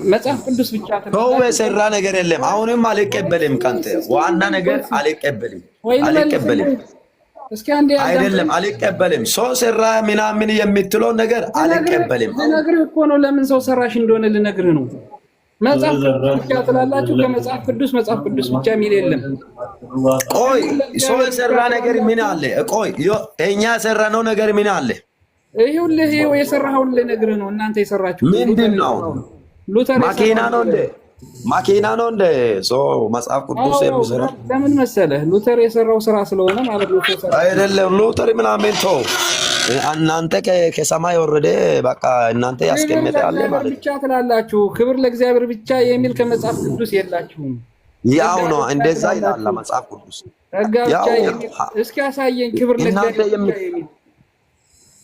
መጽሐፍ ቅዱስ ብቻ ሰው የሰራ ነገር የለም። አሁንም አልቀበልም ካንተ ዋና ነገር አልቀበልም። እስኪ አንዴ አይደለም አልቀበልም። ሰው ሰራ ምናምን የምትለው ነገር አልቀበልም። ልነግርህ እኮ ነው ለምን ሰው ሰራሽ እንደሆነ ልነግርህ ነው። መጽሐፍ ቅዱስ ብቻ ትላላችሁ። ከመጽሐፍ ቅዱስ ብቻ የሚል የለም። ቆይ ሰው የሰራ ነገር ምን አለ? ቆይ እኛ የሰራነው ነገር ምን አለ? ይኸውልህ የሰራኸውን ልነግርህ ነው። እናንተ የሰራችሁ ምንድን ነው? ማኪና ነው እንደ ማኪና ነው እንደ ሰው መጽሐፍ ቅዱስ የሚሰራ ለምን መሰለህ? ሉተር የሰራው ስራ ስለሆነ ማለት ነው። አይደለም ሉተር ምናምን ተው። እናንተ ከሰማይ ወረደ በቃ እናንተ ያስቀመጠ ያለ ማለት ብቻ ትላላችሁ። ክብር ለእግዚአብሔር ብቻ የሚል ከመጽሐፍ ቅዱስ የላችሁም። ያው ነው እንደዛ ይላል መጽሐፍ ቅዱስ። ያው እስኪ ያሳየኝ ክብር ለእግዚአብሔር ብቻ የሚል።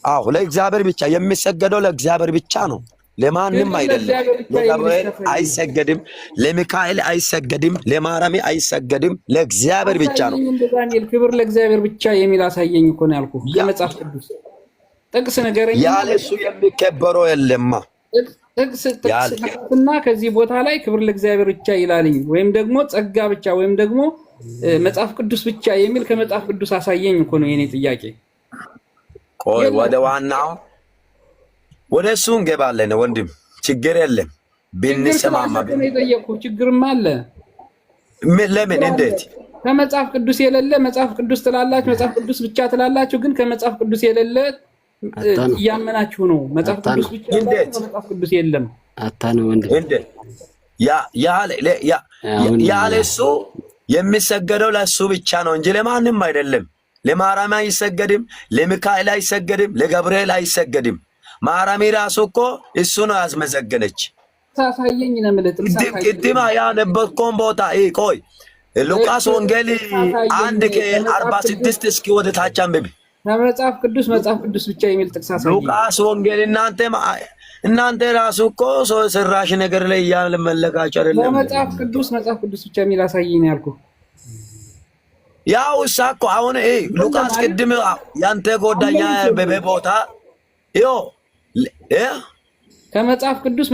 አዎ ለእግዚአብሔር ብቻ የሚሰገደው ለእግዚአብሔር ብቻ ነው፣ ለማንም አይደለም። ለገብርኤል አይሰገድም፣ ለሚካኤል አይሰገድም፣ ለማርያም አይሰገድም፣ ለእግዚአብሔር ብቻ ነው። ክብር ለእግዚአብሔር ብቻ የሚል አሳየኝ እኮ ነው ያልኩህ። የመጽሐፍ ቅዱስ ጥቅስ ነገረኝ። ያለ እሱ የሚከበረው የለማ። ጥቅስና ከዚህ ቦታ ላይ ክብር ለእግዚአብሔር ብቻ ይላልኝ፣ ወይም ደግሞ ጸጋ ብቻ ወይም ደግሞ መጽሐፍ ቅዱስ ብቻ የሚል ከመጽሐፍ ቅዱስ አሳየኝ እኮ ነው የኔ ጥያቄ። ቆይ ወደ ዋናው ወደ እሱ እንገባለን ወንድም፣ ችግር የለም ብንሰማማ። የጠየኩህ ችግርም አለ። ለምን? እንዴት? ከመጽሐፍ ቅዱስ የሌለ መጽሐፍ ቅዱስ ትላላችሁ፣ መጽሐፍ ቅዱስ ብቻ ትላላችሁ። ግን ከመጽሐፍ ቅዱስ የሌለ እያመናችሁ ነው። መጽሐፍ ቅዱስ ብቻ መጽሐፍ ቅዱስ የለም አታነው ወንድም። እንዴት? ያለ እሱ የሚሰገደው ለእሱ ብቻ ነው እንጂ ለማንም አይደለም። ለማርያም አይሰገድም፣ ለሚካኤል አይሰገድም፣ ለገብርኤል አይሰገድም። ማርያም ራሱ እኮ እሱ ነው ያስመሰገነች። ታሳየኝ ነው ማለት ቅድማ ያነበብከውን ቦታ ቆይ ሉቃስ ወንጌል 1:46 እስኪ ወደ ታች አንብብ። መጽሐፍ ቅዱስ ብቻ የሚል ጥቅስ አሳየኝ። ሉቃስ ወንጌል እናንተ ራሱ እኮ ሰው ሰራሽ ነገር ላይ ያለመለካቸው አይደለም። መጽሐፍ ቅዱስ ብቻ የሚል አሳየኝ ነው ያልኩህ። ያው እሳኮ አሁን ሉቃስ ቅድም ያንተ ጎዳኛ በቦታ ከመጽሐፍ ቅዱስ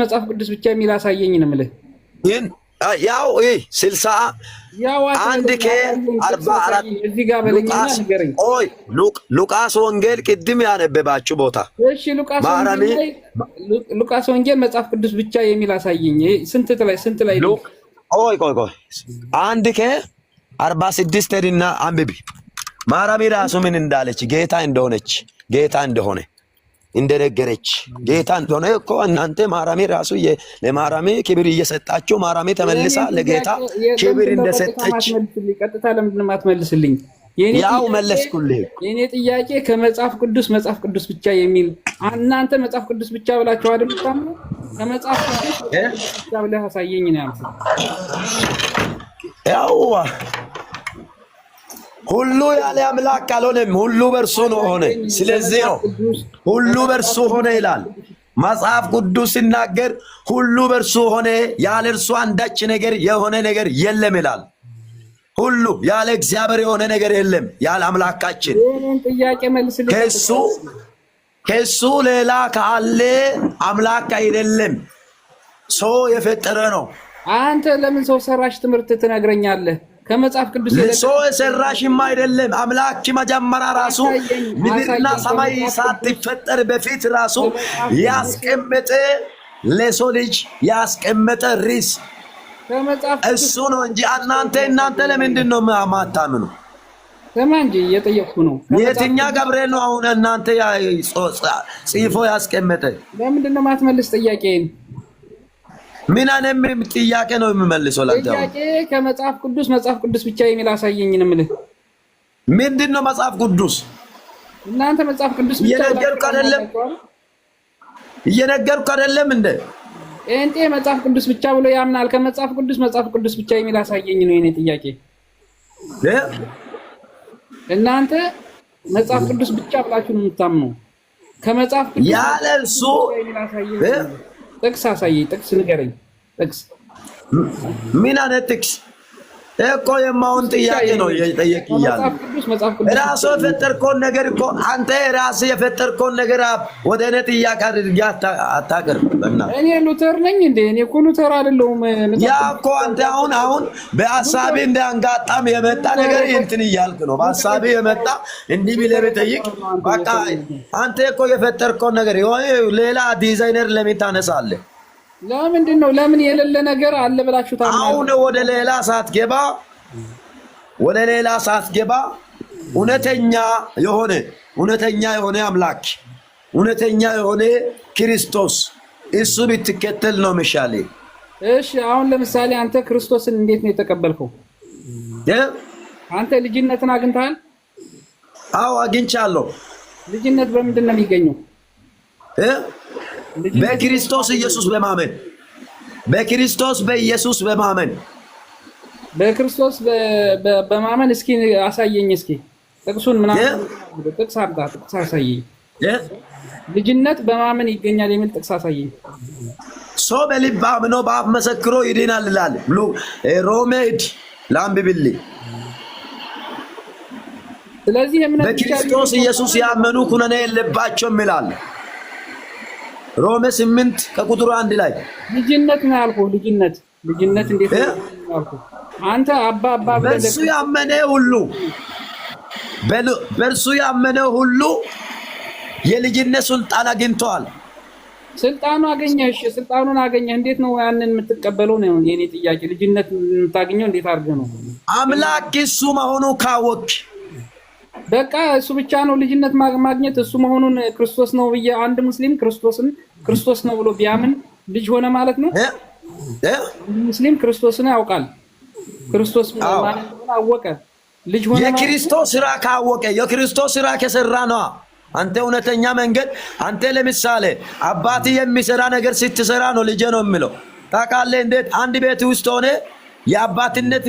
ብቻ የሚል አሳየኝ ነው የምልህ። ግን ያው 61:44 እዚህ ጋር በለኝና ንገረኝ። ቆይ ሉቃስ ወንጌል ቅድም ያነበባችሁ ቦታ። እሺ ሉቃስ ወንጌል መጽሐፍ ቅዱስ ብቻ የሚል አሳየኝ። ስንት ላይ ቆይ 1:46 ሄድና አንብቢ። ማርያም ራሱ ምን እንዳለች ጌታ እንደሆነ እንደነገረች ጌታ እንደሆነ እኮ እናንተ ማርያም ራሱ ለማርያም ክብር እየሰጣችሁ ማርያም ተመልሳ ለጌታ ክብር እንደሰጠች ቀጥታ ለምንድን ነው የማትመልስልኝ? ያው መለስኩልህ። የኔ ጥያቄ ከመጽሐፍ ቅዱስ ብቻ የሚል እናንተ መጽሐፍ ቅዱስ ብቻ ብላችሁ አይደል የምታምነው? ከመጽሐፍ ቅዱስ ብቻ ብለህ አሳየኝ ነው ያልኩት። ያው ሁሉ ያለ አምላክ አልሆነም፣ ሁሉ በእርሱ ነው ሆነ። ስለዚህ ነው ሁሉ በእርሱ ሆነ ይላል መጽሐፍ ቅዱስ ሲናገር። ሁሉ በእርሱ ሆነ፣ ያለ እርሱ አንዳች ነገር የሆነ ነገር የለም ይላል። ሁሉ ያለ እግዚአብሔር የሆነ ነገር የለም፣ ያለ አምላካችን። ከሱ ሌላ ካለ አምላክ አይደለም፣ ሰው የፈጠረ ነው። አንተ ለምን ሰው ሰራሽ ትምህርት ትነግረኛለህ? ከመጽሐፍ ቅዱስ ሰው ሰራሽም አይደለም። አምላክ መጀመሪያ ራሱ ምድርና ሰማይ ሳትፈጠር በፊት ራሱ ያስቀመጠ ለሰው ልጅ ያስቀመጠ ርዕስ እሱ ነው እንጂ እናንተ ለምንድን ነው ማታምኑ? ስማ እንጂ እየጠየቅኩ ነው። የትኛ ገብርኤል ነው አሁን እናንተ ጽፎ ያስቀመጠ? ለምንድን ነው ማትመልስ ጥያቄን? ምን አይነት ጥያቄ ነው የሚመልሰው? ጥያቄ ከመጽሐፍ ቅዱስ ብቻ የሚል አሳየኝ ነው የምልህ። ምንድን ነው መጽሐፍ ቅዱስ? እናንተ መጽሐፍ ቅዱስ ብቻ እየነገርኩ አይደለም እንደ እንጤ መጽሐፍ ቅዱስ ብቻ ብሎ ያምናል። ከመጽሐፍ ቅዱስ ብቻ የሚል አሳየኝ ነው የኔ ጥያቄ። እናንተ መጽሐፍ ቅዱስ ብቻ ብላችሁ ነው የምታምኑ? ከመጽሐፍ ቅዱስ ያለ እሱ ጥቅስ አሳየኝ። ጥቅስ ንገረኝ። ጥቅስ ምን አይነት ጥቅስ እኮ የማውን ጥያቄ ነው እየጠየቅኝ ያለው። ራሱ የፈጠርከውን ነገር እኮ አንተ ራስህ የፈጠርከውን ነገር ወደ እኔ ጥያቄ አድርገህ አታቅርብ። እኔ ሉተር ነኝ እንዴ? እኔ እኮ ሉተር አይደለሁም። ያ እኮ አንተ አሁን በሀሳቤ እንደ አንጋጣም የመጣ ነገር እንትን እያልክ ነው። በሀሳቤ የመጣ እንዲህ ብለህ ብጠይቅ በቃ አንተ እኮ የፈጠርከውን ነገር የሆነ ሌላ ዲዛይነር ለምን ታነሳለህ? ለምንድን ነው ለምን የሌለ ነገር አለ ብላችሁ ታምናለህ? አሁን ወደ ሌላ ሳትገባ እውነተኛ የሆነ አምላክ እውነተኛ የሆነ ክርስቶስ እሱ ብትከተል ነው የሚሻለው። እሺ አሁን ለምሳሌ አንተ ክርስቶስን እንዴት ነው የተቀበልከው? አንተ ልጅነትን አግኝተሃል? አዎ አግኝቻለሁ። ልጅነት በምንድን ነው የሚገኘው? በክርስቶስ ኢየሱስ በማመን በክርስቶስ በኢየሱስ በማመን በክርስቶስ በማመን። እስኪ አሳየኝ። እስኪ ጥቅሱን ምናምን ጥቅስ አምጣ። ጥቅስ አሳየኝ። ልጅነት በማመን ይገኛል የሚል ጥቅስ አሳየኝ። ሰው በልብ አምኖ በአፍ መሰክሮ ይድናል ይላል ሮሜ ላምብብልኝ። ስለዚህ በክርስቶስ ኢየሱስ ያመኑ ኩነኔ የለባቸውም ይላል ሮሜ 8 ከቁጥሩ 1 ላይ። ልጅነት ነው ያልኩህ። ልጅነት እንዴት ነው ያልኩህ? አንተ አባ በእርሱ ያመነ ሁሉ የልጅነት ስልጣን አግኝተዋል። ስልጣኑ አገኘህ። እሺ ስልጣኑን አገኘህ። እንዴት ነው ያንን የምትቀበለው ነው የኔ ጥያቄ። ልጅነት የምታገኘው እንዴት አድርገህ ነው? አምላክ እሱ መሆኑ ካወቅህ በቃ እሱ ብቻ ነው ልጅነት ማግኘት። እሱ መሆኑን ክርስቶስ ነው ብዬ አንድ ሙስሊም ክርስቶስ ነው ብሎ ቢያምን ልጅ ሆነ ማለት ነው። ሙስሊም ክርስቶስን ያውቃል። ክርስቶስ ማለት ነው አወቀ፣ ልጅ ሆነ። የክርስቶስ ስራ ካወቀ የክርስቶስ ስራ ከሰራ ነው አንተ እውነተኛ መንገድ። አንተ ለምሳሌ አባት የሚሰራ ነገር ስትሰራ ነው ልጅ ነው የሚለው። ታውቃለህ እንዴት? አንድ ቤት ውስጥ ሆነ የአባትነት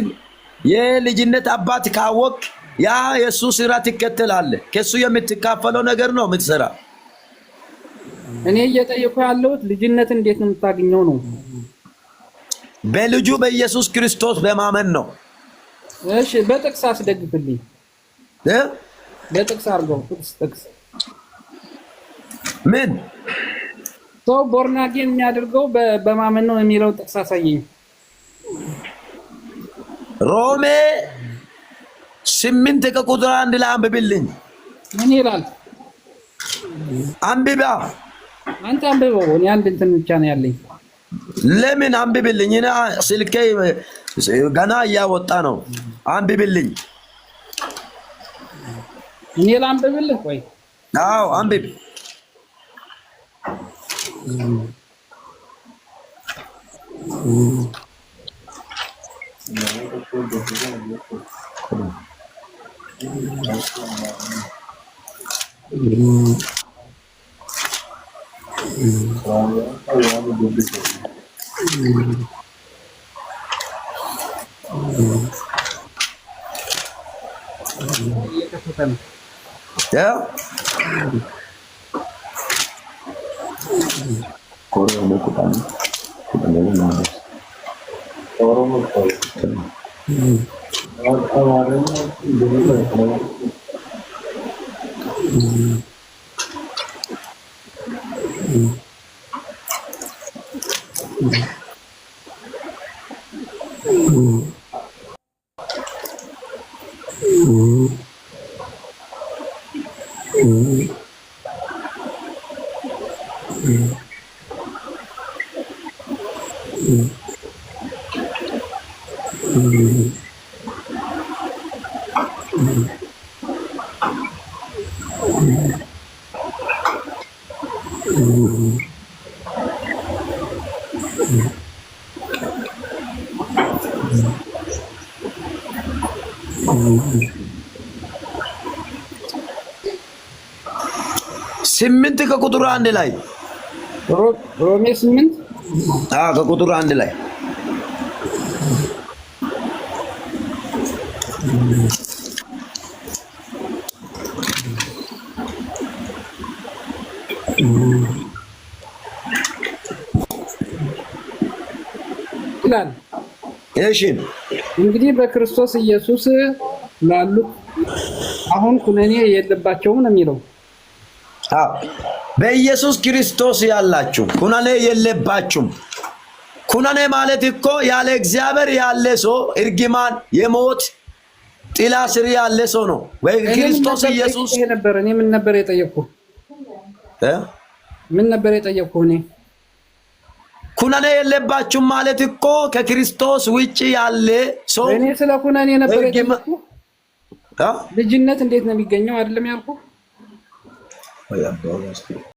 የልጅነት አባት ካወቅ ያ የሱ ስራ ትከተላለህ። ከሱ የምትካፈለው ነገር ነው የምትሰራ። እኔ እየጠየኩ ያለሁት ልጅነት እንዴት ነው የምታገኘው ነው? በልጁ በኢየሱስ ክርስቶስ በማመን ነው። እሺ በጥቅስ አስደግፍልኝ። በጥቅስ አድርገው። ጥቅስ ምን ሰው ቦርናጌን የሚያደርገው በማመን ነው የሚለው ጥቅስ አሳየኝ። ሮሜ 8 ከቁጥር 1 ላይ አንብብልኝ። ምን ይላል? አንብባ። አንተ አንብበው። እኔ አንድ እንትን ብቻ ነው ያለኝ። ለምን አንብብልኝ? እኔ ስልኬ ገና እያወጣ ነው። አንብብልኝ። እኔ ላንብብልህ? ቆይ አዎ አንብብ። ስምንት ከቁጥር 1 ላይ ሮሜ 8 ከቁጥር 1 ላይ ይላል። እሺ እንግዲህ በክርስቶስ ኢየሱስ ላሉት አሁን ኩነኔ የለባቸውም ነው የሚለው። በኢየሱስ ክርስቶስ ያላችሁ ኩነኔ የለባችሁም። ኩነኔ ማለት እኮ ያለ እግዚአብሔር ያለ ሰው እርግማን የሞት ጥላ ስር ያለ ሰው ነው። ወይ ክርስቶስ ኢየሱስ ነበር። እኔ ምን ነበር የጠየቅኩህ? ምን ነበር የጠየቅኩህ? እኔ ኩነኔ የለባችሁም ማለት እኮ ከክርስቶስ ውጪ ያለ ሰው። እኔ ስለ ኩነኔ ነበር የጠየቅኩህ። ልጅነት እንዴት ነው የሚገኘው አይደለም ያልኩህ?